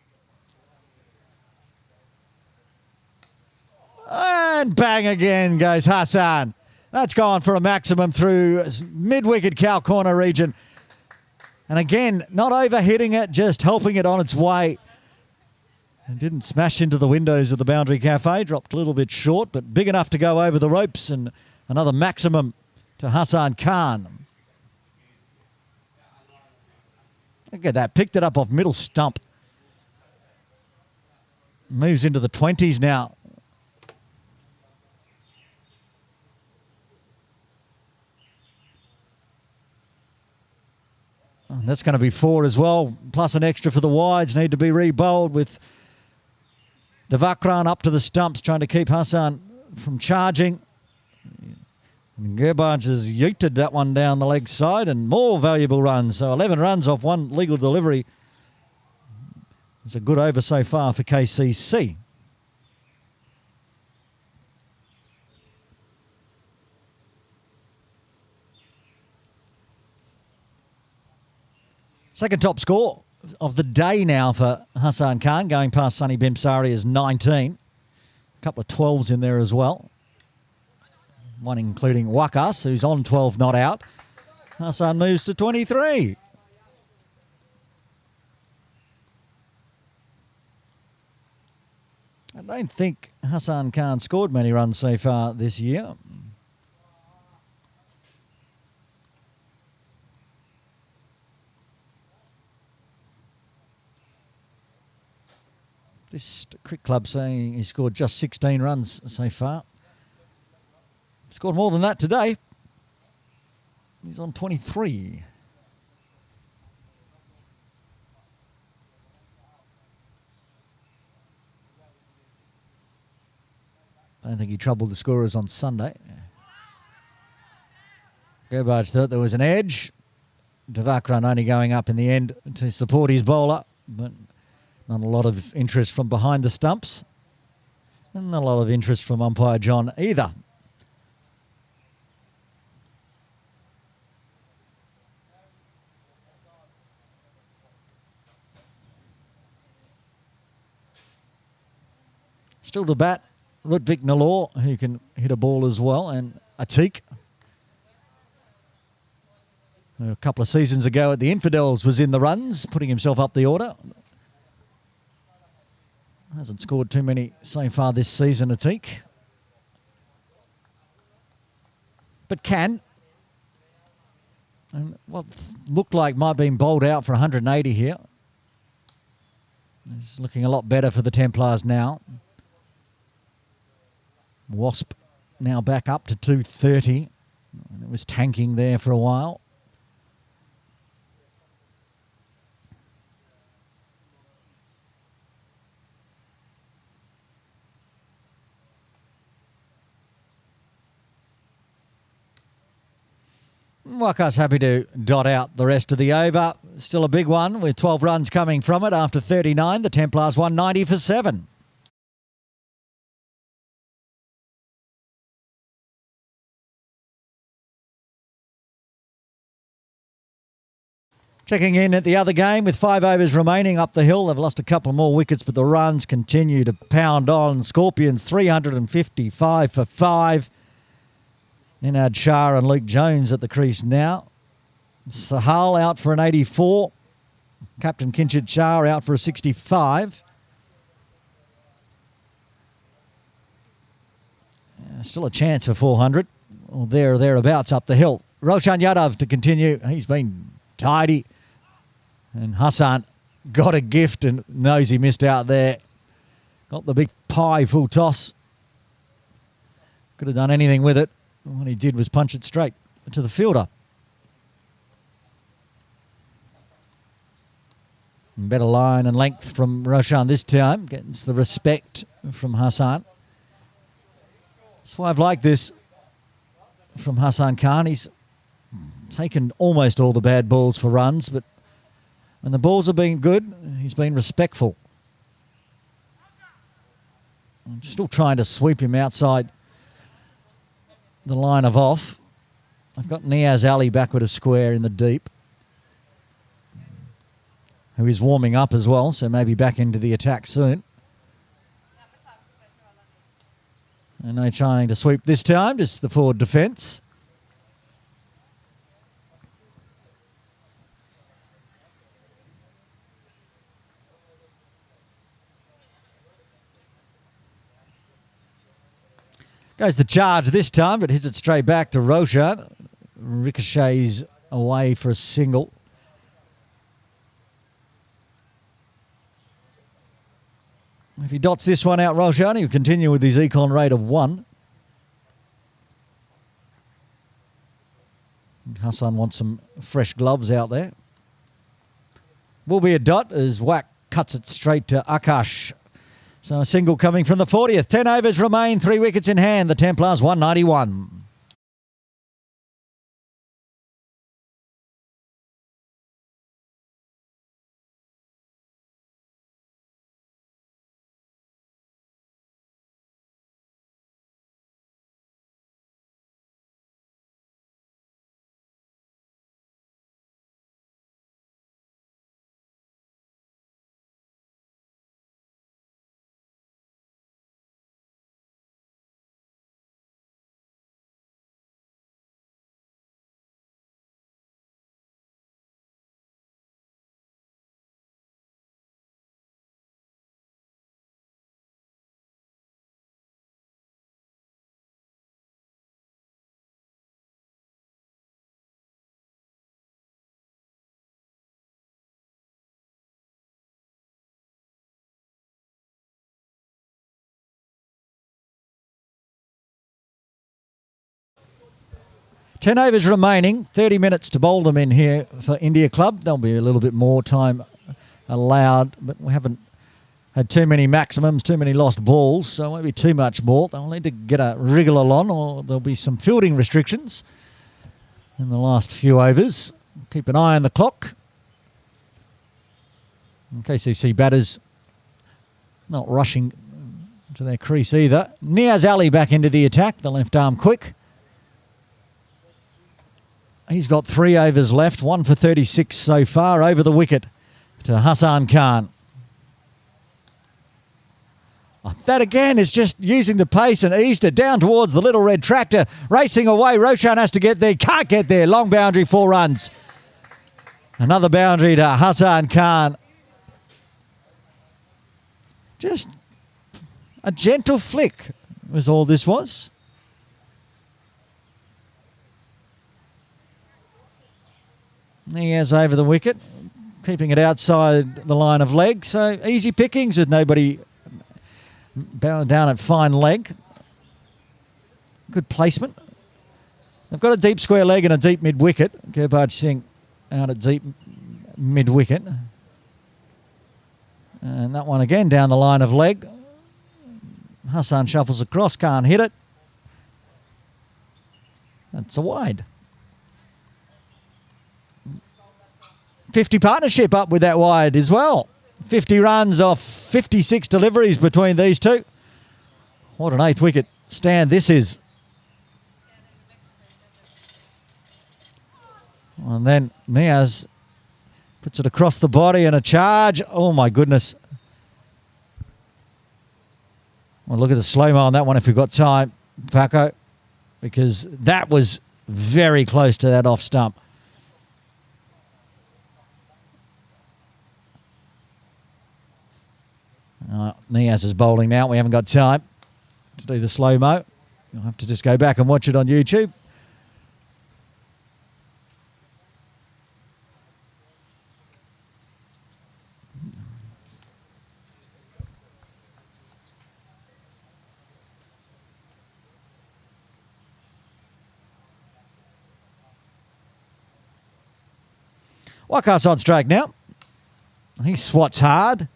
And bang again goes Hassan. That's gone for a maximum through mid-wicket cow corner region. And again, not overhitting it, just helping it on its way. And didn't smash into the windows of the Boundary Cafe. Dropped a little bit short, but big enough to go over the ropes. And another maximum to Hassan Khan. Look at that. Picked it up off middle stump. Moves into the 20s now. And that's going to be 4 as well. Plus an extra for the wides. Need to be re-bowled with Devakran up to the stumps, trying to keep Hassan from charging. And Gerbaj has yeeted that one down the leg side, and more valuable runs. So 11 runs off 1 legal delivery. It's a good over so far for KCC. Second top score of the day now for Hassan Khan, going past Sunny Bimsari is 19. A couple of 12s in there as well. One including Wakas, who's on 12 not out. Hassan moves to 23. I don't think Hassan Khan scored many runs so far this year. This cricket club saying he scored just 16 runs so far. Scored more than that today. He's on 23. I don't think he troubled the scorers on Sunday. Gerbage thought there was an edge. Devakran only going up in the end to support his bowler, but not a lot of interest from behind the stumps. And not a lot of interest from umpire John either. Still to bat, Ludwig Nalor, who can hit a ball as well, and Atik. A couple of seasons ago at the Infidels was in the runs, putting himself up the order. Hasn't scored too many so far this season, Atik. But can. And what looked like might have been bowled out for 180 here. It's looking a lot better for the Templars now. Wasp now back up to 230. It was tanking there for a while. Waka's happy to dot out the rest of the over. Still a big one with 12 runs coming from it after 39. The Templars 190 for 7. Checking in at the other game with 5 overs remaining up the hill. They've lost a couple more wickets, but the runs continue to pound on. Scorpions 355 for 5. Ninad Shah and Luke Jones at the crease now. Sahal out for an 84. Captain Kinchid Shah out for a 65. Still a chance for 400. Or there or thereabouts up the hill. Roshan Yadav to continue. He's been tidy. And Hassan got a gift and knows he missed out there. Got the big pie full toss. Could have done anything with it. What he did was punch it straight to the fielder. And better line and length from Roshan this time. Gets the respect from Hassan. That's why I've liked this from Hassan Khan. He's taken almost all the bad balls for runs, but when the balls have been good, he's been respectful. I'm still trying to sweep him outside the line of off. I've got Niaz Ali backward of square in the deep, who is warming up as well, so maybe back into the attack soon. And they're trying to sweep this time, just the forward defence. Goes the charge this time, but hits it straight back to Roshan. Ricochets away for a single. If he dots this one out, Roshan, he'll continue with his econ rate of 1. Hassan wants some fresh gloves out there. Will be a dot as Whack cuts it straight to Akash. So a single coming from the 40th. 10 overs remain, 3 wickets in hand. The Templars 191. Ten overs remaining, 30 minutes to bowl them in here for India Club. There'll be a little bit more time allowed, but we haven't had too many maximums, too many lost balls, so it won't be too much ball. They'll need to get a wriggle on, or there'll be some fielding restrictions in the last few overs. Keep an eye on the clock. And KCC batters not rushing to their crease either. Niaz Ali back into the attack, the left arm quick. He's got 3 overs left, 1 for 36 so far, over the wicket to Hassan Khan. That again is just using the pace and eased it down towards the little red tractor. Racing away. Roshan has to get there. Can't get there. Long boundary, 4 runs. Another boundary to Hassan Khan. Just a gentle flick was all this was. He has over the wicket, keeping it outside the line of leg. So easy pickings with nobody down at fine leg. Good placement. They've got a deep square leg and a deep mid-wicket. Gurbaj Singh out at deep mid-wicket. And that one again down the line of leg. Hassan shuffles across, can't hit it. That's a wide. 50 partnership up with that wide as well. 50 runs off 56 deliveries between these two. What an 8th wicket stand this is. And then Niaz puts it across the body and a charge. Oh my goodness. Well, look at the slow-mo on that one if we've got time, Paco, because that was very close to that off stump. Niaz is bowling now. We haven't got time to do the slow-mo. You'll have to just go back and watch it on YouTube. Waka's on strike now. He swats hard.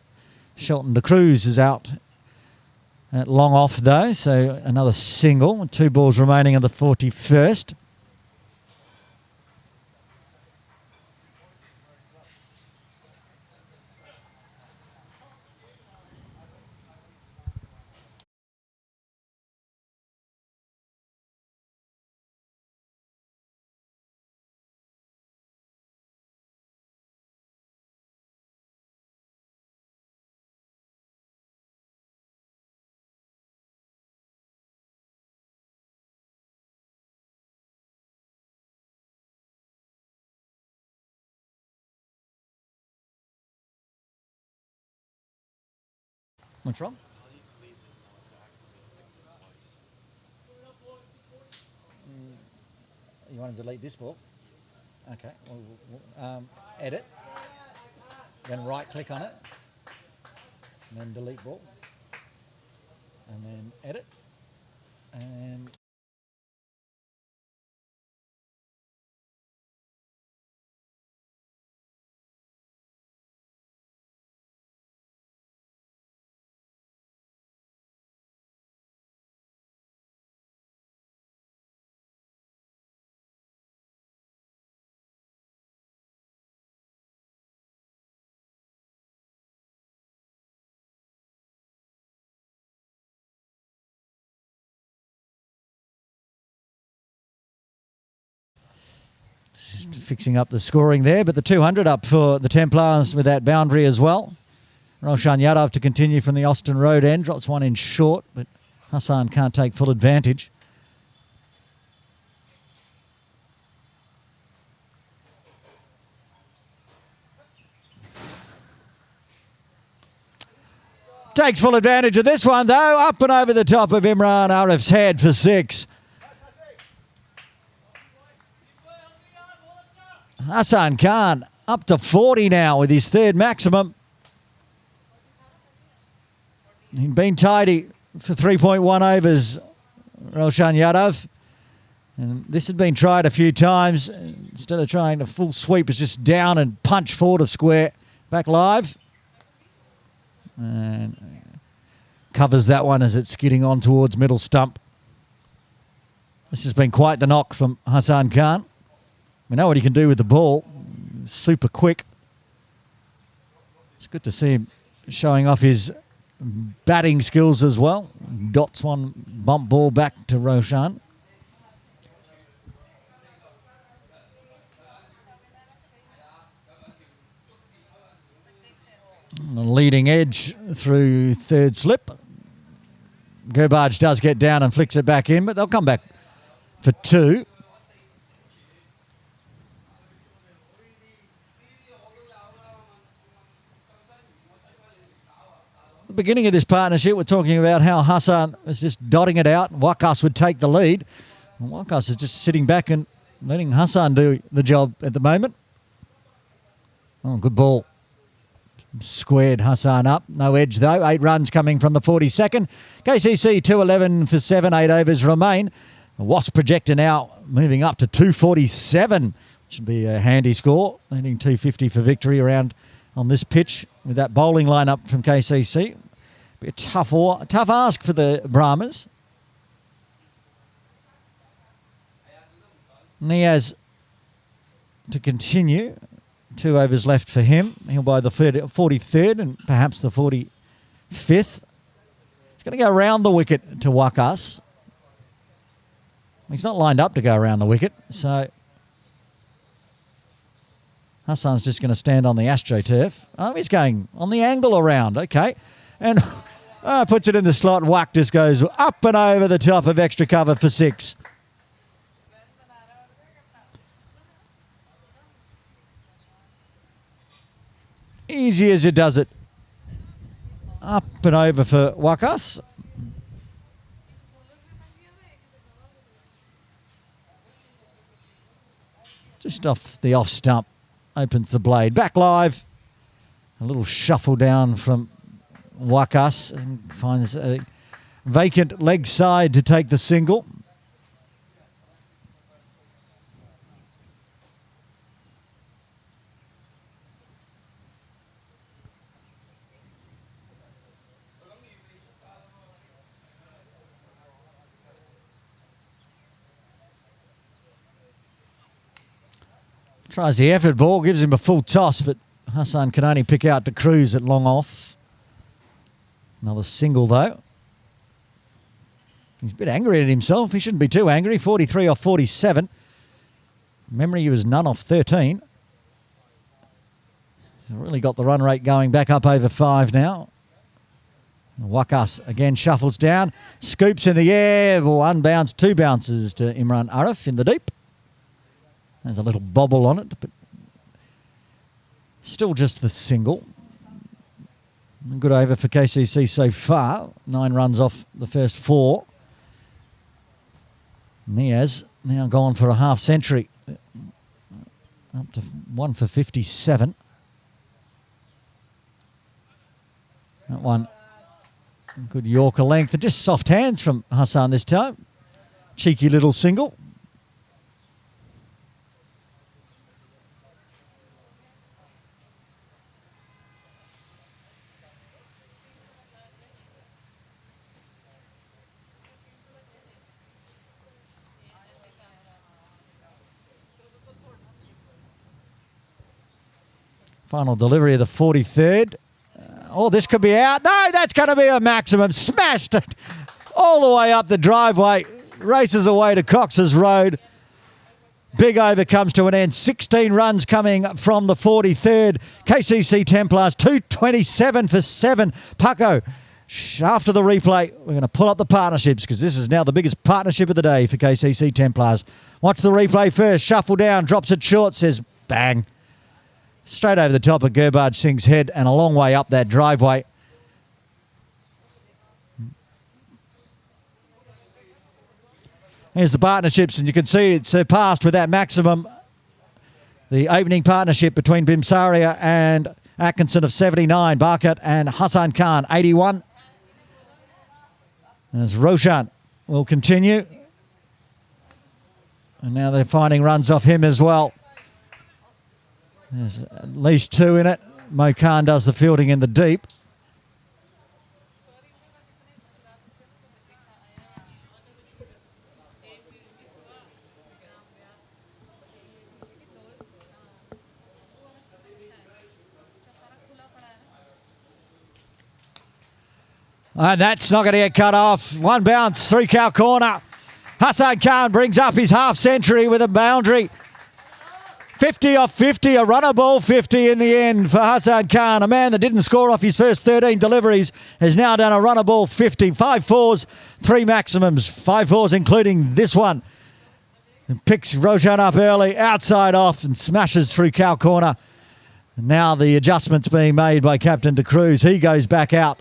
Shelton de Cruz is out at long off though, so another single. 2 balls remaining in the 41st. What's wrong? You want to delete this ball? Okay. Edit. Then right click on it. And then delete ball. And then edit. And fixing up the scoring there, but the 200 up for the Templars with that boundary as well. Roshan Yadav to continue from the Austin Road end, drops one in short, but Hassan can't take full advantage. Takes full advantage of this one though, up and over the top of Imran Arif's head for 6. Hassan Khan up to 40 now with his 3rd maximum. He'd been tidy for 3.1 overs, Roshan Yadav. And this had been tried a few times. Instead of trying a full sweep, it's just down and punch forward of square. Back live. And covers that one as it's skidding on towards middle stump. This has been quite the knock from Hassan Khan. We know what he can do with the ball. Super quick. It's good to see him showing off his batting skills as well. Dots one bump ball back to Roshan. On the leading edge through third slip. Gerbage does get down and flicks it back in, but they'll come back for two. The beginning of this partnership, we're talking about how Hassan was just dotting it out. Wakas would take the lead. And Wakas is just sitting back and letting Hassan do the job at the moment. Oh, good ball. Squared Hassan up. No edge though. 8 runs coming from the 42nd. KCC 211 for 7. 8 overs remain. The Wasp projector now moving up to 247. Should be a handy score. Needing 250 for victory around on this pitch with that bowling lineup from KCC. Be a tough ask for the Brahmas. Niaz to continue. 2 overs left for him. He'll buy the 43rd and perhaps the 45th. He's going to go around the wicket to Wakas. He's not lined up to go around the wicket, so Hassan's just going to stand on the AstroTurf. Oh, he's going on the angle around. Okay. And puts it in the slot. Wack just goes up and over the top of extra cover for 6. Easy as it does it. Up and over for Wakas. Just off the off stump. Opens the blade. Back live. A little shuffle down from Wakas. And finds a vacant leg side to take the single. Tries the effort ball, gives him a full toss, but Hassan can only pick out to Cruz at long off. Another single, though. He's a bit angry at himself. He shouldn't be too angry. 43 off 47. Memory, he was none off 13. He's really got the run rate going back up over 5 now. Wakas again shuffles down. Scoops in the air. One bounce, 2 bounces to Imran Arif in the deep. There's a little bobble on it, but still just the single. Good over for KCC so far. 9 runs off the first 4. Niaz now gone for a half century. Up to 1 for 57. That one, good Yorker length. Just soft hands from Hassan this time. Cheeky little single. Final delivery of the 43rd. Oh, this could be out. No, that's going to be a maximum. Smashed it all the way up the driveway. Races away to Cox's Road. Big over comes to an end. 16 runs coming from the 43rd. KCC Templars, 227 for 7. Paco, after the replay, we're going to pull up the partnerships because this is now the biggest partnership of the day for KCC Templars. Watch the replay first. Shuffle down, drops it short, says bang. Straight over the top of Gerbage Singh's head and a long way up that driveway. Here's the partnerships, and you can see it surpassed with that maximum. The opening partnership between Bimsaria and Atkinson of 79, Barkat and Hassan Khan, 81. As Roshan will continue. And now they're finding runs off him as well. There's at least 2 in it. Mo Khan does the fielding in the deep. And that's not going to get cut off. One bounce, 3 cow corner. Hassan Khan brings up his half century with a boundary. 50 off 50, a runner ball 50 in the end for Hassan Khan. A man that didn't score off his first 13 deliveries has now done a runner ball 50. 5 fours, 3 maximums. 5 fours including this one. And picks Roshan up early, outside off and smashes through cow corner. And now the adjustments being made by Captain De Cruz. He goes back out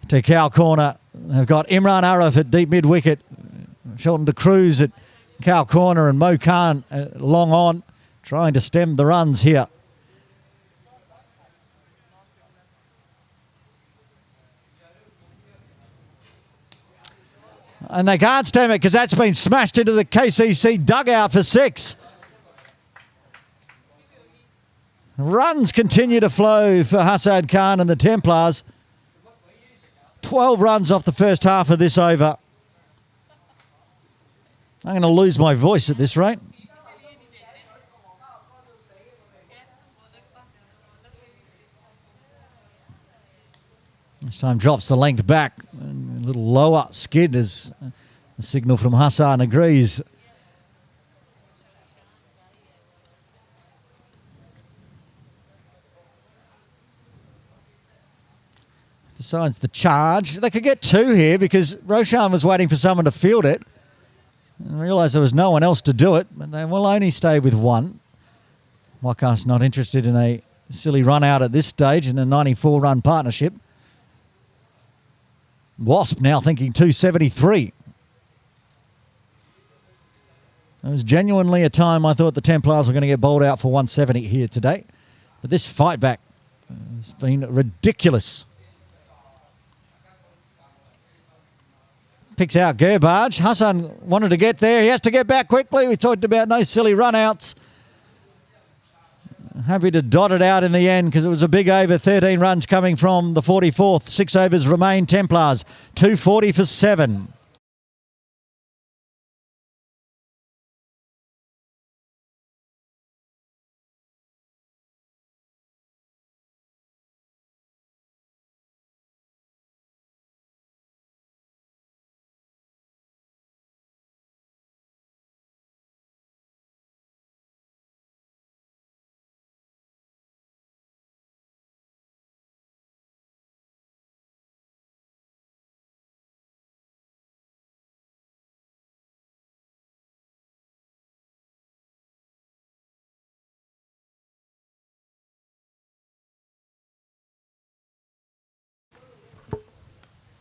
to cow corner. They've got Imran Arif at deep mid wicket. Shelton De Cruz at cow corner and Mo Khan long on, trying to stem the runs here. And they can't stem it because that's been smashed into the KCC dugout for 6. Runs continue to flow for Hassan Khan and the Templars. 12 runs off the first half of this over. I'm going to lose my voice at this rate. This time drops the length back. A little lower skid as the signal from Hassan agrees. Decides the charge. They could get 2 here because Roshan was waiting for someone to field it. And realised there was no one else to do it, but they will only stay with 1. Waika's not interested in a silly run out at this stage in a 94-run partnership. Wasp now thinking 273. It was genuinely a time I thought the Templars were going to get bowled out for 170 here today. But this fight back has been ridiculous. Picks out Gerbage. Hassan wanted to get there. He has to get back quickly. We talked about no silly run-outs. Happy to dot it out in the end because it was a big over. 13 runs coming from the 44th. 6 overs remain. Templars 240 for 7.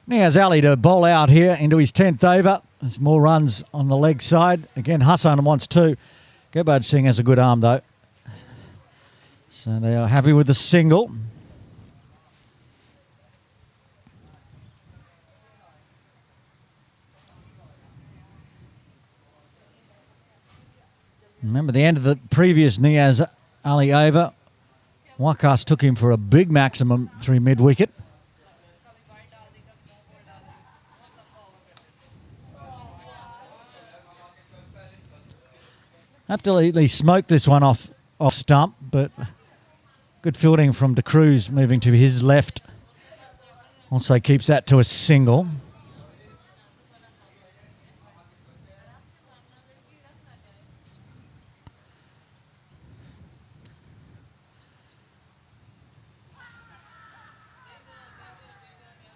Niaz Ali to bowl out here into his 10th over. There's more runs on the leg side. Again, Hassan wants 2. Gerbaj Singh has a good arm though. So they are happy with the single. Remember the end of the previous Niaz Ali over. Wakas took him for a big maximum through mid-wicket. Absolutely smoked this one off stump, but good fielding from De Cruz moving to his left. Also keeps that to a single.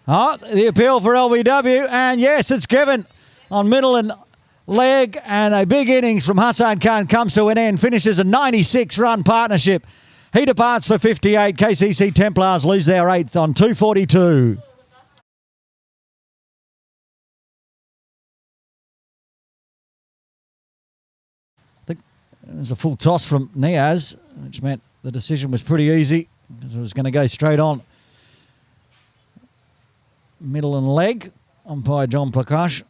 Oh, the appeal for LBW, and yes, it's given on middle and leg, and a big innings from Hassan Khan comes to an end, finishes a 96-run partnership. He departs for 58. KCC Templars lose their 8th on 242. I think it was a full toss from Niaz, which meant the decision was pretty easy because it was going to go straight on. Middle and leg, umpire John Prakash.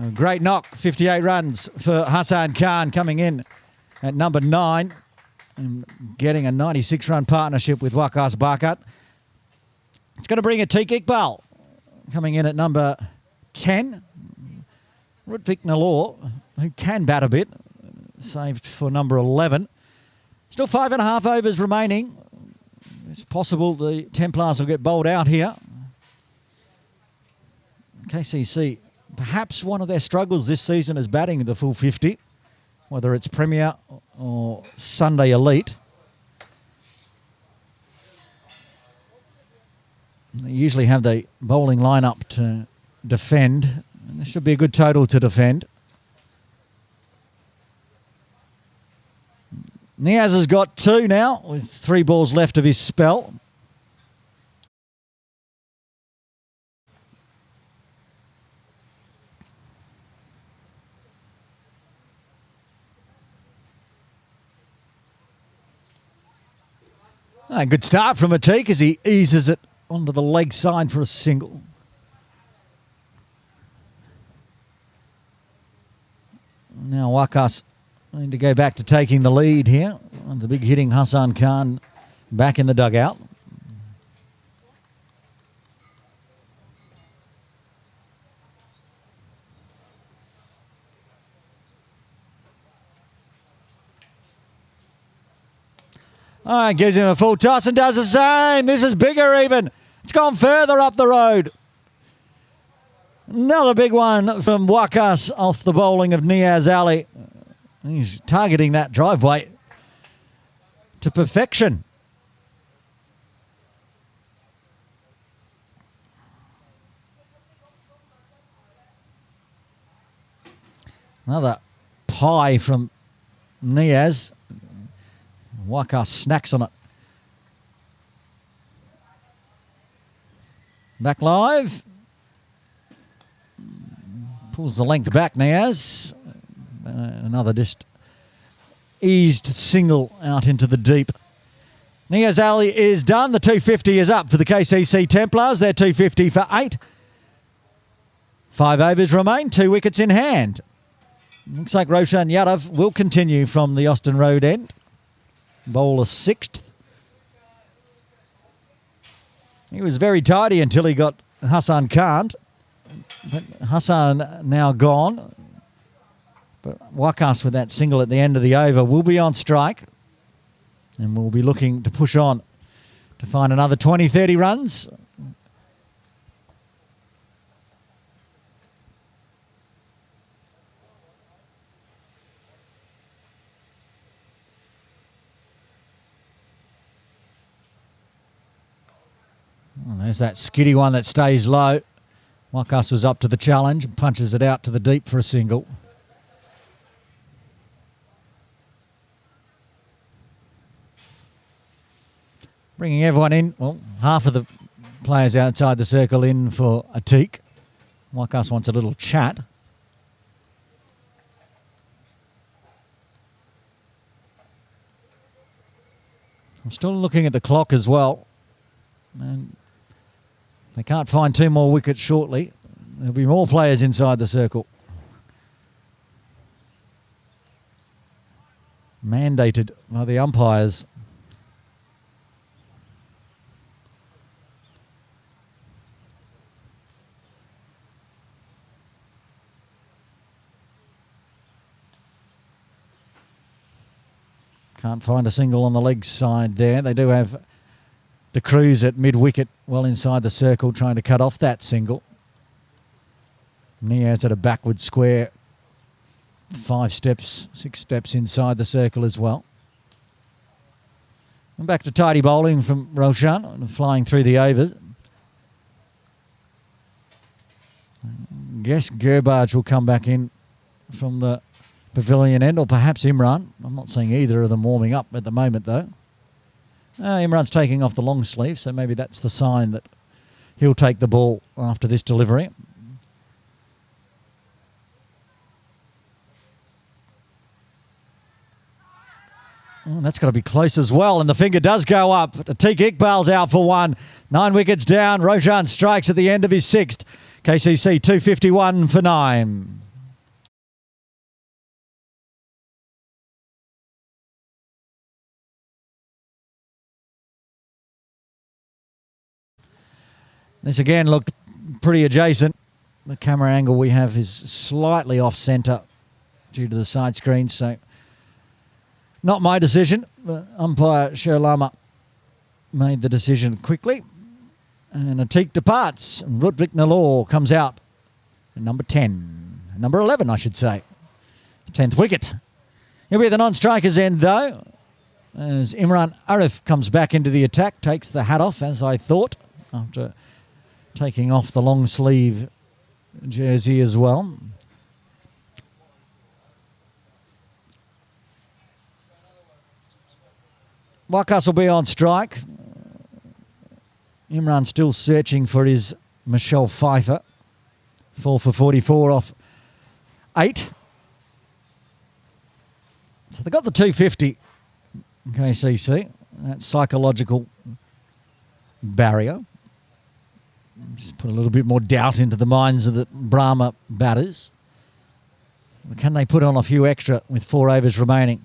A great knock, 58 runs for Hassan Khan coming in at number 9 and getting a 96-run partnership with Waqas Barkat. It's going to bring Atiq Iqbal coming in at number 10. Rutvik Nalor, who can bat a bit, saved for number 11. Still 5.5 overs remaining. It's possible the Templars will get bowled out here. KCC, perhaps one of their struggles this season is batting the full 50, whether it's Premier or Sunday Elite. They usually have the bowling lineup to defend, and this should be a good total to defend. Niaz has got 2 now, with 3 balls left of his spell. A good start from Atik as he eases it onto the leg side for a single. Now Wakas need to go back to taking the lead here. The big hitting Hassan Khan back in the dugout. All right, gives him a full toss and does the same. This is bigger even. It's gone further up the road. Another big one from Wakas off the bowling of Niaz Ali. He's targeting that driveway to perfection. Another pie from Niaz. Wakas snacks on it. Back live. Pulls the length back, Niaz. Another just eased single out into the deep. Niaz Ali is done. The 250 is up for the KCC Templars. They're 250 for 8. 5 overs remain, 2 wickets in hand. Looks like Roshan Yadav will continue from the Austin Road end. Bowler 6th. He was very tidy until he got Hassan Khan. But Hassan now gone. But Wakas with that single at the end of the over will be on strike. And we'll be looking to push on to find another 20, 30 runs. And there's that skiddy one that stays low. Wakas was up to the challenge and punches it out to the deep for a single. Bringing everyone in, well, half of the players outside the circle in for Atik. Wakas wants a little chat. I'm still looking at the clock as well. And they can't find 2 more wickets shortly. There'll be more players inside the circle. Mandated by the umpires. Can't find a single on the leg side there. They do have De Cruz at mid-wicket, well inside the circle, trying to cut off that single. Niaz at a backward square, 5 steps, 6 steps inside the circle as well. And back to tidy bowling from Roshan, flying through the overs. Guess Gurbaj will come back in from the pavilion end, or perhaps Imran. I'm not seeing either of them warming up at the moment, though. Imran's taking off the long sleeve, so maybe that's the sign that he'll take the ball after this delivery. Oh, that's got to be close as well, and the finger does go up. Atik Iqbal's out for 1. 9 wickets down. Roshan strikes at the end of his 6th. KCC 251 for 9. This again looked pretty adjacent. The camera angle we have is slightly off centre due to the side screen, so not my decision. Umpire Sherlama made the decision quickly. And Atik departs. Rudvik Nalor comes out number 10. Number 11, I should say. 10th wicket. He'll be at the non-strikers end, though, as Imran Arif comes back into the attack, takes the hat off, as I thought, after taking off the long sleeve jersey as well. Wakas will be on strike. Imran still searching for his Michelle Pfeiffer. 4 for 44 off 8. So they got the 250 KCC. That psychological barrier. Just put a little bit more doubt into the minds of the Brahma batters. Can they put on a few extra with 4 overs remaining?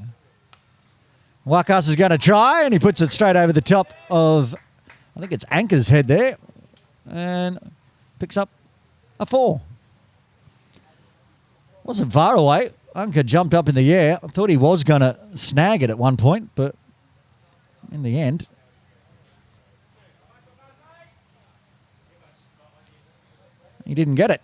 Wakas is going to try, and he puts it straight over the top of, I think it's Anchor's head there, and picks up a 4. Wasn't far away. Anchor jumped up in the air. I thought he was going to snag it at one point, but in the end, he didn't get it.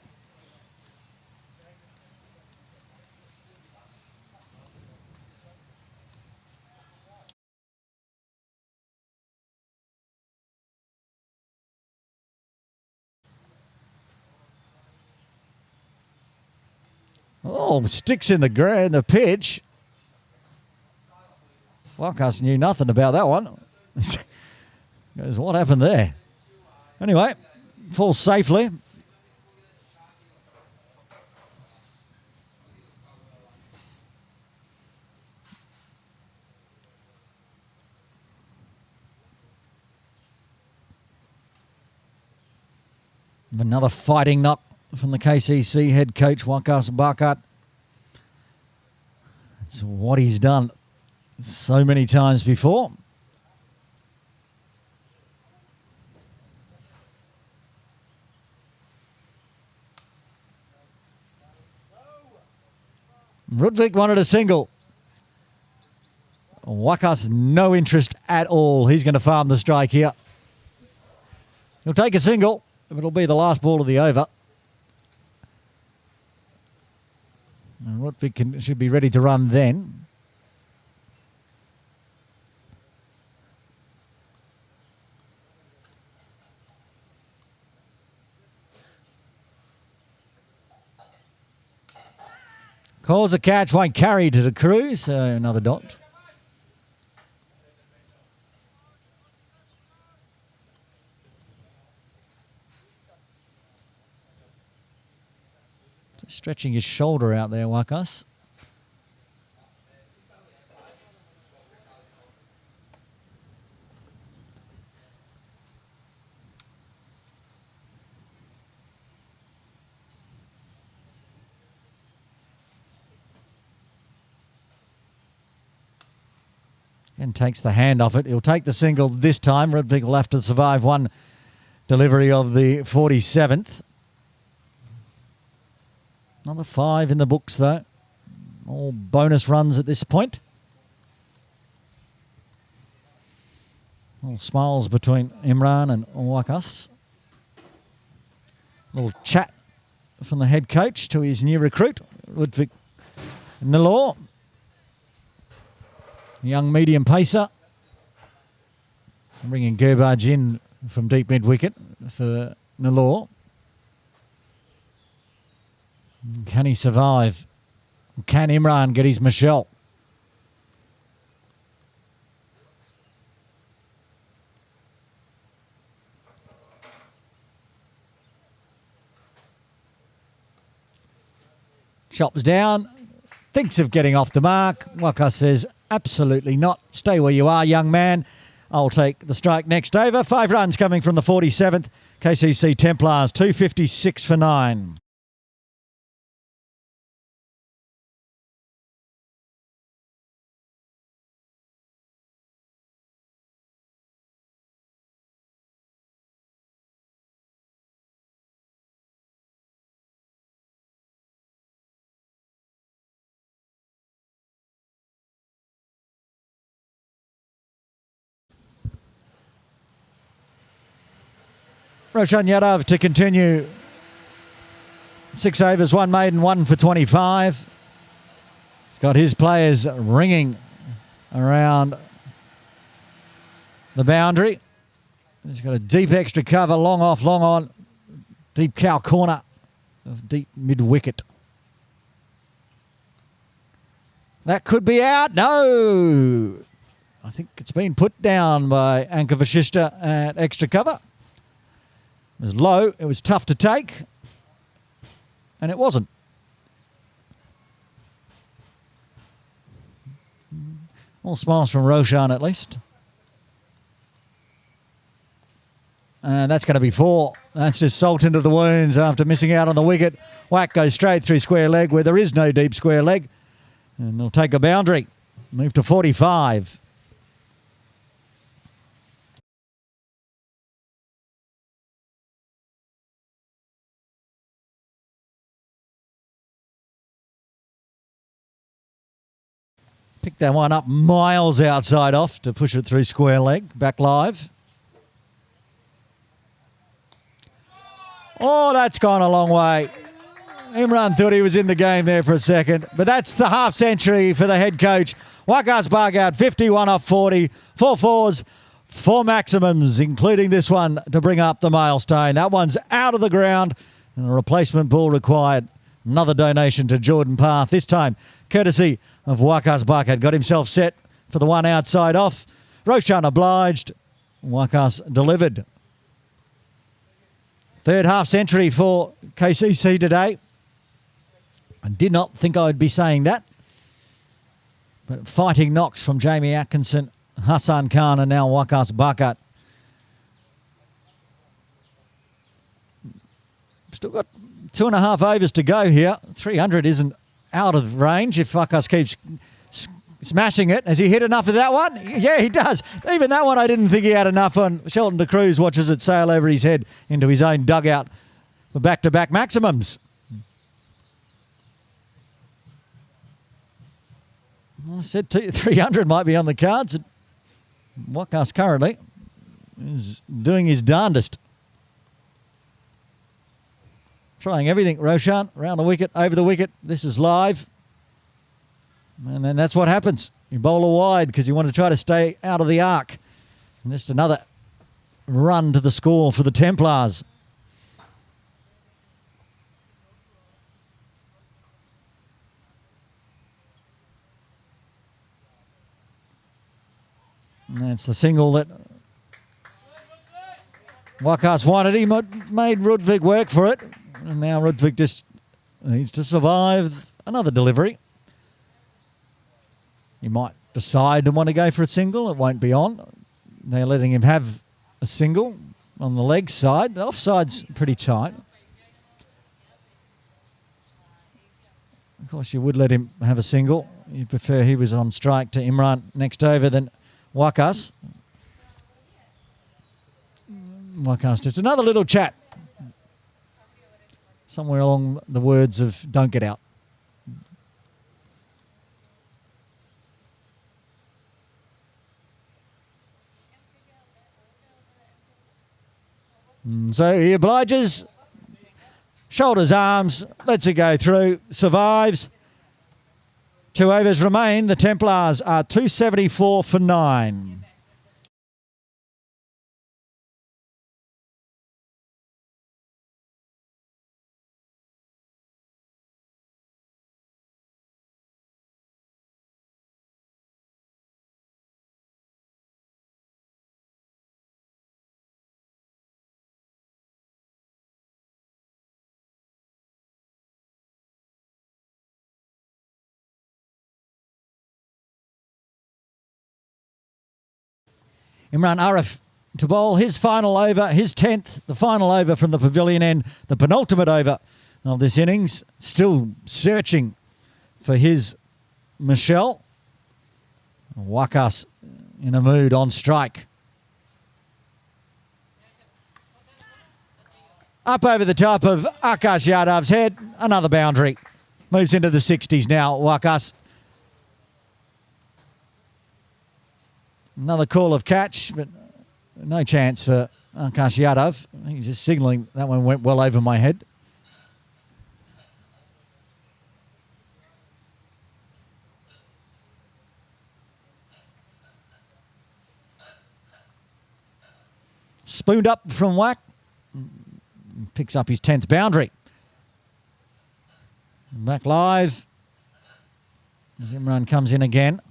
Oh, sticks in the pitch. Wakas knew nothing about that one. Goes, what happened there? Anyway, falls safely. Another fighting knock from the KCC head coach, Wakas Bakat. It's what he's done so many times before. Rudvik wanted a single. Wakas, no interest at all. He's going to farm the strike here. He'll take a single. It'll be the last ball of the over. And Rudvik should be ready to run then. Calls a catch, won't carry to the crew, so another dot. Stretching his shoulder out there, Wakas. And takes the hand off it. He'll take the single this time. Rudvik will have to survive one delivery of the 47th. Another 5 in the books, though. All bonus runs at this point. Little smiles between Imran and Wakas. Little chat from the head coach to his new recruit, Rudvik Nalor. Young medium pacer. Bringing Gurbaj in from deep mid-wicket for Nalor. Can he survive? Can Imran get his Michelle? Chops down. Thinks of getting off the mark. Wakas says, absolutely not. Stay where you are, young man. I'll take the strike next over. 5 runs coming from the 47th. KCC Templars, 256 for 9. Roshan Yadav to continue 6 overs, 1 maiden, 1 for 25. He's got his players ringing around the boundary. He's got a deep extra cover, long off, long on, deep cow corner of deep mid-wicket. That could be out. No. I think it's been put down by Anka Vashishta at extra cover. It was low. It was tough to take. And it wasn't. All smiles from Roshan at least. And that's going to be 4. That's just salt into the wounds after missing out on the wicket. Whack goes straight through square leg where there is no deep square leg. And they'll take a boundary. Move to 45. Picked that one up miles outside off to push it through square leg. Back live. Oh, that's gone a long way. Imran thought he was in the game there for a second. But that's the half century for the head coach. Waqas Bhagat, 51 off 40. 4 fours, 4 maximums, including this one to bring up the milestone. That one's out of the ground and a replacement ball required. Another donation to Jordan Path, this time courtesy of Waqas Bhagat. Got himself set for the one outside off. Roshan obliged. Waqas delivered. Third half century for KCC today. I did not think I would be saying that. But fighting knocks from Jamie Atkinson, Hassan Khan and now Waqas Bhagat. Still got 2.5 overs to go here. 300 isn't out of range if Waqas keeps smashing it. Has he hit enough of that one? Yeah, he does. Even that one I didn't think he had enough on. Shelton de Cruz watches it sail over his head into his own dugout for back-to-back maximums. I said 300 might be on the cards. Waqas currently is doing his darndest. Trying everything, Roshan, around the wicket, over the wicket. This is live. And then that's what happens. You bowl a wide because you want to try to stay out of the arc. And just another run to the score for the Templars. And that's the single that Waqas wanted. He made Rudvig work for it. And now Rudvig just needs to survive another delivery. He might decide to want to go for a single. It won't be on. They're letting him have a single on the leg side. The offside's pretty tight. Of course, you would let him have a single. You'd prefer he was on strike to Imran next over than Waqas. Waqas, just another little chat. Somewhere along the words of don't get out. So he obliges, shoulders, arms, lets it go through, survives. 2 overs remain. The Templars are 274 for 9. Imran Arif to bowl his final over, his 10th, the final over from the pavilion end, the penultimate over of this innings. Still searching for his Michelle. Waqas in a mood on strike. Up over the top of Akash Yadav's head, another boundary. Moves into the 60s now, Waqas. Another call of catch, but no chance for Akash Yadav. He's just signalling that one went well over my head. spooned up from Whack. Picks up his 10th boundary. Back live. Imran comes in again.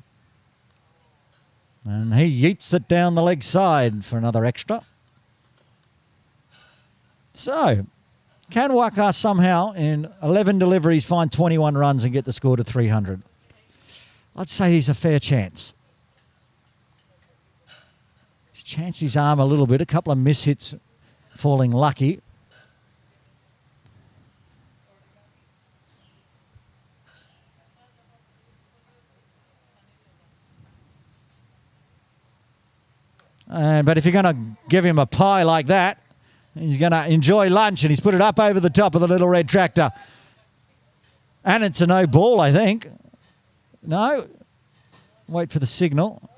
And he yeets it down the leg side for another extra. So, can Waka somehow in 11 deliveries find 21 runs and get the score to 300? I'd say he's a fair chance. He's chanced his arm a little bit. A couple of mishits falling lucky. But if you're going to give him a pie like that, he's going to enjoy lunch, and he's put it up over the top of the little red tractor. And it's a no ball, I think. No. Wait for the signal.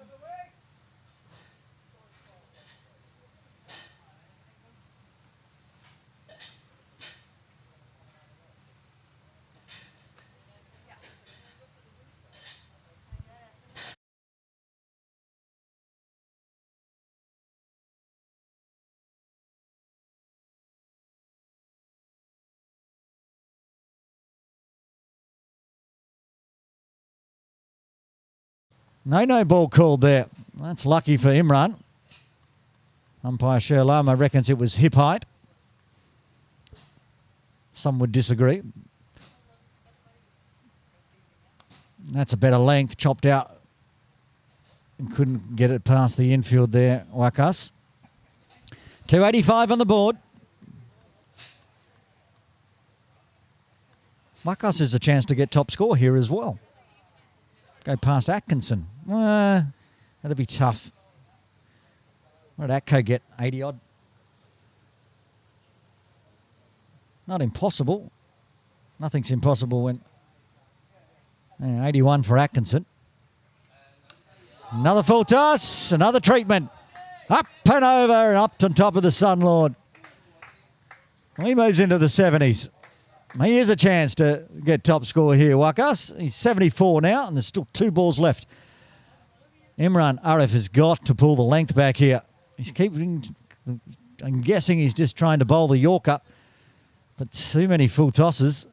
No ball called there. That's lucky for Imran. Umpire Sherlama reckons it was hip height. Some would disagree. That's a better length, chopped out. And couldn't get it past the infield there, Wakas. 285 on the board. Wakas has a chance to get top score here as well. Go past Atkinson. That'd be tough. What did Atco get? 80 odd? Not impossible. Nothing's impossible when... 81 for Atkinson. Another full toss. Another treatment. Up and over and up on top of the Sunlord. He moves into the 70s. He has a chance to get top score here, Wakas. He's 74 now, and there's still 2 balls left. Imran Arif has got to pull the length back here. He's keeping... I'm guessing he's just trying to bowl the Yorker, but too many full tosses.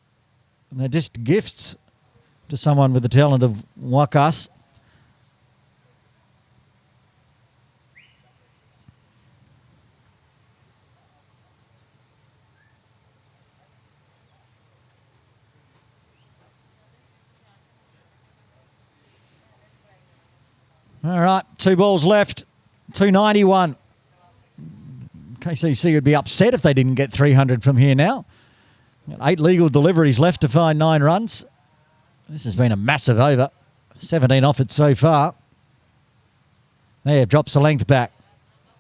And they're just gifts to someone with the talent of Wakas. All right, 2 balls left, 291. KCC would be upset if they didn't get 300 from here now. 8 legal deliveries left to find 9 runs. This has been a massive over. 17 off it so far. There, drops the length back.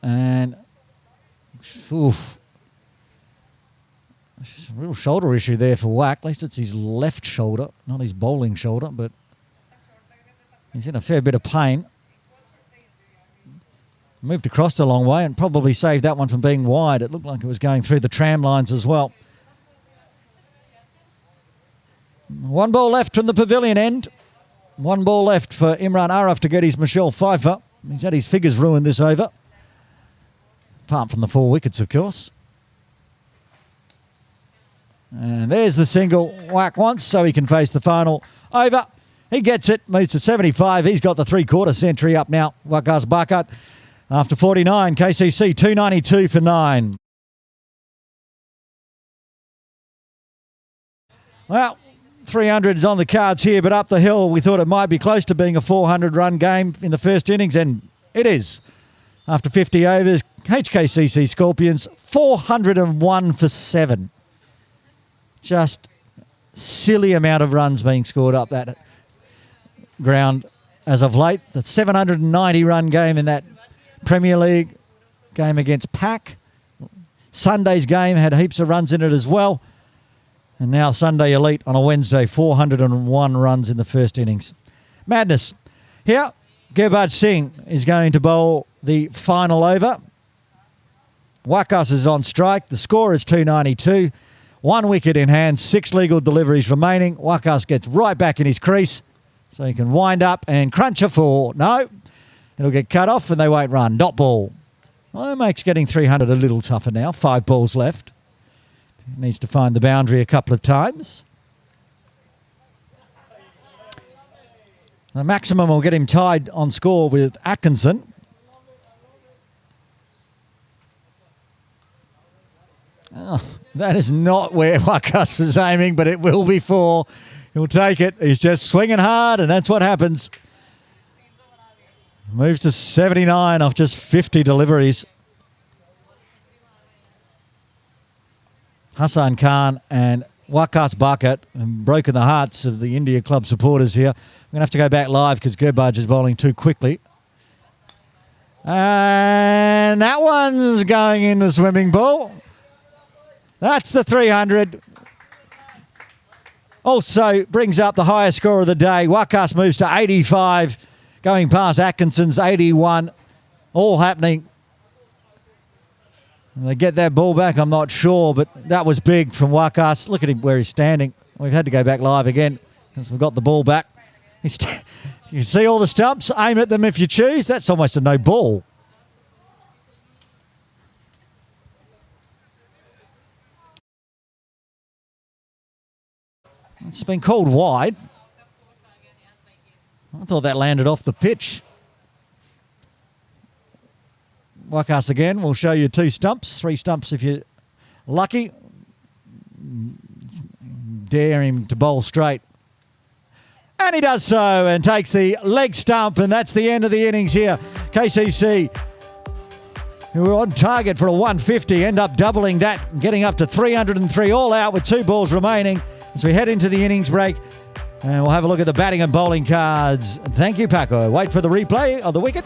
And, oof. There's a real shoulder issue there for Wack. At least it's his left shoulder, not his bowling shoulder, but he's in a fair bit of pain. Moved across a long way and probably saved that one from being wide. It looked like it was going through the tram lines as well. 1 ball left from the pavilion end. 1 ball left for Imran Arif to get his Michelle Pfeiffer. He's had his figures ruined this over. Apart from the 4 wickets, of course. And there's the single Whack wants, so he can face the final over. He gets it, moves to 75. He's got the 3/4 century up now. Wakas Bakat. After 49, KCC 292 for 9. Well, 300 is on the cards here, but up the hill we thought it might be close to being a 400-run game in the first innings, and it is. After 50 overs, HKCC Scorpions 401 for 7. Just silly amount of runs being scored up that ground as of late. The 790-run game in that Premier League game against Pack. Sunday's game had heaps of runs in it as well. And now Sunday Elite on a Wednesday, 401 runs in the first innings. Madness. Here, Gurbaj Singh is going to bowl the final over. Wakas is on strike. The score is 292. 1 wicket in hand, 6 legal deliveries remaining. Wakas gets right back in his crease so he can wind up and crunch a 4. No. It'll get cut off and they won't run. Dot ball. Well, it makes getting 300 a little tougher now. 5 balls left. Needs to find the boundary a couple of times. The maximum will get him tied on score with Atkinson. Oh, that is not where Wakas was aiming, but it will be 4. He'll take it. He's just swinging hard, and that's what happens. Moves to 79 off just 50 deliveries. Hassan Khan and Wakas Bakat have broken the hearts of the India Club supporters here. I'm going to have to go back live because Gurbaj is bowling too quickly. And that one's going in the swimming pool. That's the 300. Also brings up the highest score of the day. Wakas moves to 85, going past Atkinson's 81. All happening. They get that ball back, I'm not sure, but that was big from Wakas. Look at him where he's standing. We've had to go back live again because we've got the ball back. You see all the stumps? Aim at them if you choose. That's almost a no ball. It's been called wide. I thought that landed off the pitch. Wakas again. We'll show you 2 stumps, 3 stumps if you're lucky. Dare him to bowl straight. And he does so and takes the leg stump, and that's the end of the innings here. KCC, who were on target for a 150, end up doubling that, getting up to 303 all out with 2 balls remaining as we head into the innings break. And we'll have a look at the batting and bowling cards. Thank you, Paco. Wait for the replay of the wicket.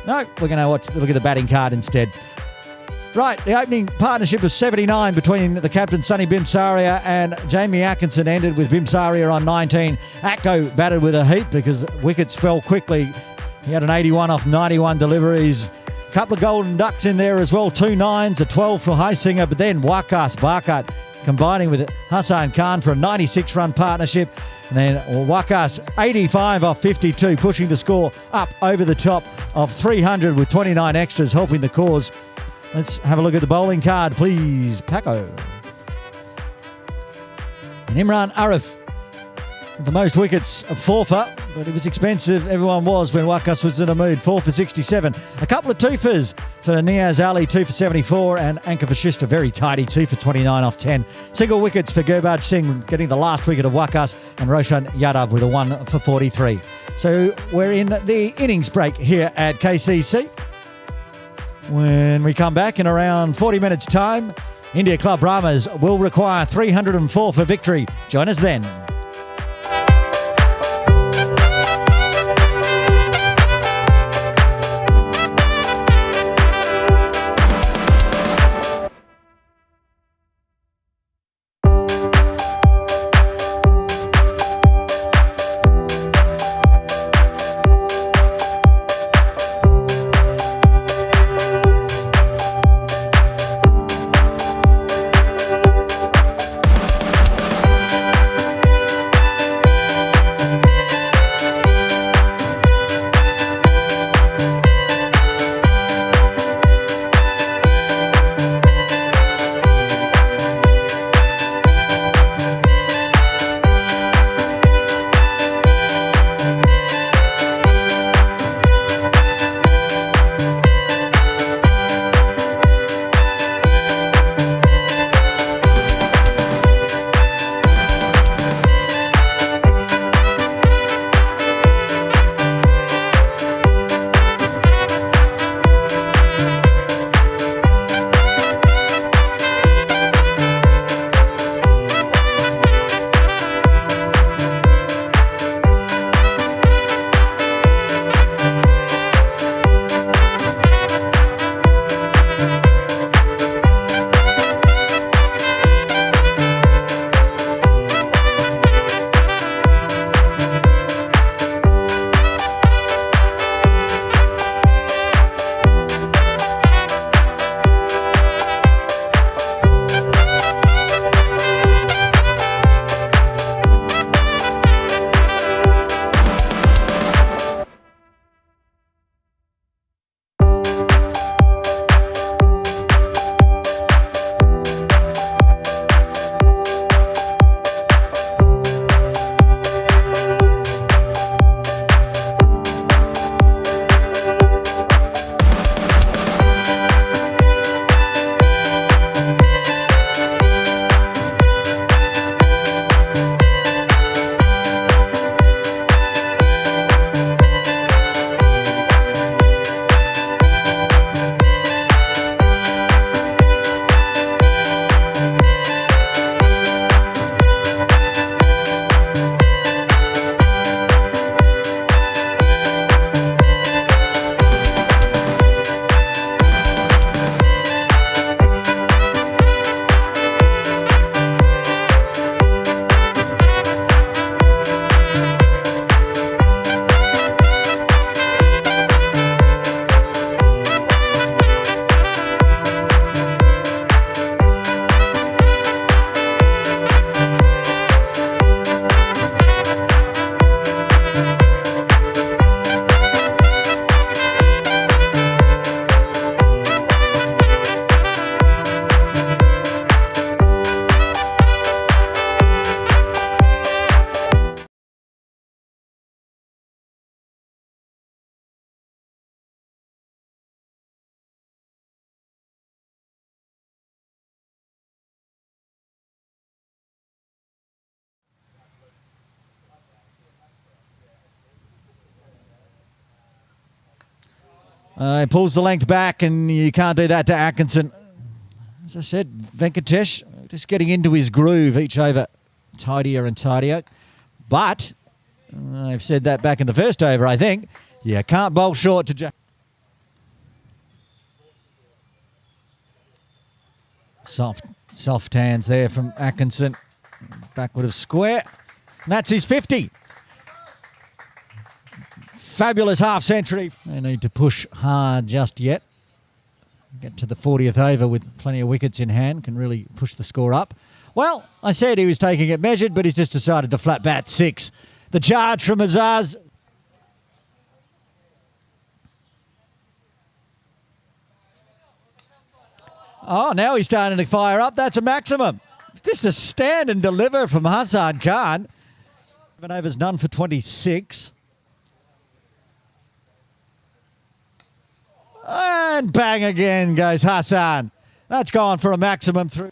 No, we're going to look at the batting card instead. Right, the opening partnership of 79 between the captain, Sonny Bimsaria, and Jamie Atkinson ended with Bimsaria on 19. Atko batted with a heat because wickets fell quickly. He had an 81 off 91 deliveries. A couple of golden ducks in there as well. 2 9s, a 12 for Haisinger, but then Wakas Bakat combining with Hassan Khan for a 96-run partnership. And then Wakas 85 off 52, pushing the score up over the top of 300 with 29 extras, helping the cause. Let's have a look at the bowling card, please, Paco. And Imran Arif, the most wickets, a 4 for, but it was expensive. Everyone was when Wakas was in a mood. 4 for 67. A couple of 2-fers for Niaz Ali, 2 for 74, and Anka Vashishta, very tidy, 2 for 29 off 10. Single wickets for Gurbaj Singh, getting the last wicket of Wakas, and Roshan Yadav with a 1 for 43. So we're in the innings break here at KCC. When we come back in around 40 minutes' time, India Club Brahmas will require 304 for victory. Join us then. He pulls the length back, and you can't do that to Atkinson. As I said, Venkatesh just getting into his groove each over, tidier and tidier. But I've said that back in the first over, I think. You can't bowl short to Jack. Soft hands there from Atkinson. Backward of square. And that's his 50. Fabulous half century. They need to push hard just yet. Get to the 40th over with plenty of wickets in hand. Can really push the score up. Well, I said he was taking it measured, but he's just decided to flat bat 6. The charge from Azaz. Oh, now he's starting to fire up. That's a maximum. Just a stand and deliver from Hassan Khan. 7 overs, none for 26. And bang again goes Hassan. That's gone for a maximum through.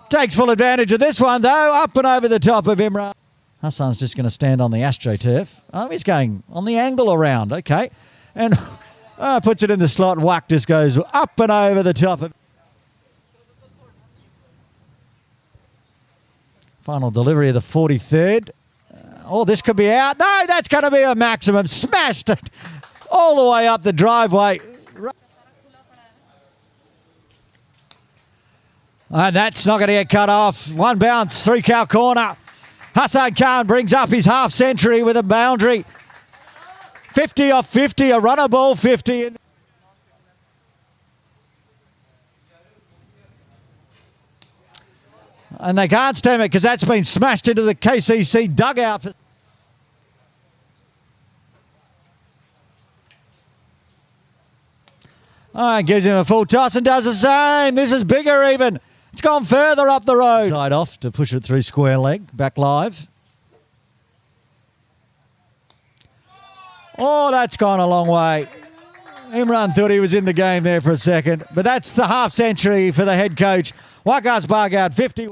Takes full advantage of this one, though. Up and over the top of Imran. Hassan's just going to stand on the AstroTurf. Oh, he's going on the angle around. Okay. And puts it in the slot. Whack just goes up and over the top of. Final delivery of the 43rd. Oh, this could be out. No, that's going to be a maximum. Smashed it all the way up the driveway. And that's not going to get cut off. One bounce, 3 cow corner. Hassan Khan brings up his half century with a boundary. 50 off 50, a runner ball 50. And they can't stem it because that's been smashed into the KCC dugout. Oh, gives him a full toss and does the same. This is bigger even. It's gone further up the road. Side off to push it through square leg. Back live. Oh, that's gone a long way. Imran thought he was in the game there for a second. But that's the half century for the head coach. Waqas Bargard, 50.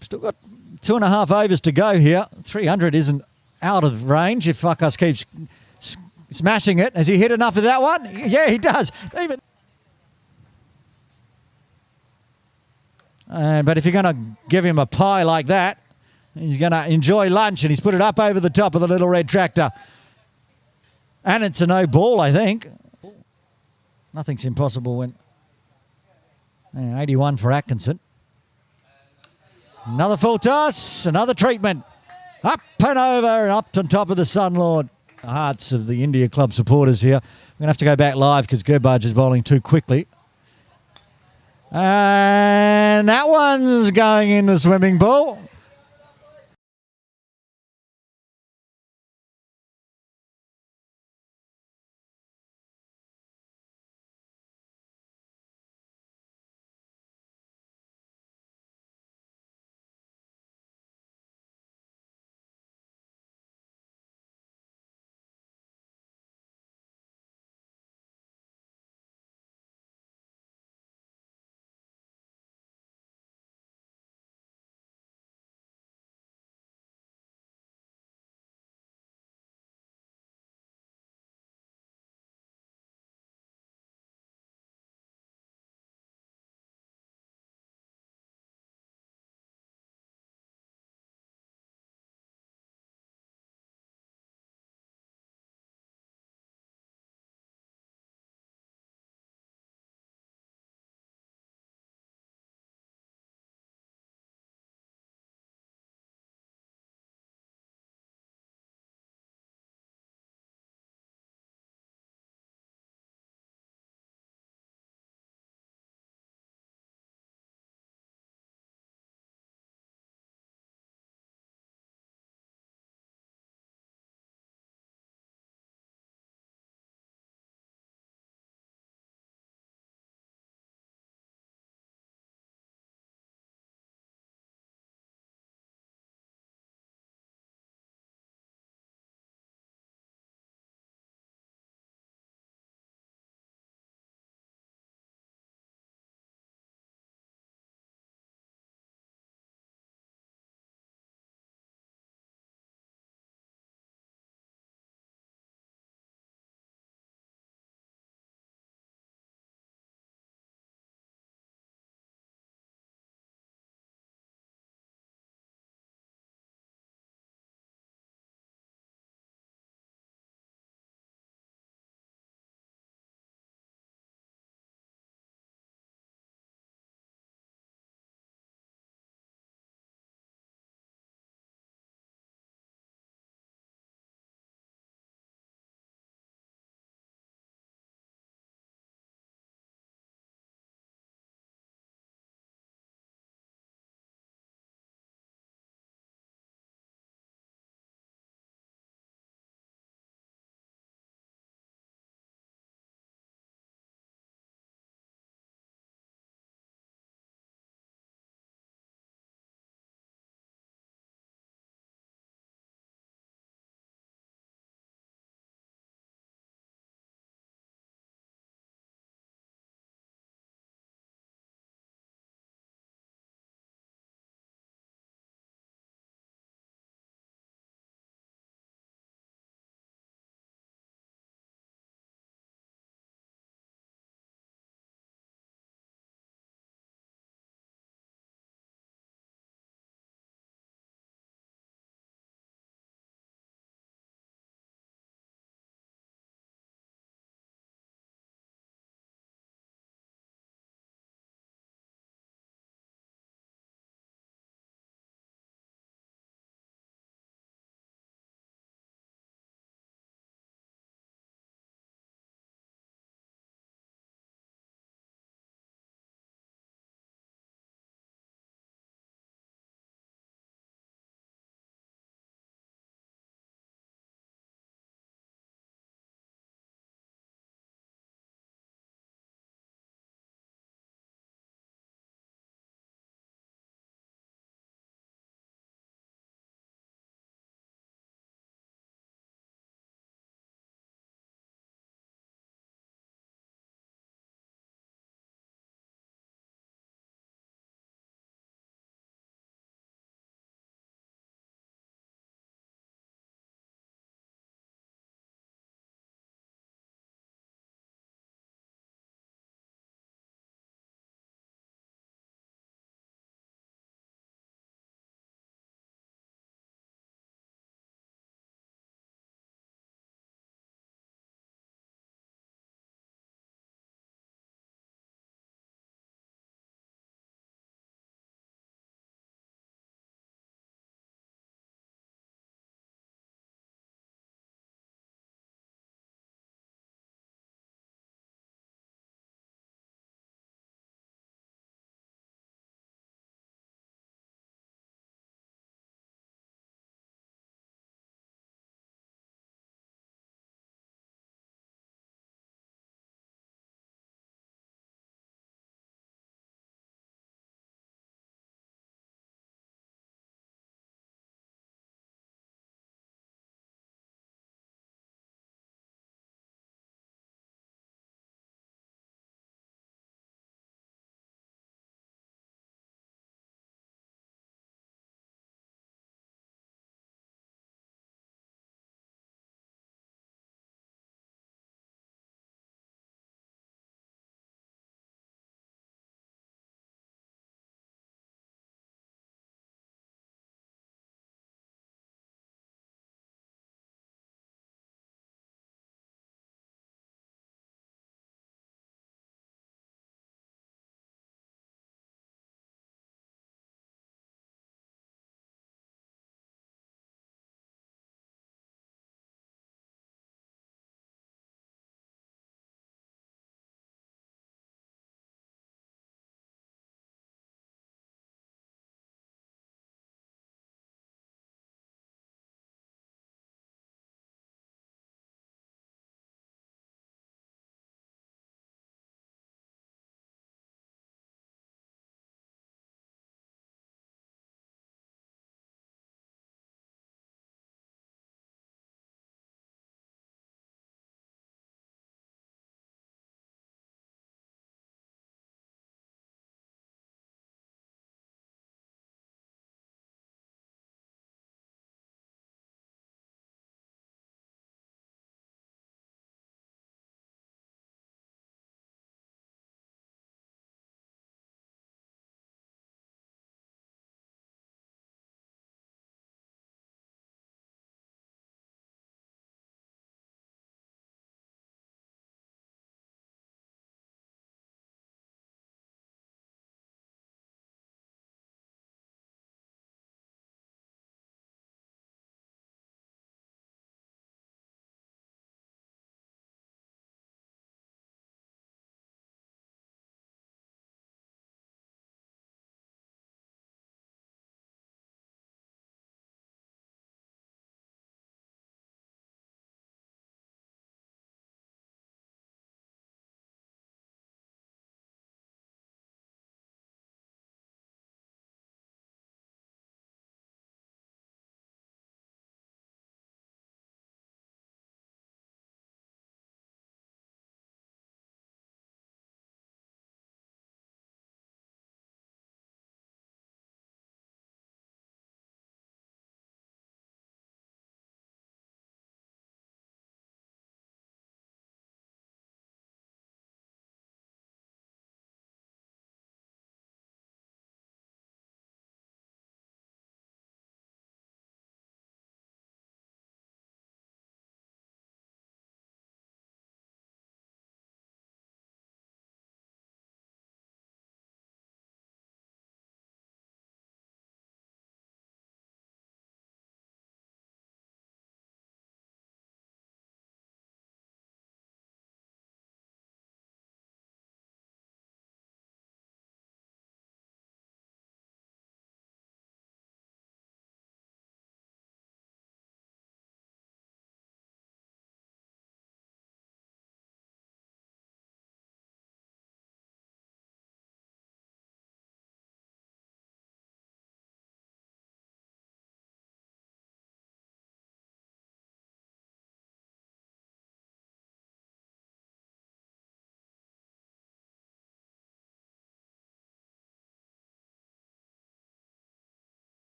Still got 2.5 overs to go here. 300 isn't out of range if Waqas keeps smashing it. Has he hit enough of that one? Yeah, he does. But if you're going to give him a pie like that, he's going to enjoy lunch, and he's put it up over the top of the little red tractor. And it's a no ball, I think. Nothing's impossible when... 81 for Atkinson. Another full toss, another treatment. Up and over and up on top of the Sunlord. The hearts of the India Club supporters here. We're going to have to go back live because Gurbaj is bowling too quickly. And that one's going in the swimming pool.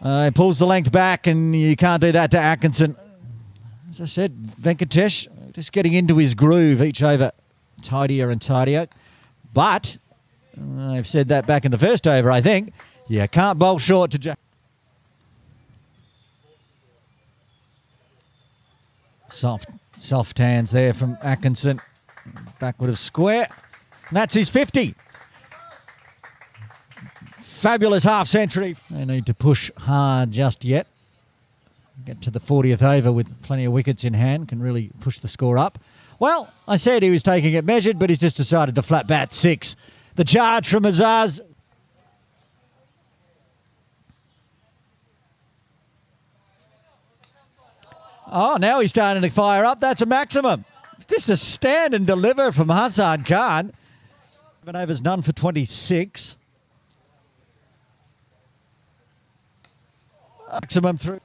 He pulls the length back, and you can't do that to Atkinson. As I said, Venkatesh just getting into his groove each over, tidier and tidier. But I've said that back in the first over, I think. You can't bowl short to Jack. Soft hands there from Atkinson. Backward of square. And that's his 50. Fabulous half century. They need to push hard just yet. Get to the 40th over with plenty of wickets in hand. Can really push the score up. Well, I said he was taking it measured, but he's just decided to flat bat 6. The charge from Azaz. Oh, now he's starting to fire up. That's a maximum. Just a stand and deliver from Hassan Khan. 7 overs, none for 26. Maximum through.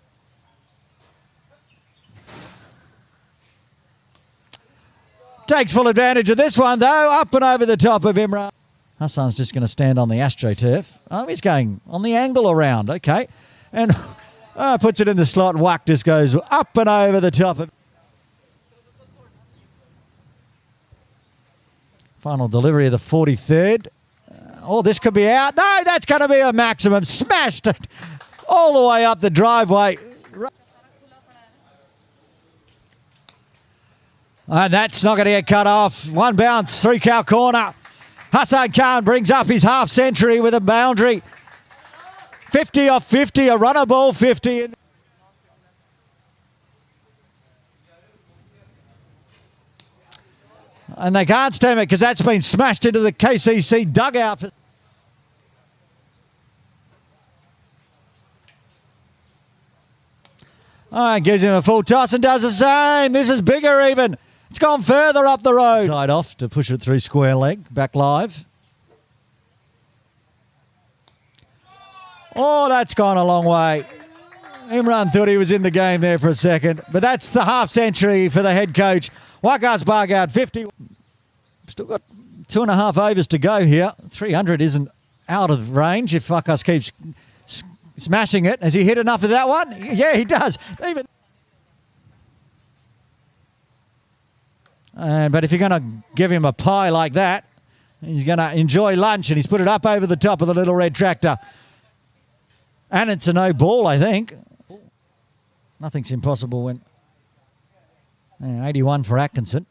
Takes full advantage of this one, though. Up and over the top of Imran. Hassan's just going to stand on the AstroTurf. Oh, he's going on the angle around. Okay. And puts it in the slot. Whack just goes up and over the top of. Final delivery of the 43rd. Oh, this could be out. No, that's going to be a maximum. Smashed it all the way up the driveway. And that's not going to get cut off. One bounce, 3 cow corner. Hassan Khan brings up his half century with a boundary. 50 off 50, a runner ball 50. And they can't stem it because that's been smashed into the KCC dugout. Gives him a full toss and does the same. This is bigger even. It's gone further up the road. Side off to push it through square leg. Back live. Oh, that's gone a long way. Imran thought he was in the game there for a second. But that's the half century for the head coach. Waqas Bargard, 50. Still got 2.5 overs to go here. 300 isn't out of range if Waqas keeps smashing it. Has he hit enough of that one? Yeah, he does. But if you're going to give him a pie like that, he's going to enjoy lunch, and he's put it up over the top of the little red tractor. And it's a no ball, I think. Nothing's impossible when... 81 for Atkinson.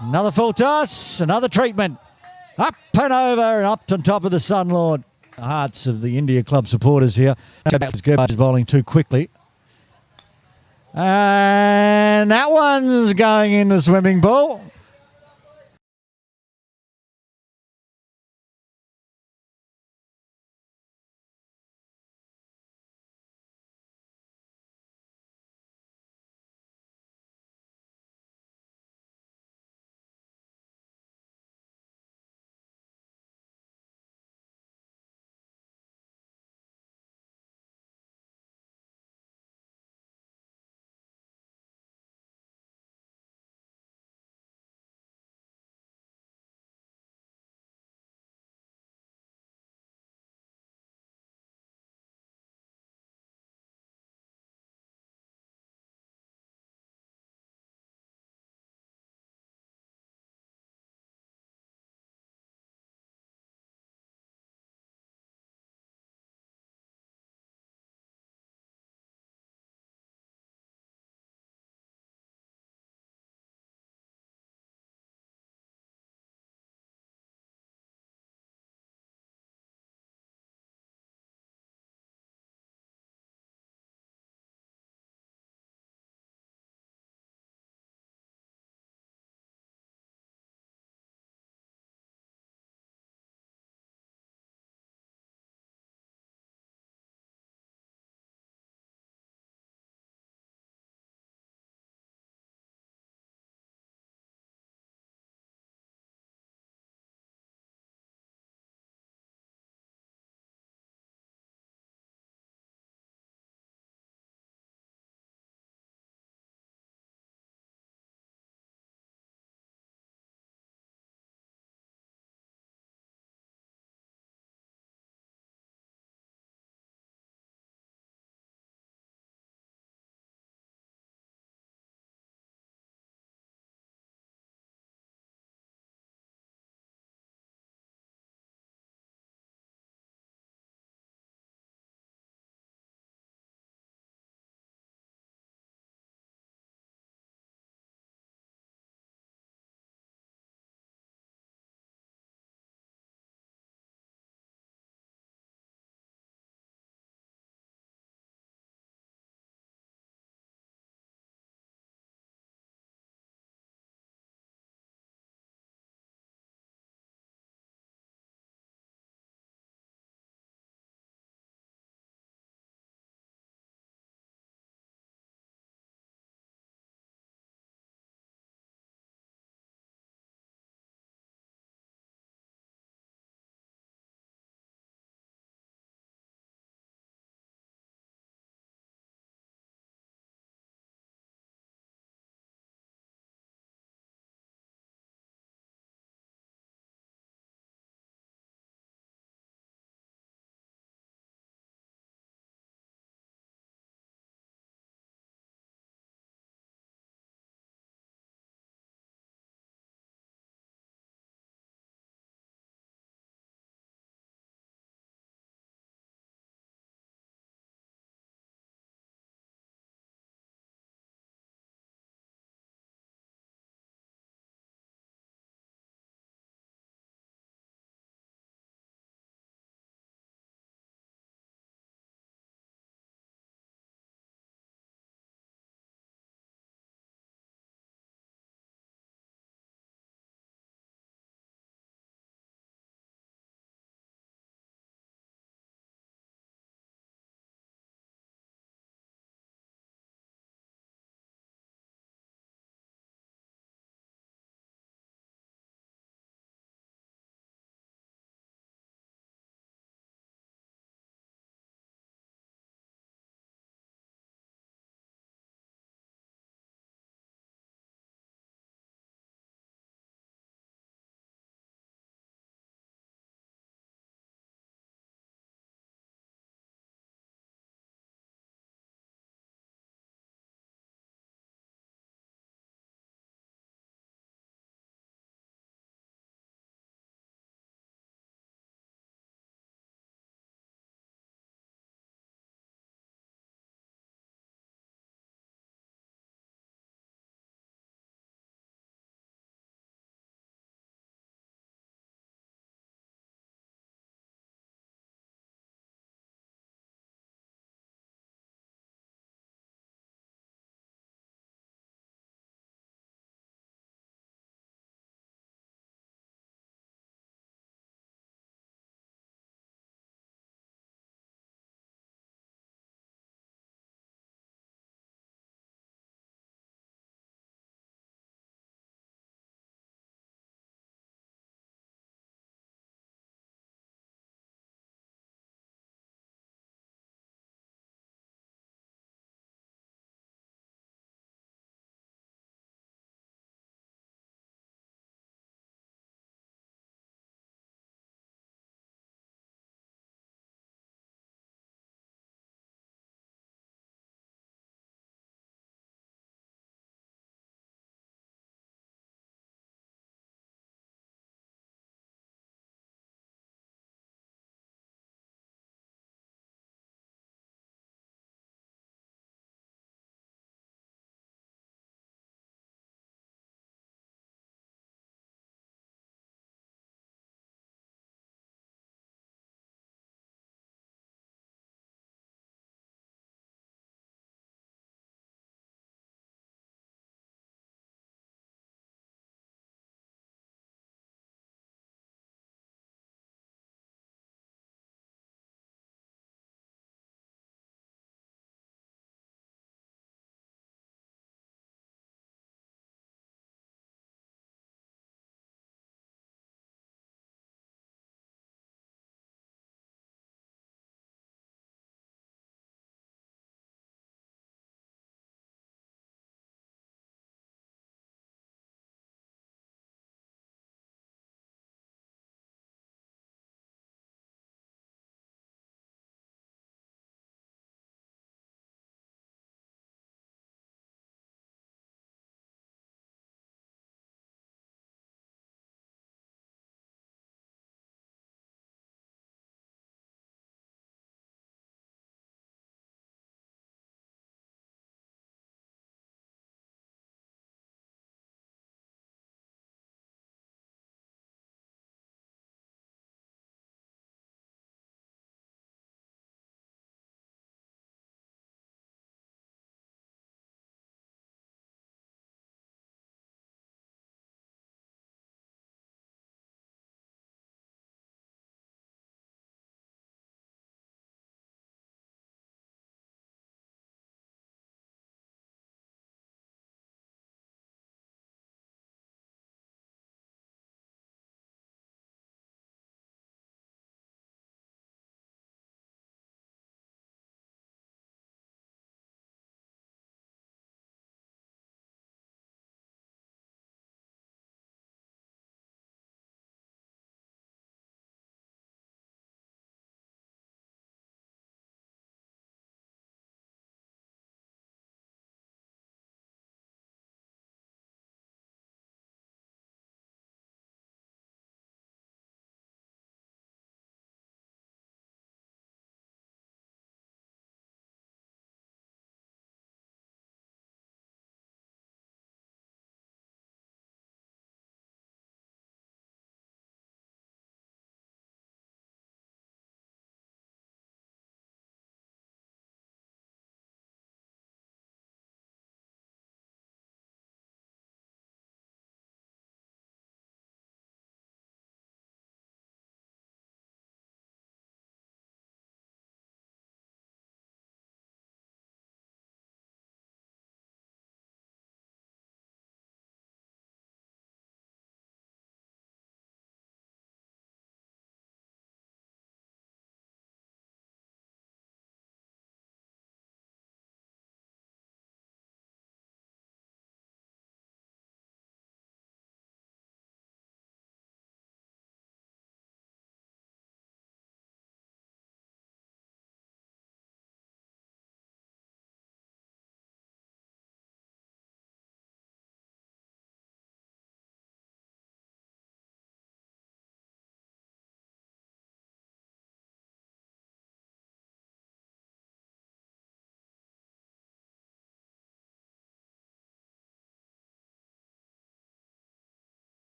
Another full toss, another treatment. Up and over and up on top of the Sun Lord. The hearts of the India Club supporters here. Garbage is bowling too quickly. And that one's going in the swimming pool.